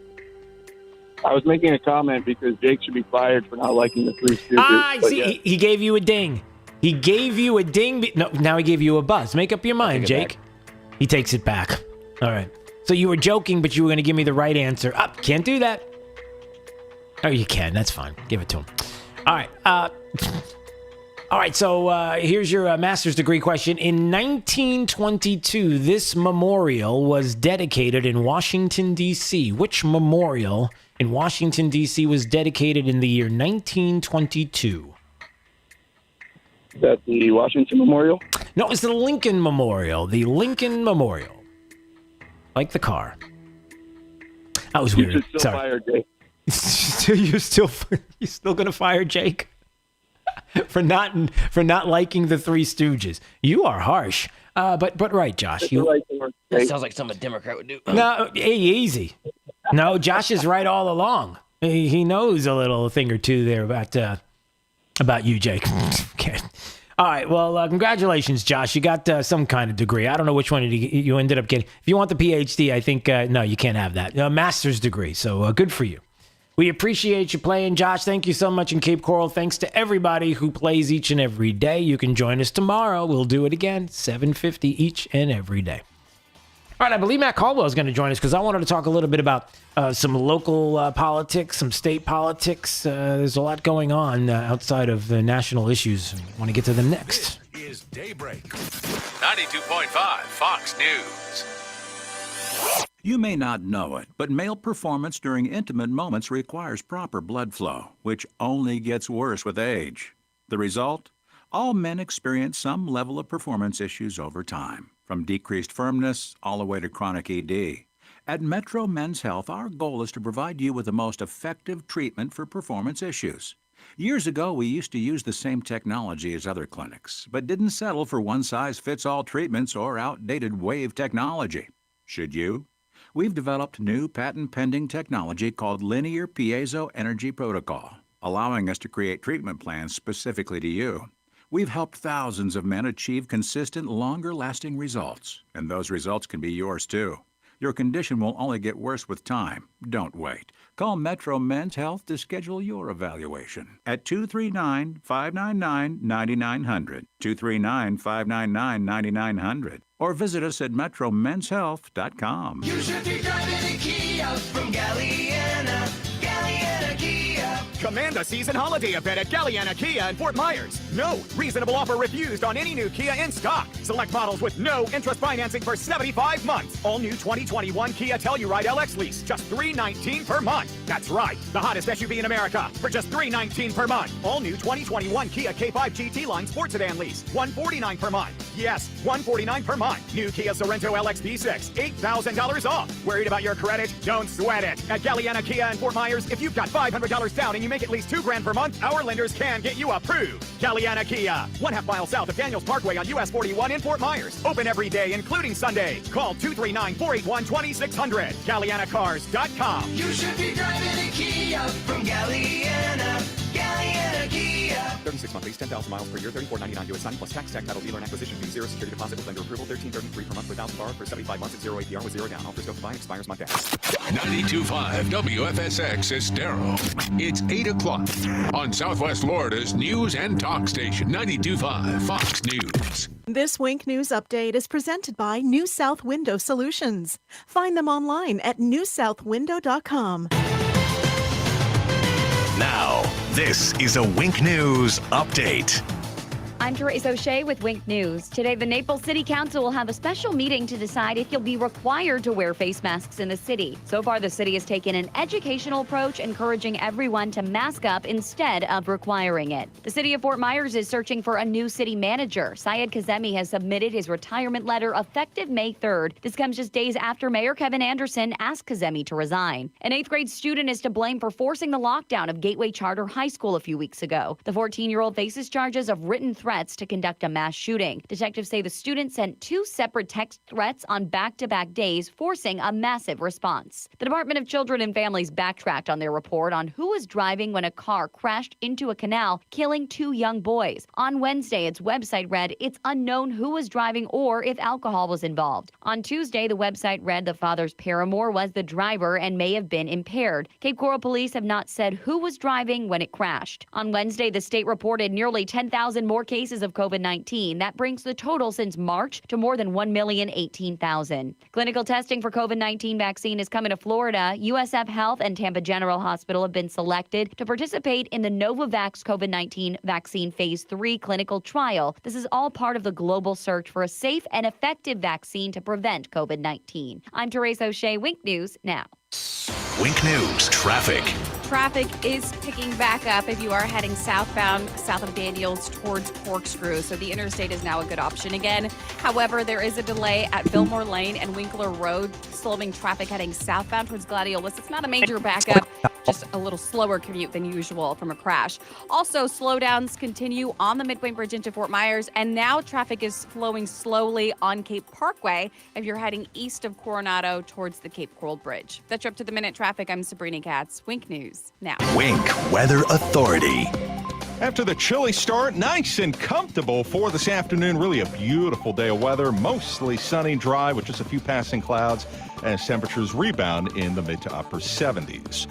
I was making a comment because Jake should be fired for not liking the 3 Stooges. See, yeah. He gave you a ding. He gave you a ding. No, now he gave you a buzz. Make up your mind, Jake. He takes it back. All right. So you were joking, but you were going to give me the right answer. Can't do that. Oh, you can. That's fine. Give it to him. All right. All right. So here's your master's degree question. In 1922, this memorial was dedicated in Washington, D.C. Which memorial in Washington, D.C. was dedicated in the year 1922? Is that the Washington Memorial? No, it's the Lincoln Memorial. The Lincoln Memorial. Like the car. That was weird. You should still fire Jake. You're still going to fire Jake? for not liking the 3 Stooges. You are harsh. But right, Josh. That sounds like something a Democrat would do. No, hey, easy. No, Josh is right all along. He knows a little thing or two there about you, Jake. Okay. All right. Well, congratulations, Josh. You got some kind of degree. I don't know which one you ended up getting. If you want the PhD, I think, no, you can't have that. A master's degree. So good for you. We appreciate you playing, Josh. Thank you so much in Cape Coral. Thanks to everybody who plays each and every day. You can join us tomorrow. We'll do it again, 7:50 each and every day. All right, I believe Matt Caldwell is going to join us because I wanted to talk a little bit about some local politics, some state politics. There's a lot going on outside of the national issues. I want to get to them next. This is Daybreak. 92.5 Fox News. You may not know it, but male performance during intimate moments requires proper blood flow, which only gets worse with age. The result? All men experience some level of performance issues over time, from decreased firmness all the way to chronic ED. At Metro Men's Health, our goal is to provide you with the most effective treatment for performance issues. Years ago, we used to use the same technology as other clinics, but didn't settle for one-size-fits-all treatments or outdated wave technology. Should you? We've developed new patent-pending technology called Linear Piezo Energy Protocol, allowing us to create treatment plans specifically to you. We've helped thousands of men achieve consistent, longer-lasting results, and those results can be yours too. Your condition will only get worse with time. Don't wait. Call Metro Men's Health to schedule your evaluation at 239-599-9900, 239-599-9900, or visit us at metromenshealth.com. You should be driving a Kia from Galliana. Galliana Kia. Command a season holiday event at Galliana Kia in Fort Myers. No reasonable offer refused on any new Kia in stock. Select models with no interest financing for 75 months. All new 2021 Kia Telluride LX lease, just $319 per month. That's right, the hottest SUV in America for just $319 per month. All new 2021 Kia K5 GT line sports sedan lease, $149 per month. Yes, $149 per month. New Kia Sorento LX V6, $8,000 off. Worried about your credit? Don't sweat it. At Galliana Kia in Fort Myers, if you've got $500 down and you make at least $2,000 per month, our lenders can get you approved. Galliana Kia, 1/2 mile south of Daniels Parkway on US 41 in Fort Myers. Open every day, including Sunday. Call 239-481-2600. GallianaCars.com. You should be driving a Kia from Galliana. Galliana Kia. 36-month lease, 10,000 miles per year, $34.99 US signing plus tax, title, dealer, and acquisition fee, 0 security deposit with lender approval, $13.33 per month per thousand borrowed for 75 months at 0 APR with 0 down. Offer scope to buy expires month end. 92.5 WFSX Estero. It's 8 o'clock on Southwest Florida's news and talk station, 92.5 Fox News. This Wink News update is presented by New South Window Solutions. Find them online at newsouthwindow.com. Now, this is a Wink News update. I'm Teresa O'Shea with Wink News. Today, the Naples City Council will have a special meeting to decide if you'll be required to wear face masks in the city. So far, the city has taken an educational approach, encouraging everyone to mask up instead of requiring it. The city of Fort Myers is searching for a new city manager. Syed Kazemi has submitted his retirement letter effective May 3rd. This comes just days after Mayor Kevin Anderson asked Kazemi to resign. An 8th grade student is to blame for forcing the lockdown of Gateway Charter High School a few weeks ago. The 14-year-old faces charges of written threats to conduct a mass shooting. Detectives say the student sent 2 separate text threats on back-to-back days, forcing a massive response. The Department of Children and Families backtracked on their report on who was driving when a car crashed into a canal, killing 2 young boys. On Wednesday, its website read it's unknown who was driving or if alcohol was involved. On Tuesday, the website read the father's paramour was the driver and may have been impaired. Cape Coral police have not said who was driving when it crashed. On Wednesday, the state reported nearly 10,000 more cases of COVID-19. That brings the total since March to more than 1,018,000. Clinical testing for COVID-19 vaccine is coming to Florida. USF Health and Tampa General Hospital have been selected to participate in the Novavax COVID-19 vaccine phase 3 clinical trial. This is all part of the global search for a safe and effective vaccine to prevent COVID-19. I'm Teresa O'Shea, Wink News now. Wink News traffic. Traffic is picking back up if you are heading southbound, south of Daniels towards Corkscrew. So the interstate is now a good option again. However, there is a delay at Fillmore Lane and Winkler Road, slowing traffic heading southbound towards Gladiolus. It's not a major backup, just a little slower commute than usual from a crash. Also, slowdowns continue on the Midway Bridge into Fort Myers, and now traffic is flowing slowly on Cape Parkway if you're heading east of Coronado towards the Cape Coral Bridge. That's your up-to-the-minute traffic. I'm Sabrina Katz. Wink News now. Wink Weather Authority. After the chilly start, nice and comfortable for this afternoon. Really a beautiful day of weather, mostly sunny, dry with just a few passing clouds as temperatures rebound in the mid to upper 70s.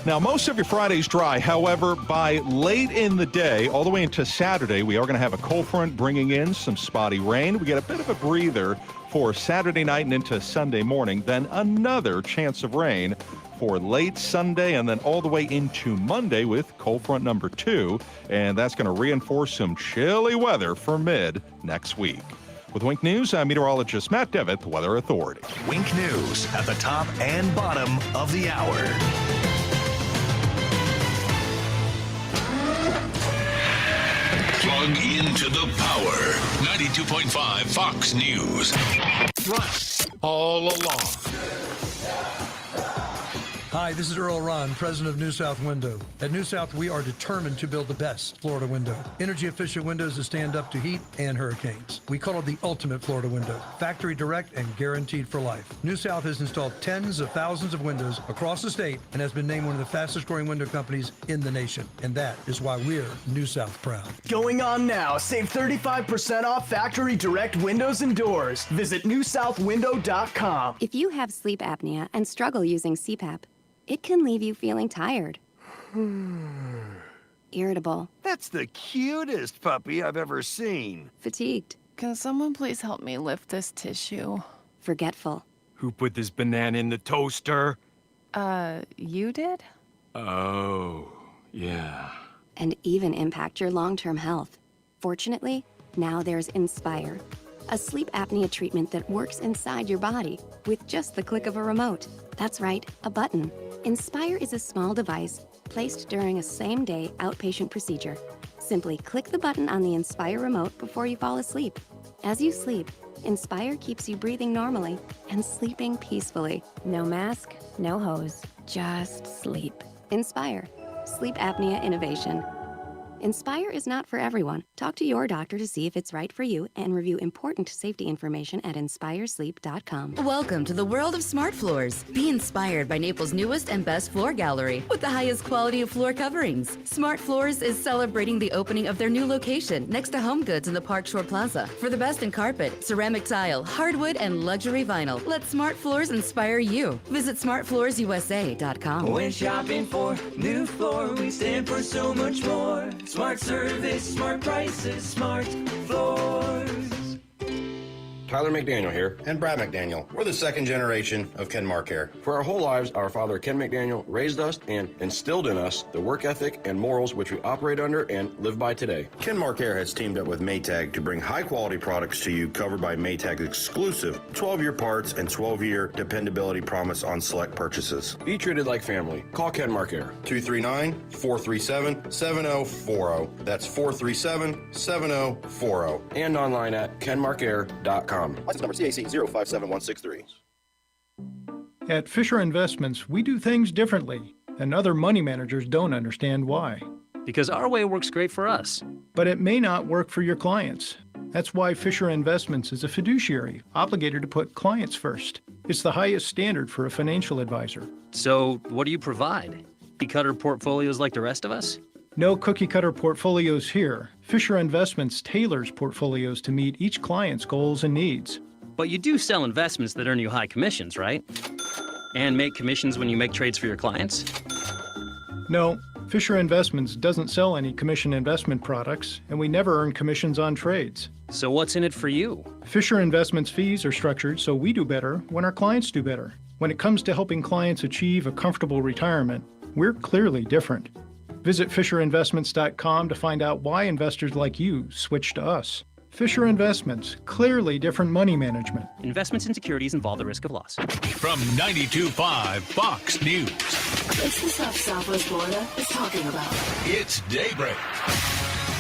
Now, most of your Friday's dry. However, by late in the day, all the way into Saturday, we are going to have a cold front bringing in some spotty rain. We get a bit of a breather for Saturday night and into Sunday morning, then another chance of rain for late Sunday and then all the way into Monday with cold front number 2. And that's going to reinforce some chilly weather for mid next week. With Wink News, I'm meteorologist Matt Devitt, the Weather Authority. Wink News at the top and bottom of the hour. Plug into the power. 92.5 Fox News. Right all along. Hi, this is Earl Ron, president of New South Window. At New South, we are determined to build the best Florida window. Energy-efficient windows that stand up to heat and hurricanes. We call it the ultimate Florida window. Factory direct and guaranteed for life. New South has installed tens of thousands of windows across the state and has been named one of the fastest-growing window companies in the nation. And that is why we're New South proud. Going on now. Save 35% off factory direct windows and doors. Visit newsouthwindow.com. If you have sleep apnea and struggle using CPAP, it can leave you feeling tired, irritable. That's the cutest puppy I've ever seen. Fatigued. Can someone please help me lift this tissue? Forgetful. Who put this banana in the toaster? You did? Oh, yeah. And even impact your long-term health. Fortunately, now there's Inspire, a sleep apnea treatment that works inside your body with just the click of a remote. That's right, a button. Inspire is a small device placed during a same-day outpatient procedure. Simply click the button on the Inspire remote before you fall asleep. As you sleep, Inspire keeps you breathing normally and sleeping peacefully. No mask, no hose, just sleep. Inspire, sleep apnea innovation. Inspire is not for everyone. Talk to your doctor to see if it's right for you and review important safety information at inspiresleep.com. Welcome to the world of smart floors. Be inspired by Naples' newest and best floor gallery with the highest quality of floor coverings. Smart Floors is celebrating the opening of their new location next to Home Goods in the Park Shore Plaza. For the best in carpet, ceramic tile, hardwood, and luxury vinyl, let Smart Floors inspire you. Visit smartfloorsusa.com. When shopping for new floor, we stand for so much more. Smart service, smart prices, smart floors. Tyler McDaniel here, and Brad McDaniel. We're the second generation of Kenmark Care. For our whole lives, our father Ken McDaniel raised us and instilled in us the work ethic and morals which we operate under and live by today. Kenmark Care has teamed up with Maytag to bring high-quality products to you covered by Maytag's exclusive 12-year parts and 12-year dependability promise on select purchases. Be treated like family. Call Kenmark Care. 239-437-7040. That's 437-7040. And online at kenmarkair.com. License number CAC 057163. At Fisher Investments, we do things differently, and other money managers don't understand why. Because our way works great for us. But it may not work for your clients. That's why Fisher Investments is a fiduciary, obligated to put clients first. It's the highest standard for a financial advisor. So, what do you provide? Cookie-cutter portfolios like the rest of us? No cookie-cutter portfolios here. Fisher Investments tailors portfolios to meet each client's goals and needs. But you do sell investments that earn you high commissions, right? And make commissions when you make trades for your clients? No, Fisher Investments doesn't sell any commission investment products, and we never earn commissions on trades. So what's in it for you? Fisher Investments fees are structured so we do better when our clients do better. When it comes to helping clients achieve a comfortable retirement, we're clearly different. Visit FisherInvestments.com to find out why investors like you switch to us. Fisher Investments, clearly different money management. Investments in securities involve the risk of loss. From 92.5 Fox News. It's the stuff Southwest Florida is talking about. It's Daybreak.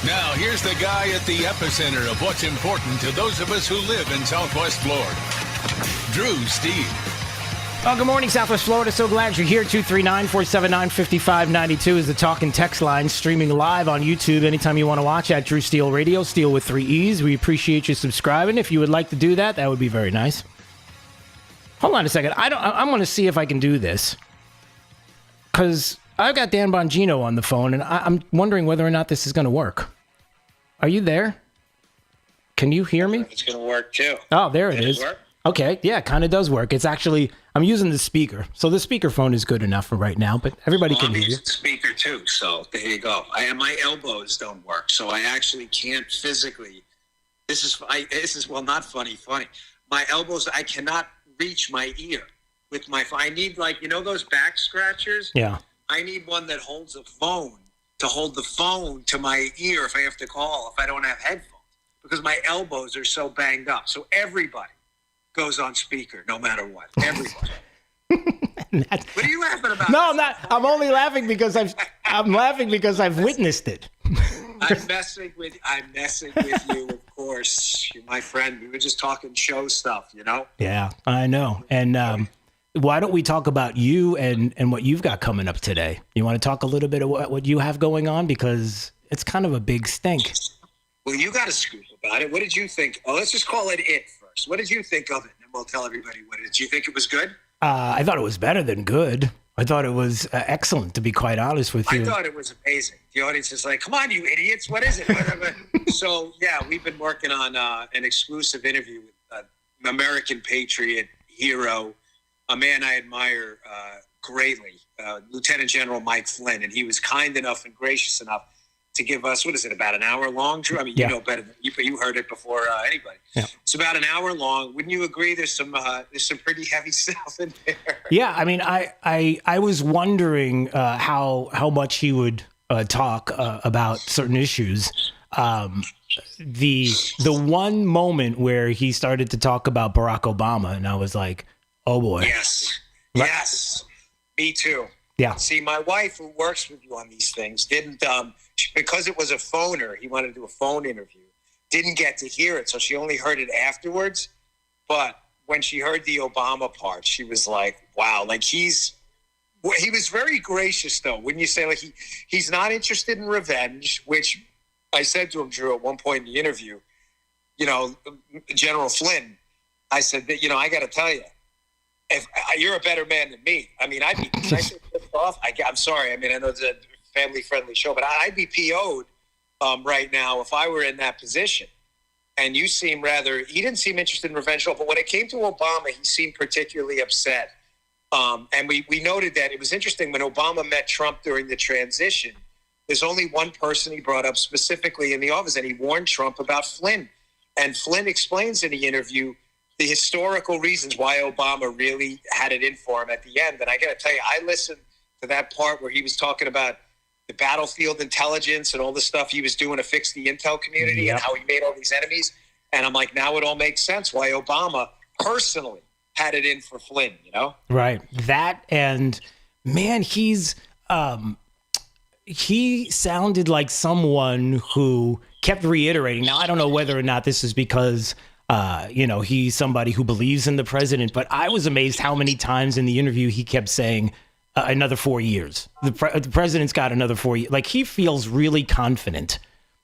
Now, here's the guy at the epicenter of what's important to those of us who live in Southwest Florida. Drew Steele. Oh, good morning, Southwest Florida. So glad you're here. 239-479-5592 is the talk and text line, streaming live on YouTube anytime you want to watch at Drew Steele Radio, Steele with 3 E's. We appreciate you subscribing. If you would like to do that, that would be very nice. Hold on a second. I'm going to see if I can do this, because I've got Dan Bongino on the phone, and I'm wondering whether or not this is going to work. Are you there? Can you hear me? It's going to work, too. Oh, there it is. Work? Okay, yeah, it kind of does work. It's actually, I'm using the speaker. So the speakerphone is good enough for right now, but everybody can hear you. I'm using the speaker too, so there you go. My elbows don't work, so I actually can't physically. This is well, not funny. My elbows, I cannot reach my ear with my. I need, like, you know those back scratchers? Yeah. I need one that holds a phone to hold the phone to my ear if I have to call, if I don't have headphones, because my elbows are so banged up. So everybody goes on speaker, no matter what. Everybody. What are you laughing about? No, I'm not. I'm only laughing because I've witnessed it. I'm messing with you, of course. You're my friend. We were just talking show stuff, you know? Yeah, I know. And why don't we talk about you and what you've got coming up today? You want to talk a little bit of what you have going on? Because it's kind of a big stink. Well, you got a scoop about it. What did you think? Oh, let's just call it first. What did you think of it? And we'll tell everybody what it is. Do you think it was good? I thought it was better than good. I thought it was excellent, to be quite honest with you. I thought it was amazing. The audience is like, come on, you idiots. What is it? So, yeah, we've been working on an exclusive interview with an American patriot hero, a man I admire greatly, Lieutenant General Mike Flynn. And he was kind enough and gracious enough to give us, what is it, about an hour long, Drew? I mean, you know better than you heard it before anybody. Yeah. It's about an hour long. Wouldn't you agree? There's some pretty heavy stuff in there. Yeah, I mean, I was wondering how much he would talk about certain issues. The one moment where he started to talk about Barack Obama, and I was like, oh boy. Yes, me too. Yeah. See, my wife, who works with you on these things, didn't because it was a phoner. He wanted to do a phone interview. Didn't get to hear it, so she only heard it afterwards. But when she heard the Obama part, she was like, "Wow!" Like he was very gracious, though. Wouldn't you say? Like he's not interested in revenge, which I said to him, Drew, at one point in the interview. You know, General Flynn. I said that I got to tell you. If you're a better man than me, I mean, I'd be pissed off. I'm sorry. I mean, I know it's a family-friendly show, but I'd be PO'd right now if I were in that position. And you seem he didn't seem interested in revenge at all, but when it came to Obama, he seemed particularly upset. And we noted that it was interesting when Obama met Trump during the transition, there's only one person he brought up specifically in the office, and he warned Trump about Flynn. And Flynn explains in the interview the historical reasons why Obama really had it in for him at the end. And I got to tell you, I listened to that part where he was talking about the battlefield intelligence and all the stuff he was doing to fix the intel community and how he made all these enemies. And I'm like, now it all makes sense why Obama personally had it in for Flynn, Right. That, and man, he sounded like someone who kept reiterating. Now, I don't know whether or not this is because he's somebody who believes in the president, but I was amazed how many times in the interview he kept saying another 4 years. The president's got another 4 years. Like he feels really confident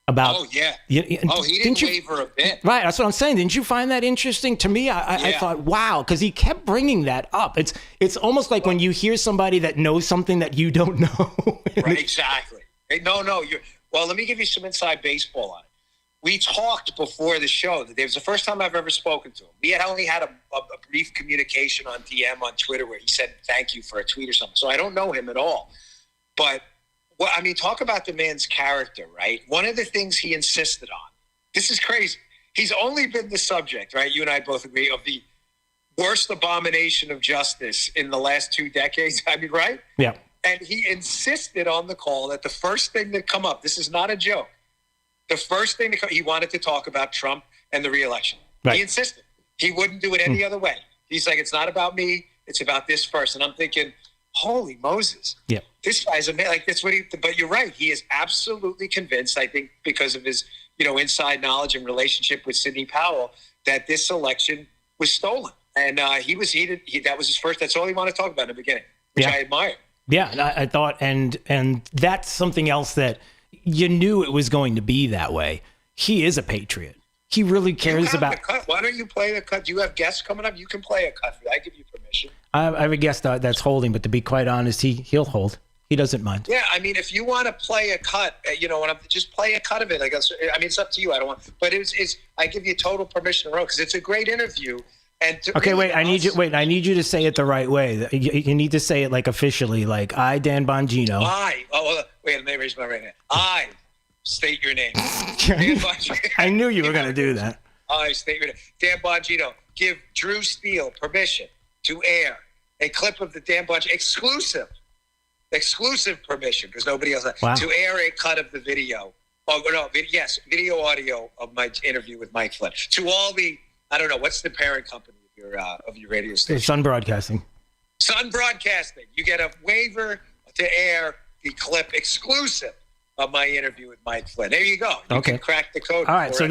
about. Oh yeah. He didn't waver a bit. Right. That's what I'm saying. Didn't you find that interesting? To me, I thought, wow, because he kept bringing that up. It's almost like when you hear somebody that knows something that you don't know. Right. Exactly. No. Well, let me give you some inside baseball on it. We talked before the show that it was the first time I've ever spoken to him. We had only had a brief communication on DM on Twitter where he said thank you for a tweet or something. So I don't know him at all. But, talk about the man's character, right? One of the things he insisted on, this is crazy. He's only been the subject, right? You and I both agree, of the worst abomination of justice in the last 2 decades. I mean, right? Yeah. And he insisted on the call that the first thing that come up, this is not a joke, the first thing he wanted to talk about Trump and the re-election. Right. He insisted. He wouldn't do it any other way. He's like, it's not about me. It's about this first. And I'm thinking, holy Moses. Yeah. This guy's a man. Like, that's what but you're right. He is absolutely convinced, I think, because of his, inside knowledge and relationship with Sidney Powell, that this election was stolen. And he was heated. That was his first. That's all he wanted to talk about in the beginning, which I admire. Yeah. I thought, and that's something else that you knew it was going to be that way. He is a patriot. He really cares about. Why don't you play the cut? Do you have guests coming up? You can play a cut. I give you permission. I have a guest that's holding, but to be quite honest, he'll hold. He doesn't mind. Yeah, I mean, if you want to play a cut, just play a cut of it. I guess. I mean, it's up to you. I don't want, but it's. I give you total permission to roll because it's a great interview. And okay, really I need you to say it the right way. You need to say it like officially, like I, Dan Bongino. Wait, let me raise my right hand. I state your name. I knew you were going to do that. I state your name. Dan Bongino, give Drew Steele permission to air a clip of the Dan Bongino exclusive permission because nobody else has to air a cut of the video. Video audio of my interview with Mike Flynn. To all the, I don't know, what's the parent company of your radio station? Sun Broadcasting. Sun Broadcasting. You get a waiver to air the clip exclusive of my interview with Mike Flynn. There you go. You can crack the code. All right. So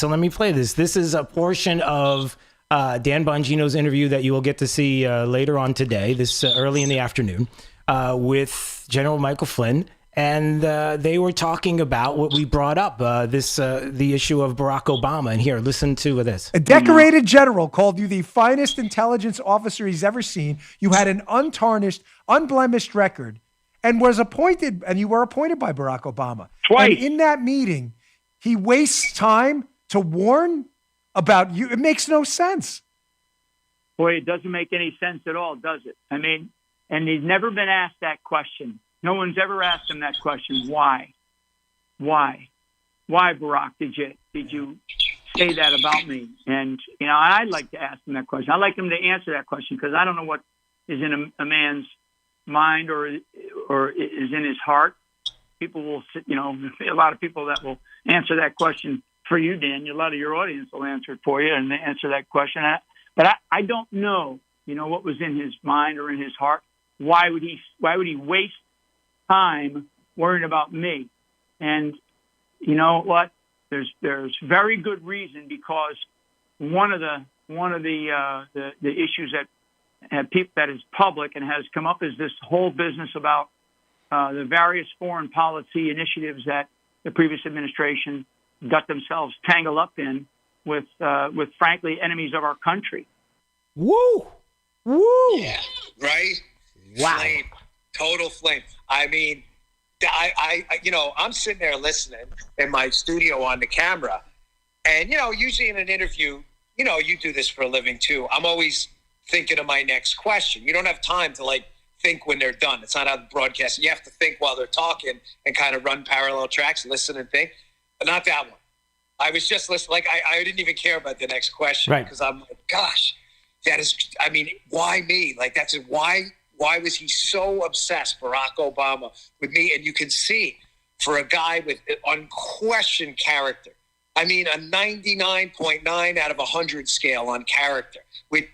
let me play this. This is a portion of Dan Bongino's interview that you will get to see later on today, this early in the afternoon, with General Michael Flynn. And they were talking about what we brought up, the issue of Barack Obama. And here, listen to this. A decorated general called you the finest intelligence officer he's ever seen. You had an untarnished, unblemished record and was appointed, and you were appointed by Barack Obama. Twice. And in that meeting, he wastes time to warn about you. It makes no sense. Boy, it doesn't make any sense at all, does it? I mean, and he's never been asked that question. No one's ever asked him that question. Why? Why, Barack, did you say that about me? And, I'd like to ask him that question. I'd like him to answer that question because I don't know what is in a man's mind or is in his heart. People will sit, a lot of people that will answer that question for you, Dan. A lot of your audience will answer it for you and answer that question. But I don't know, what was in his mind or in his heart. Why would he waste time worrying about me? And you know what? There's very good reason, because one of the issues that is public and has come up is this whole business about the various foreign policy initiatives that the previous administration got themselves tangled up in with frankly enemies of our country. Woo! Yeah, right? Wow. Flame. Total flame. I mean, I'm sitting there listening in my studio on the camera, and, usually in an interview, you do this for a living too. I'm always thinking of my next question. You don't have time to think when they're done. It's not how the broadcast. You have to think while they're talking and kind of run parallel tracks, listen and think. But not that one. I was just listening. I didn't even care about the next question, right? Because I'm like, gosh, that is. I mean, why me? Why was he so obsessed, Barack Obama, with me? And you can see, for a guy with unquestioned character, I mean, a 99.9 out of 100 scale on character. With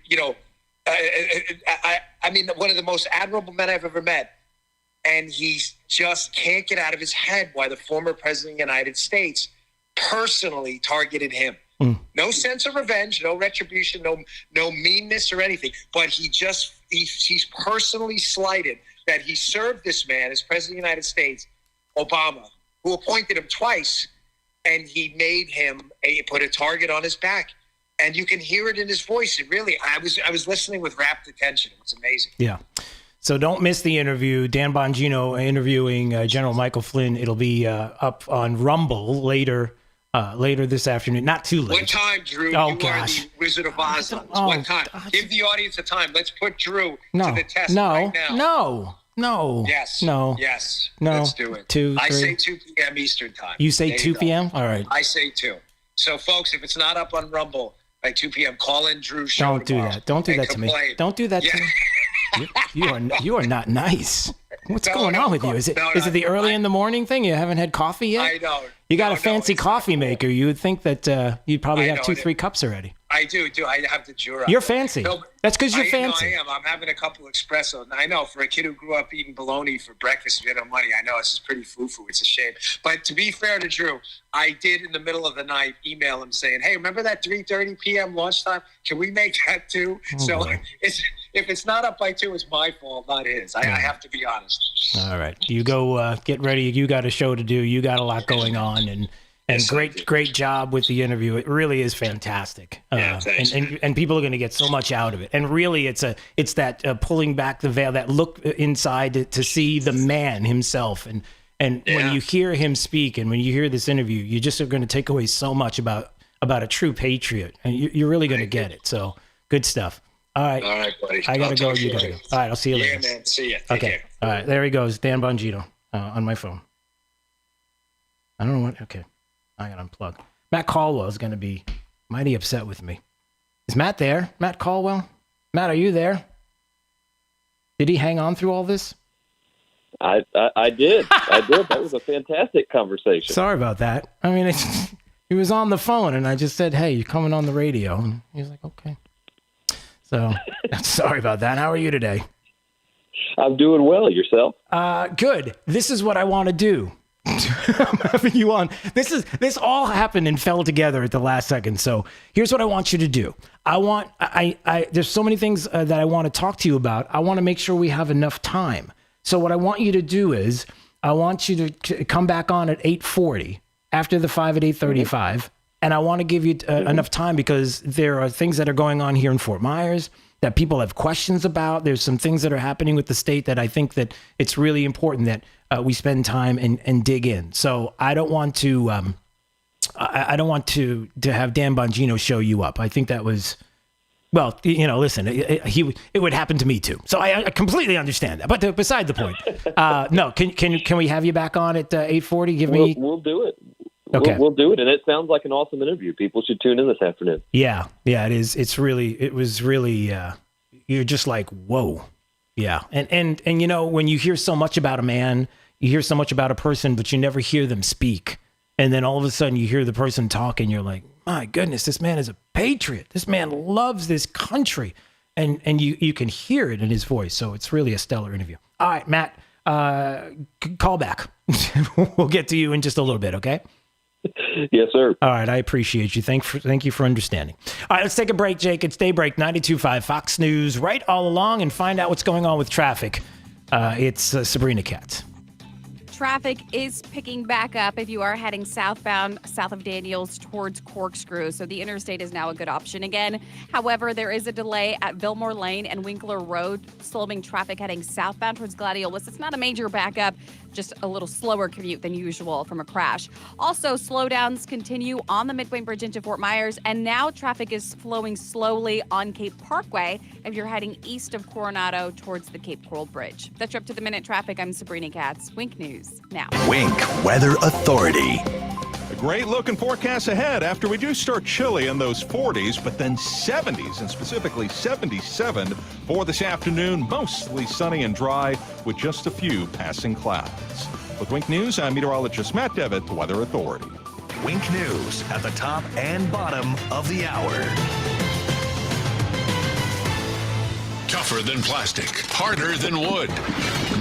I mean, one of the most admirable men I've ever met. And he just can't get out of his head why the former president of the United States personally targeted him. No sense of revenge, no retribution, no meanness or anything. But he's personally slighted that he served this man as president of the United States, Obama, who appointed him twice, and he made him put a target on his back. And you can hear it in his voice. It really, I was listening with rapt attention. It was amazing. Yeah. So don't miss the interview. Dan Bongino interviewing General Michael Flynn. It'll be up on Rumble later this afternoon. Not too late. What time, Drew? Oh, you gosh. are the Wizard of Oz. What time? Give the audience a time. Let's put Drew to the test right now. No. Yes. No. Yes. No. Let's do it. 2, 3. I say 2 p.m. Eastern time. You say There 2 you go. p.m.? All right. I say 2. So, folks, if it's not up on Rumble by 2 p.m., call in Drew's show Don't do tomorrow that. Don't do and that to me. complain. Don't do that to me. You are not nice. What's going on with you? Is it the early in the morning thing? You haven't had coffee yet? I know. You got a fancy coffee maker. You would think that you'd probably have 2-3 cups already. I do. I have the Jura. You're fancy. That's because you're fancy. I am. I'm having a couple espresso. I know, for a kid who grew up eating bologna for breakfast, we had no money. I know, this is pretty foo-foo. It's a shame. But to be fair to Drew, I did in the middle of the night email him saying, hey, remember that 3:30 p.m. launch time? Can we make that too? If it's not up by 2, it's my fault, not his. I have to be honest. All right. You go get ready. You got a show to do. You got a lot going on. And great job with the interview. It really is fantastic. And people are going to get so much out of it. And really, it's that pulling back the veil, that look inside to see the man himself. And when you hear him speak, and when you hear this interview, you just are going to take away so much about a true patriot, and you're really going to get it. So good stuff. All right, buddy. I gotta go. You gotta go. All right, I'll see you later. Yeah, man. See ya. Take Okay. care. All right, there he goes, Dan Bongino on my phone. I don't know what. Okay. I got to unplug. Matt Caldwell is going to be mighty upset with me. Is Matt there? Matt Caldwell? Matt, are you there? Did he hang on through all this? I did. I did. That was a fantastic conversation. Sorry about that. I mean, he was on the phone, and I just said, hey, you're coming on the radio. And he was like, okay. So, sorry about that. How are you today? I'm doing well. Yourself? Good. This is what I want to do. I'm having you on. This all happened and fell together at the last second. So here's what I want you to do. There's so many things that I want to talk to you about. I want to make sure we have enough time. So what I want you to do is I want you to come back on at 8:40 after the 5 at 8:35. And I want to give you enough time because there are things that are going on here in Fort Myers that people have questions about. There's some things that are happening with the state that I think that it's really important that we spend time and dig in. So I don't want to have Dan Bongino show you up. I think that was, well, listen, it would happen to me too. So I completely understand that. But beside the point, no, can we have you back on at 8:40? We'll do it. Okay. We'll do it, and it sounds like an awesome interview. People should tune in this afternoon. Yeah, it is. It was really. You're just like, whoa, yeah. And when you hear so much about a man, you hear so much about a person, but you never hear them speak, and then all of a sudden you hear the person talk, and you're like, my goodness, this man is a patriot. This man loves this country, and you can hear it in his voice. So it's really a stellar interview. All right, Matt, call back. We'll get to you in just a little bit, okay? Yes, sir. All right, I appreciate you. Thank you for understanding. All right, let's take a break, Jake. It's Daybreak 92.5 Fox News, right all along, and find out what's going on with traffic. It's Sabrina Katz. Traffic is picking back up if you are heading southbound, south of Daniels towards Corkscrew. So the interstate is now a good option again. However, there is a delay at Billmore Lane and Winkler Road, slowing traffic heading southbound towards Gladiolus. It's not a major backup, just a little slower commute than usual from a crash. Also, slowdowns continue on the Midway Bridge into Fort Myers, and now traffic is flowing slowly on Cape Parkway if you're heading east of Coronado towards the Cape Coral Bridge. That's your up-to-the-minute traffic. I'm Sabrina Katz. Wink News now. Wink Weather Authority. A great looking forecast ahead after we do start chilly in those 40s, but then 70s and specifically 77 for this afternoon. Mostly sunny and dry with just a few passing clouds. With Wink News, I'm meteorologist Matt Devitt, the Weather Authority. Wink News at the top and bottom of the hour. Tougher than plastic, harder than wood.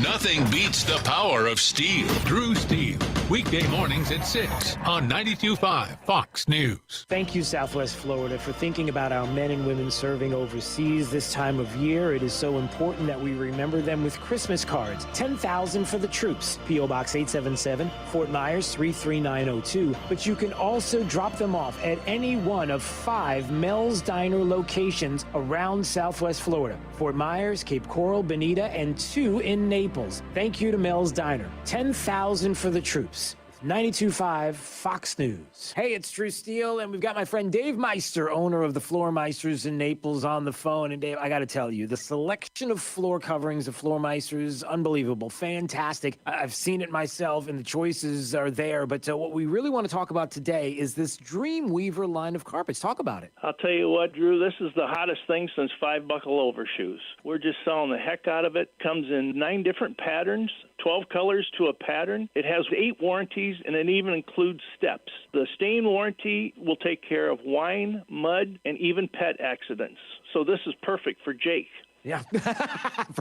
Nothing beats the power of steel. Drew Steel, weekday mornings at 6 on 92.5 Fox News. Thank you, Southwest Florida, for thinking about our men and women serving overseas this time of year. It is so important that we remember them with Christmas cards. 10,000 for the troops. P.O. Box 877, Fort Myers 33902. But you can also drop them off at any one of 5 Mel's Diner locations around Southwest Florida. Fort Myers, Cape Coral, Bonita, and 2 in Naples. Thank you to Mel's Diner. 10,000 for the troops. 92.5 Fox News. Hey, it's Drew Steele, and we've got my friend Dave Meister, owner of the Floor Meisters in Naples, on the phone. And Dave, I got to tell you, the selection of floor coverings of Floor Meisters, unbelievable, fantastic. I've seen it myself, and the choices are there. But what we really want to talk about today is this Dreamweaver line of carpets. Talk about it. I'll tell you what, Drew, this is the hottest thing since 5-buckle overshoes. We're just selling the heck out of it. Comes in 9 different patterns, 12 colors to a pattern. It has 8 warranties, and it even includes steps. The stain warranty will take care of wine, mud, and even pet accidents. So this is perfect for Jake. Yeah,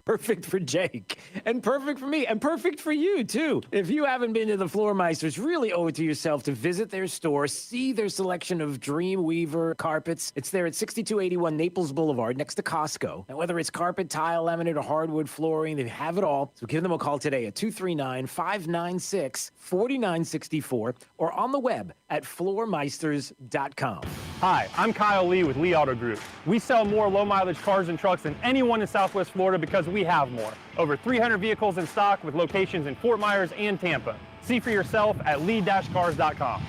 perfect for Jake, and perfect for me, and perfect for you, too. If you haven't been to the Floor Meisters, really owe it to yourself to visit their store, see their selection of Dreamweaver carpets. It's there at 6281 Naples Boulevard, next to Costco. And whether it's carpet, tile, laminate, or hardwood flooring, they have it all. So give them a call today at 239-596-4964 or on the web at floormeisters.com. Hi, I'm Kyle Lee with Lee Auto Group. We sell more low-mileage cars and trucks than anyone in Southwest Florida because we have more. Over 300 vehicles in stock with locations in Fort Myers and Tampa. See for yourself at lee-cars.com.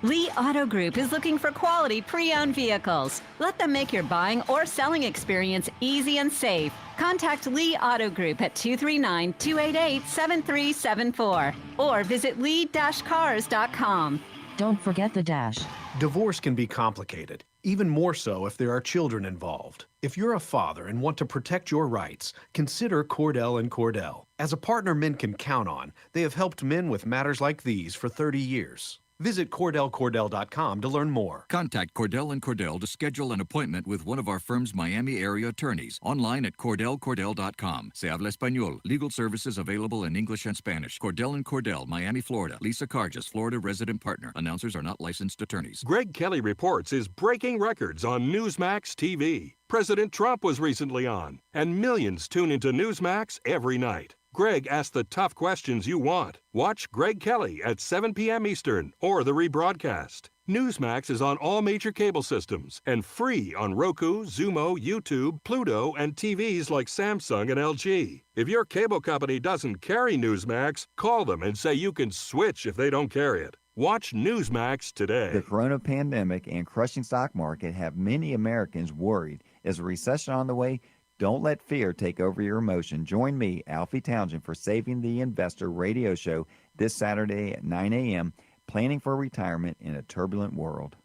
Lee Auto Group is looking for quality pre-owned vehicles. Let them make your buying or selling experience easy and safe. Contact Lee Auto Group at 239-288-7374 or visit lee-cars.com. Don't forget the dash. Divorce can be complicated, even more so if there are children involved. If you're a father and want to protect your rights, consider Cordell & Cordell. As a partner men can count on, they have helped men with matters like these for 30 years. Visit CordellCordell.com to learn more. Contact Cordell & Cordell to schedule an appointment with one of our firm's Miami area attorneys. Online at CordellCordell.com. Se habla español. Legal services available in English and Spanish. Cordell & Cordell, Miami, Florida. Lisa Carges, Florida resident partner. Announcers are not licensed attorneys. Greg Kelly Reports is breaking records on Newsmax TV. President Trump was recently on, and millions tune into Newsmax every night. Greg asks the tough questions you want. Watch Greg Kelly at 7 p.m. Eastern or the rebroadcast. Newsmax is on all major cable systems and free on Roku, Zumo, YouTube, Pluto, and TVs like Samsung and LG. If your cable company doesn't carry Newsmax, call them and say you can switch if they don't carry it. Watch Newsmax today. The corona pandemic and crushing stock market have many Americans worried. Is a recession on the way? Don't let fear take over your emotion. Join me, Alfie Townsend, for Saving the Investor radio show this Saturday at 9 a.m., Planning for Retirement in a Turbulent World.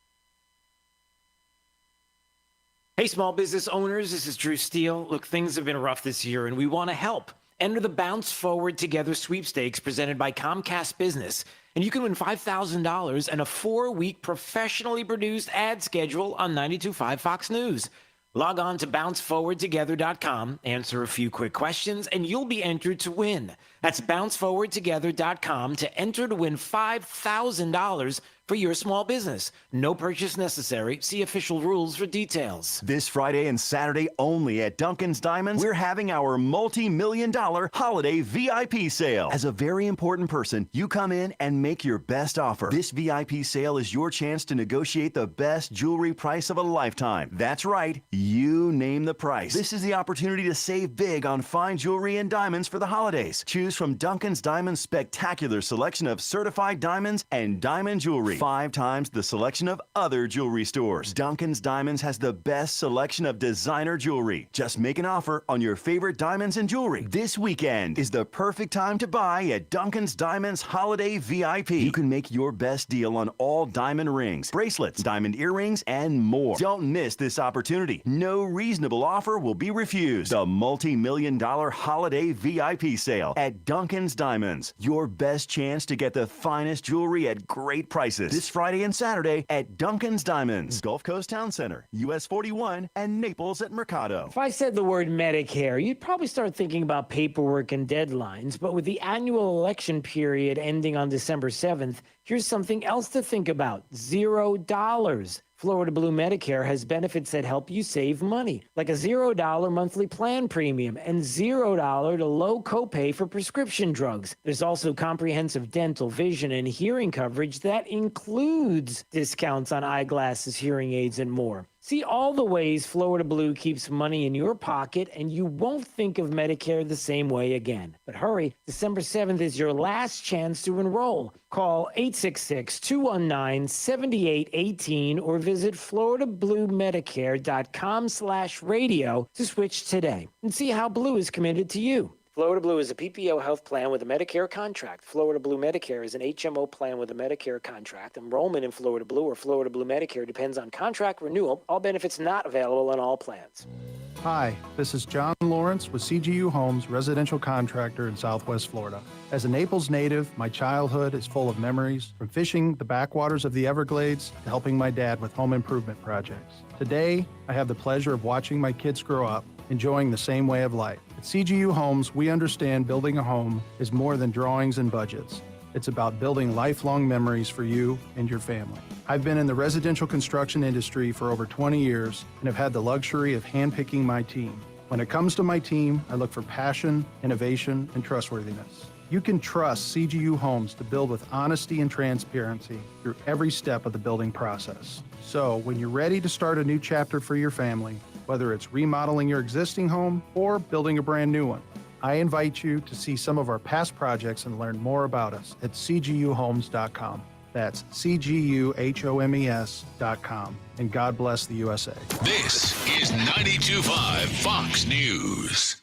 Hey, small business owners, this is Drew Steele. Look, things have been rough this year, and we want to help. Enter the Bounce Forward Together sweepstakes presented by Comcast Business, and you can win $5,000 and a 4-week professionally produced ad schedule on 92.5 Fox News. Log on to bounceforwardtogether.com, answer a few quick questions, and you'll be entered to win. That's bounceforwardtogether.com to enter to win $5,000 for your small business. No purchase necessary. See official rules for details. This Friday and Saturday only at Duncan's Diamonds, we're having our multi-million-dollar holiday VIP sale. As a very important person, you come in and make your best offer. This VIP sale is your chance to negotiate the best jewelry price of a lifetime. That's right, you name the price. This is the opportunity to save big on fine jewelry and diamonds for the holidays. Choose from Duncan's Diamonds' spectacular selection of certified diamonds and diamond jewelry. 5 times the selection of other jewelry stores. Duncan's Diamonds has the best selection of designer jewelry. Just make an offer on your favorite diamonds and jewelry. This weekend is the perfect time to buy at Duncan's Diamonds Holiday VIP. You can make your best deal on all diamond rings, bracelets, diamond earrings, and more. Don't miss this opportunity. No reasonable offer will be refused. The multi-million-dollar holiday VIP sale at Duncan's Diamonds. Your best chance to get the finest jewelry at great prices. This Friday and Saturday at Duncan's Diamonds, Gulf Coast Town Center, US 41, and Naples at Mercado. If I said the word Medicare, you'd probably start thinking about paperwork and deadlines. But with the annual election period ending on December 7th, here's something else to think about. $0. Florida Blue Medicare has benefits that help you save money, like a $0 monthly plan premium and $0 to low copay for prescription drugs. There's also comprehensive dental, vision, and hearing coverage that includes discounts on eyeglasses, hearing aids, and more. See all the ways Florida Blue keeps money in your pocket, and you won't think of Medicare the same way again. But hurry, December 7th is your last chance to enroll. Call 866-219-7818 or visit floridabluemedicare.com/radio to switch today and see how Blue is committed to you. Florida Blue is a PPO health plan with a Medicare contract. Florida Blue Medicare is an HMO plan with a Medicare contract. Enrollment in Florida Blue or Florida Blue Medicare depends on contract renewal. All benefits not available on all plans. Hi, this is John Lawrence with CGU Homes, residential contractor in Southwest Florida. As a Naples native, my childhood is full of memories, from fishing the backwaters of the Everglades to helping my dad with home improvement projects. Today, I have the pleasure of watching my kids grow up, enjoying the same way of life. At CGU Homes, we understand building a home is more than drawings and budgets. It's about building lifelong memories for you and your family. I've been in the residential construction industry for over 20 years and have had the luxury of handpicking my team. When it comes to my team, I look for passion, innovation, and trustworthiness. You can trust CGU Homes to build with honesty and transparency through every step of the building process. So when you're ready to start a new chapter for your family, whether it's remodeling your existing home or building a brand new one, I invite you to see some of our past projects and learn more about us at cguhomes.com. That's cguhomes.com. And God bless the USA. This is 92.5 Fox News.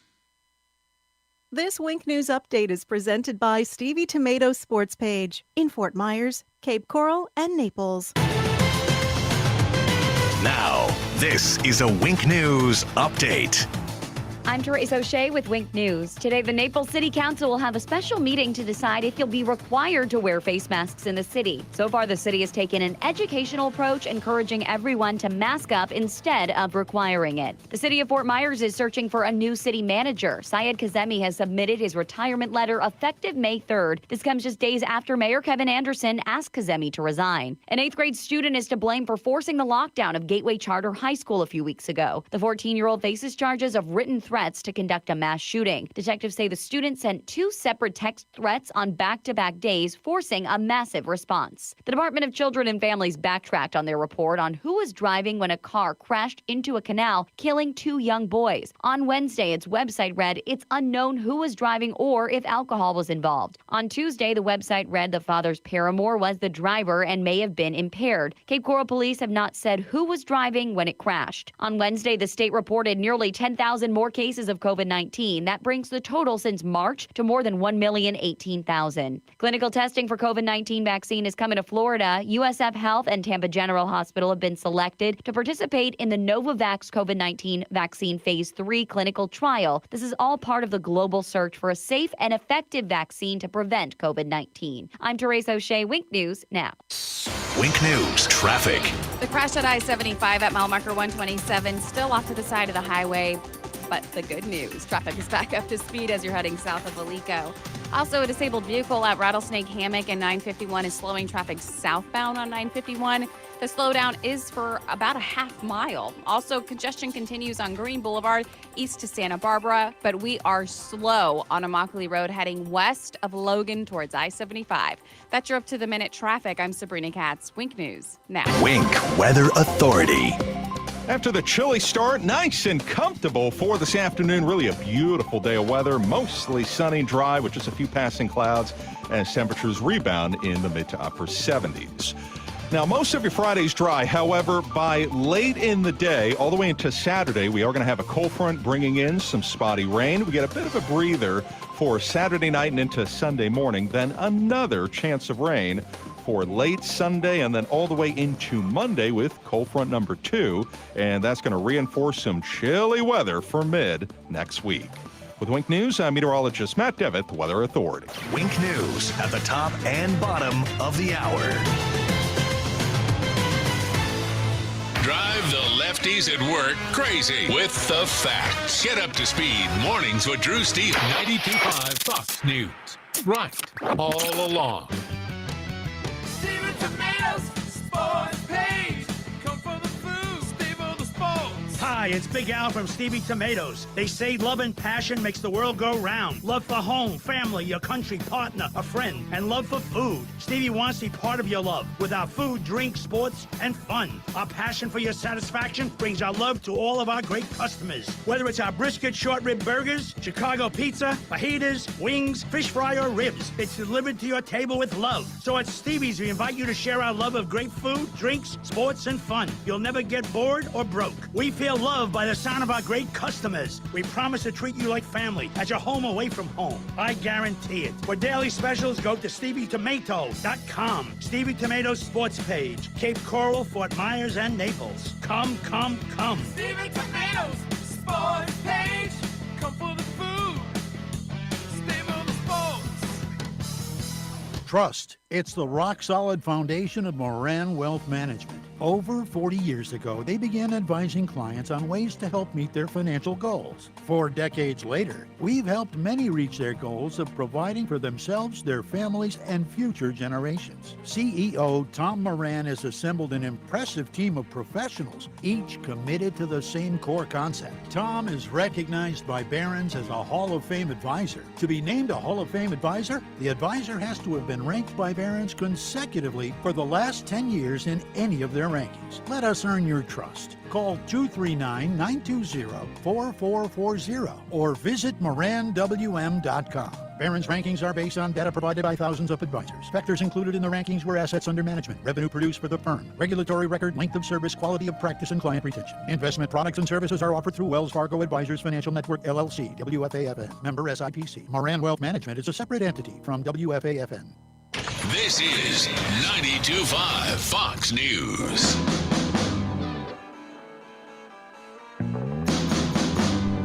This Wink News update is presented by Stevie Tomato Sports Page in Fort Myers, Cape Coral, and Naples. Now, this is a Wink News update. I'm Therese O'Shea with Wink News. Today, the Naples City Council will have a special meeting to decide if you'll be required to wear face masks in the city. So far, the city has taken an educational approach, encouraging everyone to mask up instead of requiring it. The city of Fort Myers is searching for a new city manager. Syed Kazemi has submitted his retirement letter effective May 3rd. This comes just days after Mayor Kevin Anderson asked Kazemi to resign. An 8th grade student is to blame for forcing the lockdown of Gateway Charter High School a few weeks ago. The 14-year-old faces charges of written threats to conduct a mass shooting. Detectives say the student sent 2 separate text threats on back-to-back days, forcing a massive response. The Department of Children and Families backtracked on their report on who was driving when a car crashed into a canal, killing 2 young boys. On Wednesday, its website read it's unknown who was driving or if alcohol was involved. On Tuesday, the website read the father's paramour was the driver and may have been impaired. Cape Coral police have not said who was driving when it crashed. On Wednesday, the state reported nearly 10,000 more cases of COVID-19. That brings the total since March to more than 1,018,000. Clinical testing for COVID-19 vaccine is coming to Florida. USF Health and Tampa General Hospital have been selected to participate in the Novavax COVID-19 vaccine phase 3 clinical trial. This is all part of the global search for a safe and effective vaccine to prevent COVID-19. I'm Therese O'Shea, Wink News now. Wink News traffic. The crash at I-75 at mile marker 127 still off to the side of the highway. But the good news, traffic is back up to speed as you're heading south of Alico. Also, a disabled vehicle at Rattlesnake Hammock and 951 is slowing traffic southbound on 951. The slowdown is for about a half mile. Also, congestion continues on Green Boulevard east to Santa Barbara, but we are slow on Immokalee Road heading west of Logan towards I-75. That's your up-to-the-minute traffic. I'm Sabrina Katz. Wink News now. Wink Weather Authority. After the chilly start, nice and comfortable for this afternoon. Really a beautiful day of weather, mostly sunny, dry with just a few passing clouds as temperatures rebound in the mid to upper 70s. Now, most of your Friday's dry. However, by late in the day, all the way into Saturday, we are going to have a cold front bringing in some spotty rain. We get a bit of a breather for Saturday night and into Sunday morning, then another chance of rain for late Sunday and then all the way into Monday with cold front number 2. And that's going to reinforce some chilly weather for mid next week. With Wink News, I'm meteorologist Matt Devitt, the Weather Authority. Wink News at the top and bottom of the hour. Drive the lefties at work crazy with the facts. Get up to speed mornings with Drew Steele. 92.5 Fox News. Right all along. Steven Tomatoes sports page. Come for the food, Steve for the sports. Hi, it's Big Al from Stevie Tomatoes. They say love and passion makes the world go round. Love for home, family, your country, partner, a friend, and love for food. Stevie wants to be part of your love with our food, drink, sports, and fun. Our passion for your satisfaction brings our love to all of our great customers. Whether it's our brisket short rib burgers, Chicago pizza, fajitas, wings, fish fry, or ribs, it's delivered to your table with love. So at Stevie's, we invite you to share our love of great food, drinks, sports, and fun. You'll never get bored or broke. We feel loved by the sound of our great customers. We promise to treat you like family at your home away from home. I guarantee it. For daily specials, go to StevieTomato.com. Stevie Tomatoes sports page. Cape Coral, Fort Myers, and Naples. Come, come, come. Stevie Tomatoes sports page. Come for the food, Steve for the sports. Trust. It's the rock-solid foundation of Moran Wealth Management. Over 40 years ago, they began advising clients on ways to help meet their financial goals. 4 decades later, we've helped many reach their goals of providing for themselves, their families, and future generations. CEO Tom Moran has assembled an impressive team of professionals, each committed to the same core concept. Tom is recognized by Barron's as a Hall of Fame advisor. To be named a Hall of Fame advisor, the advisor has to have been ranked by Barron's consecutively for the last 10 years in any of their rankings. Let us earn your trust. Call 239-920-4440 or visit moranwm.com. Barron's rankings are based on data provided by thousands of advisors. Factors included in the rankings were assets under management, revenue produced for the firm, regulatory record, length of service, quality of practice, and client retention. Investment products and services are offered through Wells Fargo Advisors Financial Network, LLC, WFAFN, member SIPC. Moran Wealth Management is a separate entity from WFAFN. This is 92.5 Fox News.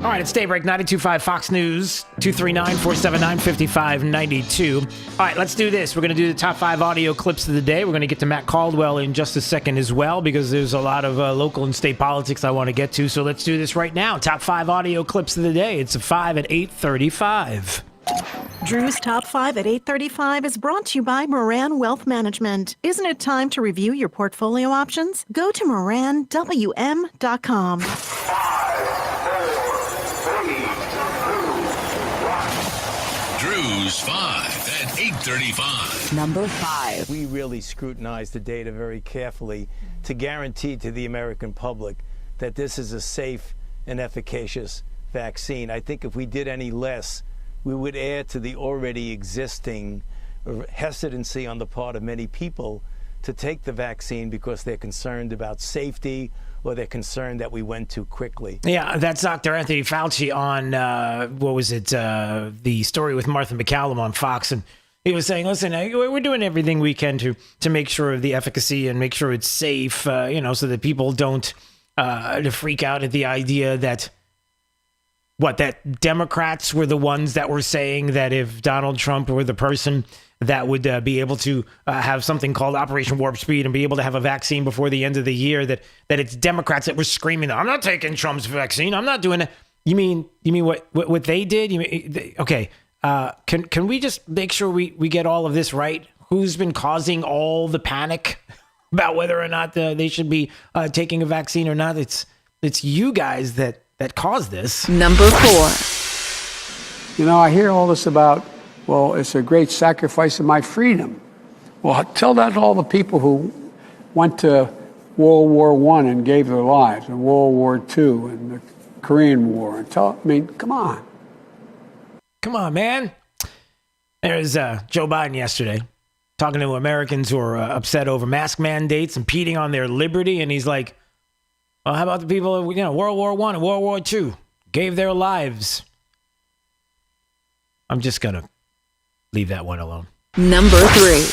All right, it's Daybreak 92.5 Fox News, 239-479-5592. All right, let's do this. We're going to do the top 5 audio clips of the day. We're going to get to Matt Caldwell in just a second as well, because there's a lot of local and state politics I want to get to. So let's do this right now. Top 5 audio clips of the day. It's a 5 at 8:35. Drew's Top 5 at 8:35 is brought to you by Moran Wealth Management. Isn't it time to review your portfolio options? Go to moranwm.com. Drew's 5 at 8:35. Number 5. We really scrutinize the data very carefully to guarantee to the American public that this is a safe and efficacious vaccine. I think if we did any less, we would add to the already existing hesitancy on the part of many people to take the vaccine because they're concerned about safety or they're concerned that we went too quickly. Yeah, that's Dr. Anthony Fauci on, the story with Martha McCallum on Fox. And he was saying, listen, we're doing everything we can to make sure of the efficacy and make sure it's safe, so that people don't freak out at the idea that that Democrats were the ones that were saying that if Donald Trump were the person that would be able to have something called Operation Warp Speed and be able to have a vaccine before the end of the year, that it's Democrats that were screaming, I'm not taking Trump's vaccine. I'm not doing it. You mean what they did? Okay. Can we just make sure we get all of this right? Who's been causing all the panic about whether or not they should be taking a vaccine or not? It's you guys that caused this. Number 4. I hear all this about, well, it's a great sacrifice of my freedom. Well, tell that to all the people who went to World War I and gave their lives, and World War II and the Korean War. Come on. Come on, man. There's Joe Biden yesterday talking to Americans who are upset over mask mandates, impeding on their liberty. And he's like, well, how about the people, World War I and World War II gave their lives? I'm just going to leave that one alone. Number 3.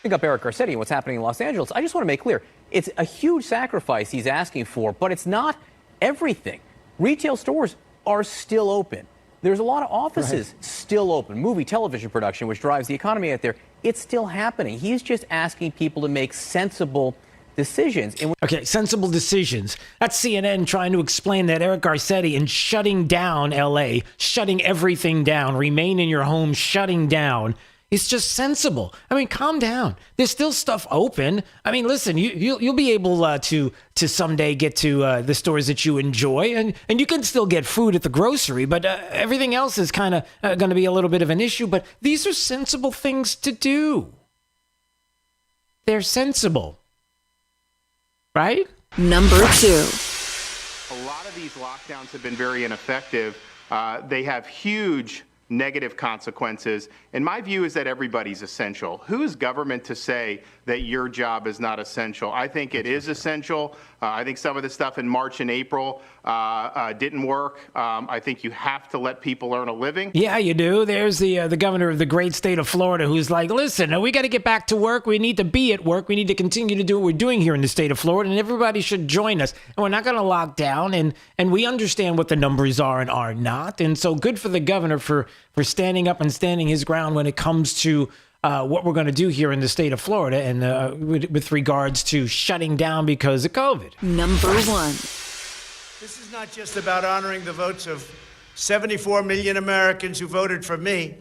Pick up Eric Garcetti and what's happening in Los Angeles. I just want to make clear, it's a huge sacrifice he's asking for, but it's not everything. Retail stores are still open. There's a lot of offices still open. Movie, television production, which drives the economy out there, it's still happening. He's just asking people to make sensible decisions. Okay, sensible decisions. That's CNN trying to explain that Eric Garcetti and shutting down L.A., shutting everything down, remain in your home, shutting down. It's just sensible. Calm down. There's still stuff open. Listen, you'll be able to someday get to the stores that you enjoy, and you can still get food at the grocery, but everything else is kind of going to be a little bit of an issue. But these are sensible things to do. They're sensible. Right? Number 2. A lot of these lockdowns have been very ineffective. They have huge negative consequences. And my view is that everybody's essential. Who is government to say that your job is not essential? I think it is essential. I think some of the stuff in March and April didn't work. I think you have to let people earn a living. Yeah, you do. There's the governor of the great state of Florida who's like, listen, we got to get back to work. We need to be at work. We need to continue to do what we're doing here in the state of Florida, and everybody should join us. And we're not going to lock down, and we understand what the numbers are and are not. And so good for the governor for standing up and standing his ground when it comes to what we're going to do here in the state of Florida and with regards to shutting down because of COVID. Number 1. This is not just about honoring the votes of 74 million Americans who voted for me.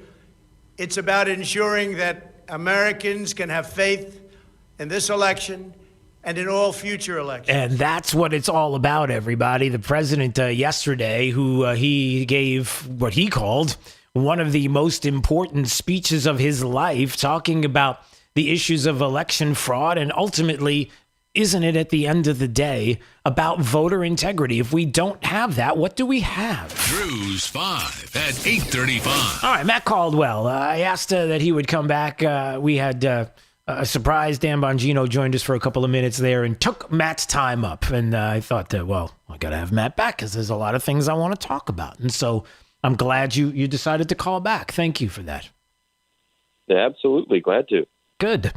It's about ensuring that Americans can have faith in this election and in all future elections. And that's what it's all about, everybody. The president yesterday, who he gave what he called one of the most important speeches of his life, talking about the issues of election fraud, and ultimately, isn't it at the end of the day about voter integrity? If we don't have that, what do we have? Drew's 5 at 8:35. All right, Matt Caldwell. I asked that he would come back. We had a surprise. Dan Bongino joined us for a couple of minutes there and took Matt's time up. And I thought, I got to have Matt back because there's a lot of things I want to talk about. And so I'm glad you decided to call back. Thank you for that. Yeah, absolutely. Glad to. Good.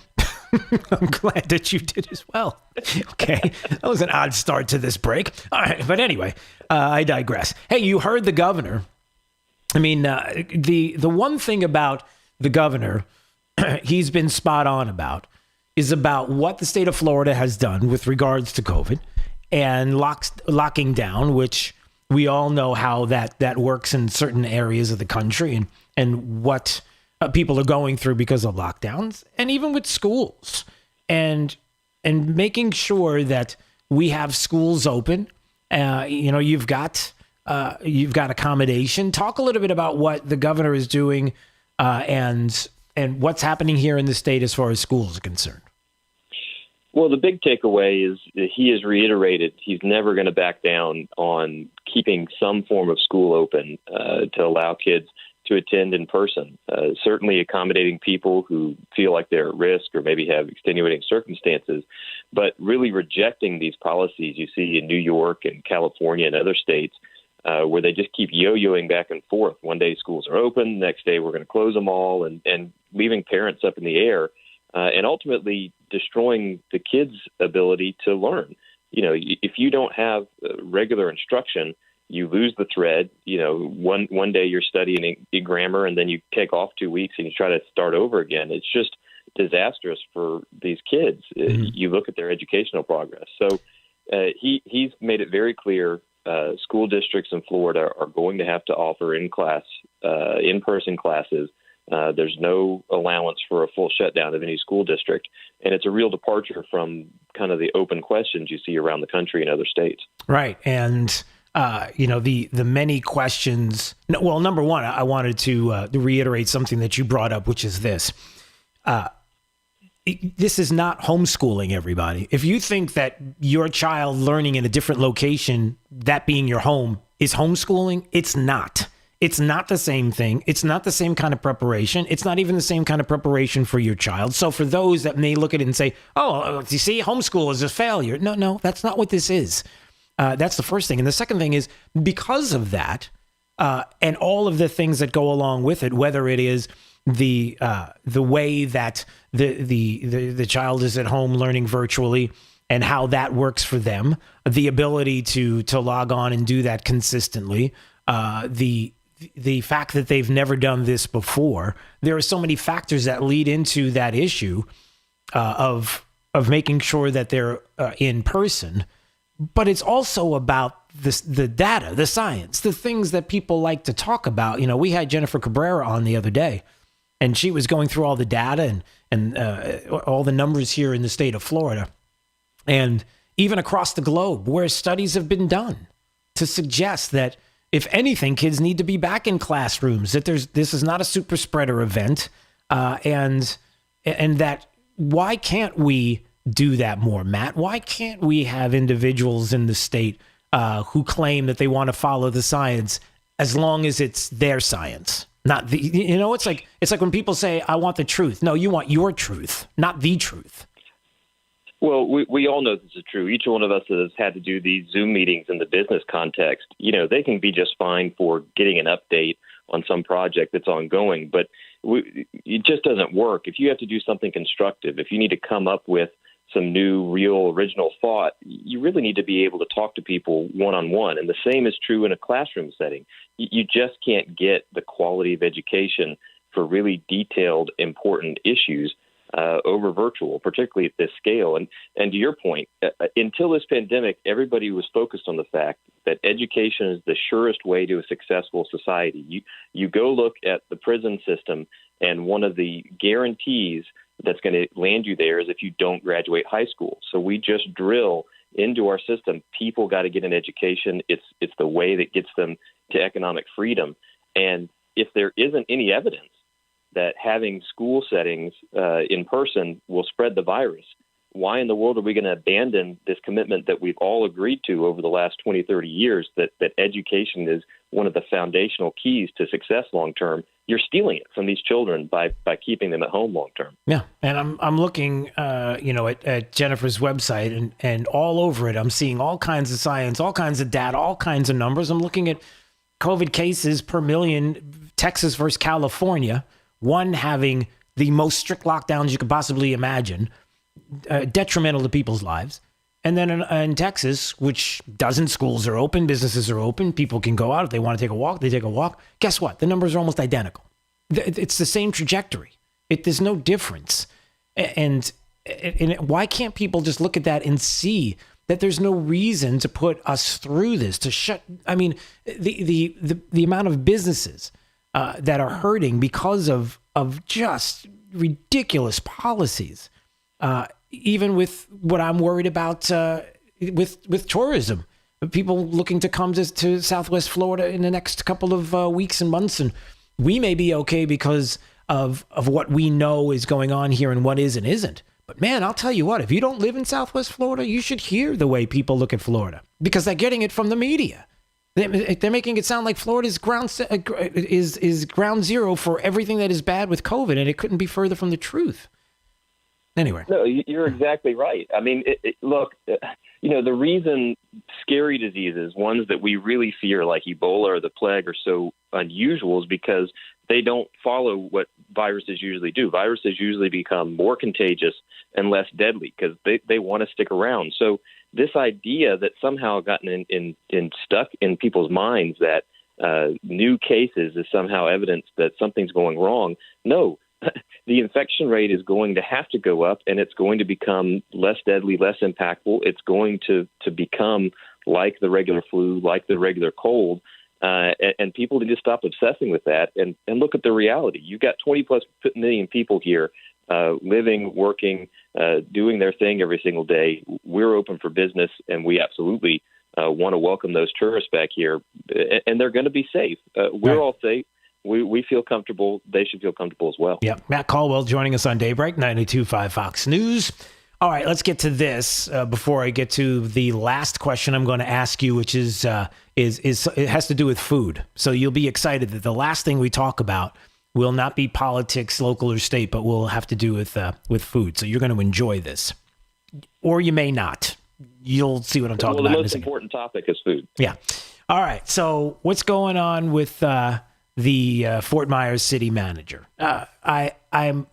I'm glad that you did as well. Okay. That was an odd start to this break. All right. But anyway, I digress. Hey, you heard the governor. I mean, the one thing about the governor he's been spot on about is about what the state of Florida has done with regards to COVID and locking down, which we all know how that works in certain areas of the country and what people are going through because of lockdowns, and even with schools and making sure that we have schools open. You've got accommodation. Talk a little bit about what the governor is doing and what's happening here in the state as far as schools are concerned. Well, the big takeaway is that he has reiterated he's never going to back down on keeping some form of school open to allow kids to attend in person, certainly accommodating people who feel like they're at risk or maybe have extenuating circumstances, but really rejecting these policies you see in New York and California and other states where they just keep yo-yoing back and forth. One day schools are open, next day we're going to close them all, and leaving parents up in the air and ultimately destroying the kids' ability to learn. If you don't have regular instruction, you lose the thread. One day you're studying grammar and then you take off 2 weeks and you try to start over again. It's just disastrous for these kids. Mm-hmm. You look at their educational progress. So he's made it very clear school districts in Florida are going to have to offer in-person classes. There's no allowance for a full shutdown of any school district. And it's a real departure from kind of the open questions you see around the country and other states. Right. And the many questions. Well, number one, I wanted to reiterate something that you brought up, which is this. This is not homeschooling, everybody. If you think that your child learning in a different location, that being your home, is homeschooling, it's not. It's not the same thing. It's not the same kind of preparation. It's not even the same kind of preparation for your child. So for those that may look at it and say, oh, you see, homeschool is a failure. No, that's not what this is. That's the first thing. And the second thing is, because of that, and all of the things that go along with it, whether it is the way that the child is at home learning virtually and how that works for them, the ability to log on and do that consistently, the fact that they've never done this before, there are so many factors that lead into that issue of making sure that they're in person. But it's also about the data, the science, the things that people like to talk about. We had Jennifer Cabrera on the other day, and she was going through all the data and all the numbers here in the state of Florida, and even across the globe, where studies have been done to suggest that, if anything, kids need to be back in classrooms, that this is not a super spreader event, and that why can't we do that more, Matt? Why can't we have individuals in the state who claim that they want to follow the science as long as it's their science? Not the, it's like when people say, I want the truth. No, you want your truth, not the truth. Well, we all know this is true. Each one of us has had to do these Zoom meetings in the business context. They can be just fine for getting an update on some project that's ongoing, but it just doesn't work. If you have to do something constructive, if you need to come up with some new, real, original thought, you really need to be able to talk to people one-on-one. And the same is true in a classroom setting. You just can't get the quality of education for really detailed, important issues over virtual, particularly at this scale. And to your point, until this pandemic, everybody was focused on the fact that education is the surest way to a successful society. You go look at the prison system, and one of the guarantees that's going to land you there is if you don't graduate high school. So we just drill into our system, people got to get an education. It's the way that gets them to economic freedom. And if there isn't any evidence that having school settings in person will spread the virus, why in the world are we going to abandon this commitment that we've all agreed to over the last 20, 30 years, that education is one of the foundational keys to success long-term? You're stealing it from these children by keeping them at home long-term. Yeah, and I'm looking, at Jennifer's website, and all over it, I'm seeing all kinds of science, all kinds of data, all kinds of numbers. I'm looking at COVID cases per million, Texas versus California, one having the most strict lockdowns you could possibly imagine, detrimental to people's lives. And then in Texas, which dozens schools are open, businesses are open, people can go out. If they want to take a walk, they take a walk. Guess what? The numbers are almost identical. It's the same trajectory. There's no difference. And why can't people just look at that and see that there's no reason to put us through this, to shut, I mean, the amount of businesses that are hurting because of just ridiculous policies, even with what I'm worried about with tourism, people looking to come to Southwest Florida in the next couple of weeks and months. And we may be okay because of what we know is going on here and what is and isn't. But man, I'll tell you what, if you don't live in Southwest Florida, you should hear the way people look at Florida, because they're getting it from the media. They're making it sound like Florida is ground zero for everything that is bad with COVID, and it couldn't be further from the truth. Anyway. No, you're exactly right. I mean, look, the reason scary diseases, ones that we really fear like Ebola or the plague, are so unusual is because they don't follow what viruses usually do. Viruses usually become more contagious and less deadly because they want to stick around. So this idea that somehow gotten in stuck in people's minds that new cases is somehow evidence that something's going wrong. No, the infection rate is going to have to go up, and it's going to become less deadly, less impactful. It's going to become like the regular flu, like the regular cold. And people need to stop obsessing with that and look at the reality. You've got 20 plus million people here living, working, doing their thing every single day. We're open for business, and we absolutely want to welcome those tourists back here. And they're going to be safe. We're all safe. We feel comfortable. They should feel comfortable as well. Yeah. Matt Caldwell joining us on Daybreak, 92.5 Fox News. All right, let's get to this before I get to the last question I'm going to ask you, which is it has to do with food. So you'll be excited that the last thing we talk about will not be politics, local or state, but will have to do with food. So you're going to enjoy this, or you may not. You'll see what I'm talking about. The most important topic is food. Yeah. All right. So what's going on with the Fort Myers city manager? I'm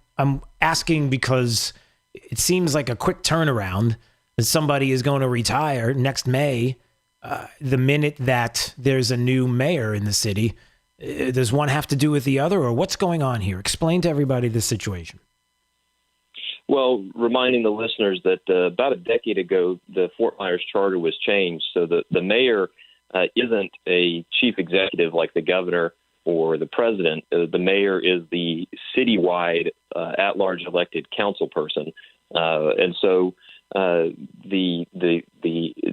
asking because it seems like a quick turnaround. Somebody is going to retire next May. The minute that there's a new mayor in the city, does one have to do with the other, or what's going on here? Explain to everybody the situation. Well, reminding the listeners that about a decade ago, the Fort Myers charter was changed. So the mayor isn't a chief executive like the governor or the president. The mayor is the citywide at-large elected council person. And so the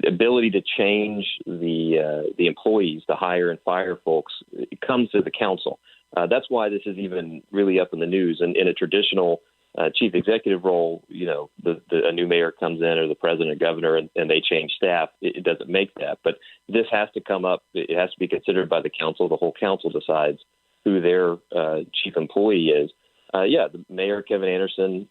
ability to change the employees, to hire and fire folks, it comes to the council. That's why this is even really up in the news. And in a traditional chief executive role, a new mayor comes in, or the president or governor, and they change staff. It doesn't make that. But this has to come up. It has to be considered by the council. The whole council decides who their chief employee is. The mayor, Kevin Anderson,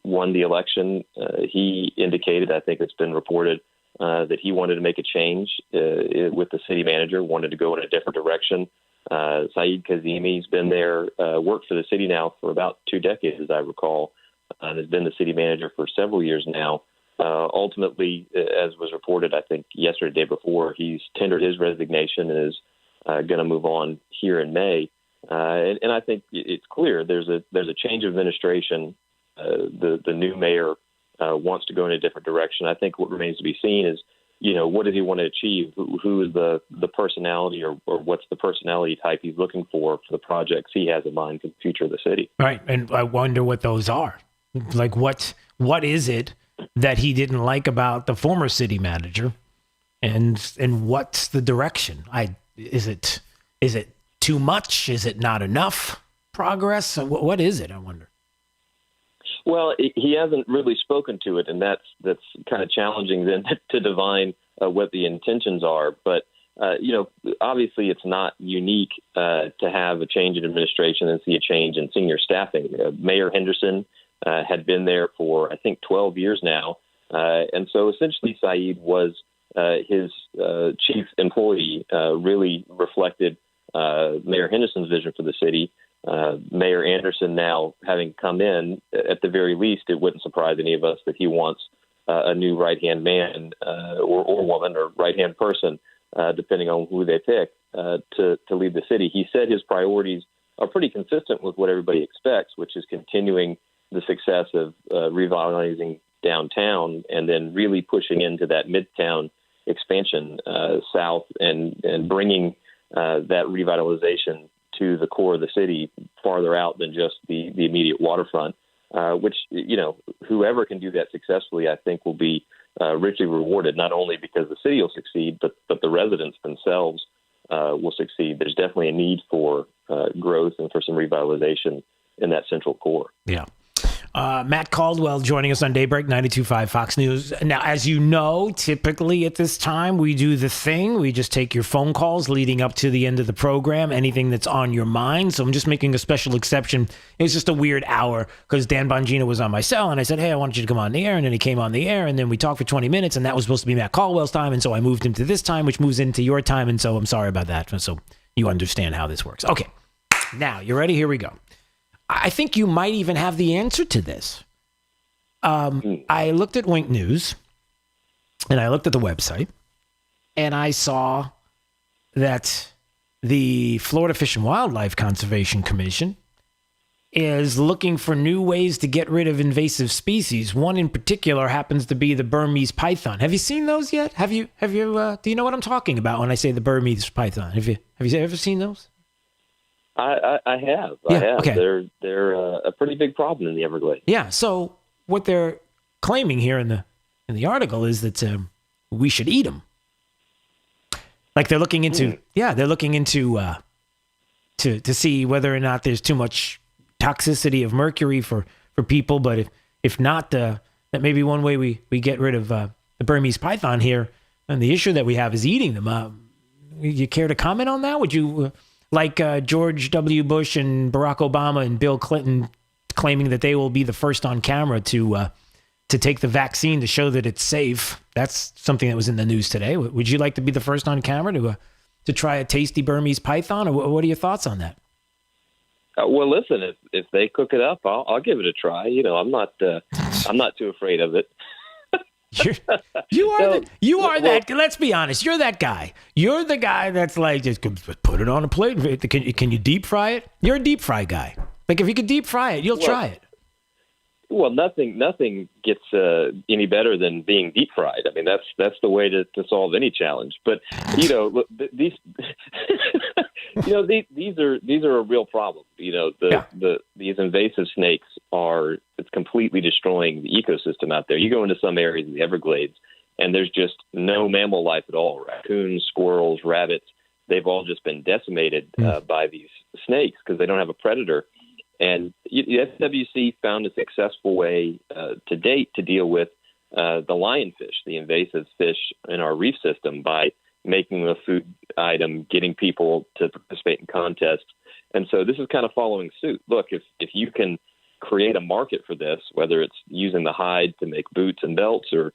won the election. He indicated, I think it's been reported, that he wanted to make a change with the city manager, wanted to go in a different direction. Saeed Kazimi's been there, worked for the city now for about 2 decades, as I recall, and has been the city manager for several years now. Ultimately, as was reported, I think yesterday, the day before, he's tendered his resignation and is going to move on here in May. And I think it's clear there's a change of administration. The new mayor wants to go in a different direction. I think what remains to be seen is, what does he want to achieve? Who is the personality, or what's the personality type he's looking for the projects he has in mind for the future of the city? Right, and I wonder what those are. Like, what is it that he didn't like about the former city manager, and what's the direction? Is it too much? Is it not enough progress? What is it, I wonder? Well, he hasn't really spoken to it, and that's kind of challenging then to divine what the intentions are. But, obviously it's not unique to have a change in administration and see a change in senior staffing. Mayor Henderson had been there for, I think, 12 years now. And so essentially Saeed was his chief employee, really reflected Mayor Henderson's vision for the city. Mayor Anderson now having come in, at the very least, it wouldn't surprise any of us that he wants a new right-hand man or woman or right-hand person, depending on who they pick, to lead the city. He said his priorities are pretty consistent with what everybody expects, which is continuing the success of revitalizing downtown and then really pushing into that midtown expansion south and bringing that revitalization to the core of the city farther out than just the immediate waterfront, which, whoever can do that successfully, I think will be richly rewarded, not only because the city will succeed, but the residents themselves will succeed. There's definitely a need for growth and for some revitalization in that central core. Yeah. Matt Caldwell joining us on Daybreak 92.5 Fox News. Now, as you know, typically at this time, we do the thing. We just take your phone calls leading up to the end of the program, anything that's on your mind. So I'm just making a special exception. It's just a weird hour because Dan Bongino was on my cell, and I said, hey, I wanted you to come on the air. And then he came on the air, and then we talked for 20 minutes, and that was supposed to be Matt Caldwell's time. And so I moved him to this time, which moves into your time. And so I'm sorry about that. So you understand how this works. Okay. Now, you ready? Here we go. I think you might even have the answer to this. I looked at Wink News, and I looked at the website, and I saw that the Florida Fish and Wildlife Conservation Commission is looking for new ways to get rid of invasive species. One in particular happens to be the Burmese python. Have you seen those yet? Do you know what I'm talking about when I say the Burmese python? Have you ever seen those? I have. Yeah, I have. okay. They're a pretty big problem in the Everglades. Yeah. So what they're claiming here in the article is that we should eat them. Like they're looking into, to see whether or not there's too much toxicity of mercury for people. But if not, that may be one way we get rid of the Burmese python here. And the issue that we have is eating them. You care to comment on that? Would you? Like George W. Bush and Barack Obama and Bill Clinton claiming that they will be the first on camera to take the vaccine to show that it's safe. That's something that was in the news today. Would you like to be the first on camera to try a tasty Burmese python? Or what are your thoughts on that? Well, listen, if they cook it up, I'll give it a try. I'm not too afraid of it. You are that. Let's be honest. You're that guy. You're the guy that's like, just put it on a plate. Can you deep fry it? You're a deep fry guy. Like if you could deep fry it, you'll try it. Well, nothing gets any better than being deep fried. I mean, that's the way to solve any challenge. But these these are a real problem. These invasive snakes it's completely destroying the ecosystem out there. You go into some areas of the Everglades, and there's just no mammal life at all. Raccoons, squirrels, rabbits, they've all just been decimated by these snakes because they don't have a predator. And the SWC found a successful way to date to deal with the lionfish, the invasive fish in our reef system, by making them a food item, getting people to participate in contests. And so this is kind of following suit. Look, if you can create a market for this, whether it's using the hide to make boots and belts, or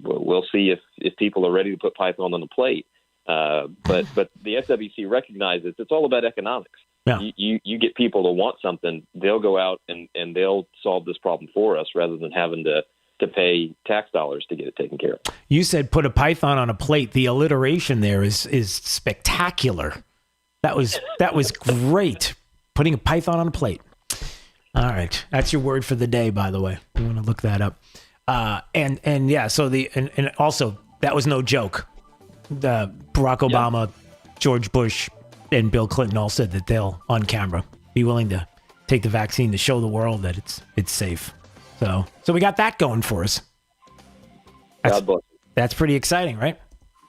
we'll see if people are ready to put python on the plate. But the SWC recognizes it's all about economics. Yeah. You get people to want something, they'll go out and they'll solve this problem for us rather than having to pay tax dollars to get it taken care of. You said put a python on a plate. The alliteration there is spectacular. That was great. Putting a python on a plate. All right. That's your word for the day, by the way. You want to look that up. And yeah, so and also that was no joke. Barack Obama, George Bush, and Bill Clinton all said that they'll, on camera, be willing to take the vaccine to show the world that it's safe. So we got that going for us. God bless. That's pretty exciting, right?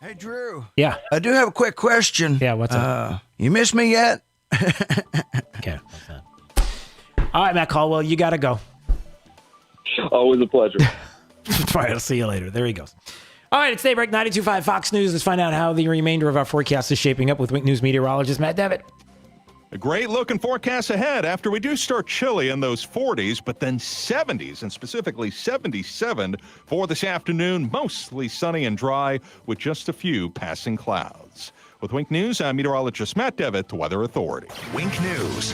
Hey, Drew. Yeah. I do have a quick question. Yeah, what's up? You miss me yet? Okay. All right, Matt Caldwell, you got to go. Always a pleasure. All right, I'll see you later. There he goes. All right, it's Daybreak 92.5 Fox News. Let's find out how the remainder of our forecast is shaping up with Wink News meteorologist Matt Devitt. A great looking forecast ahead after we do start chilly in those 40s, but then 70s, and specifically 77 for this afternoon. Mostly sunny and dry with just a few passing clouds. With Wink News, I'm meteorologist Matt Devitt, the Weather Authority. Wink News.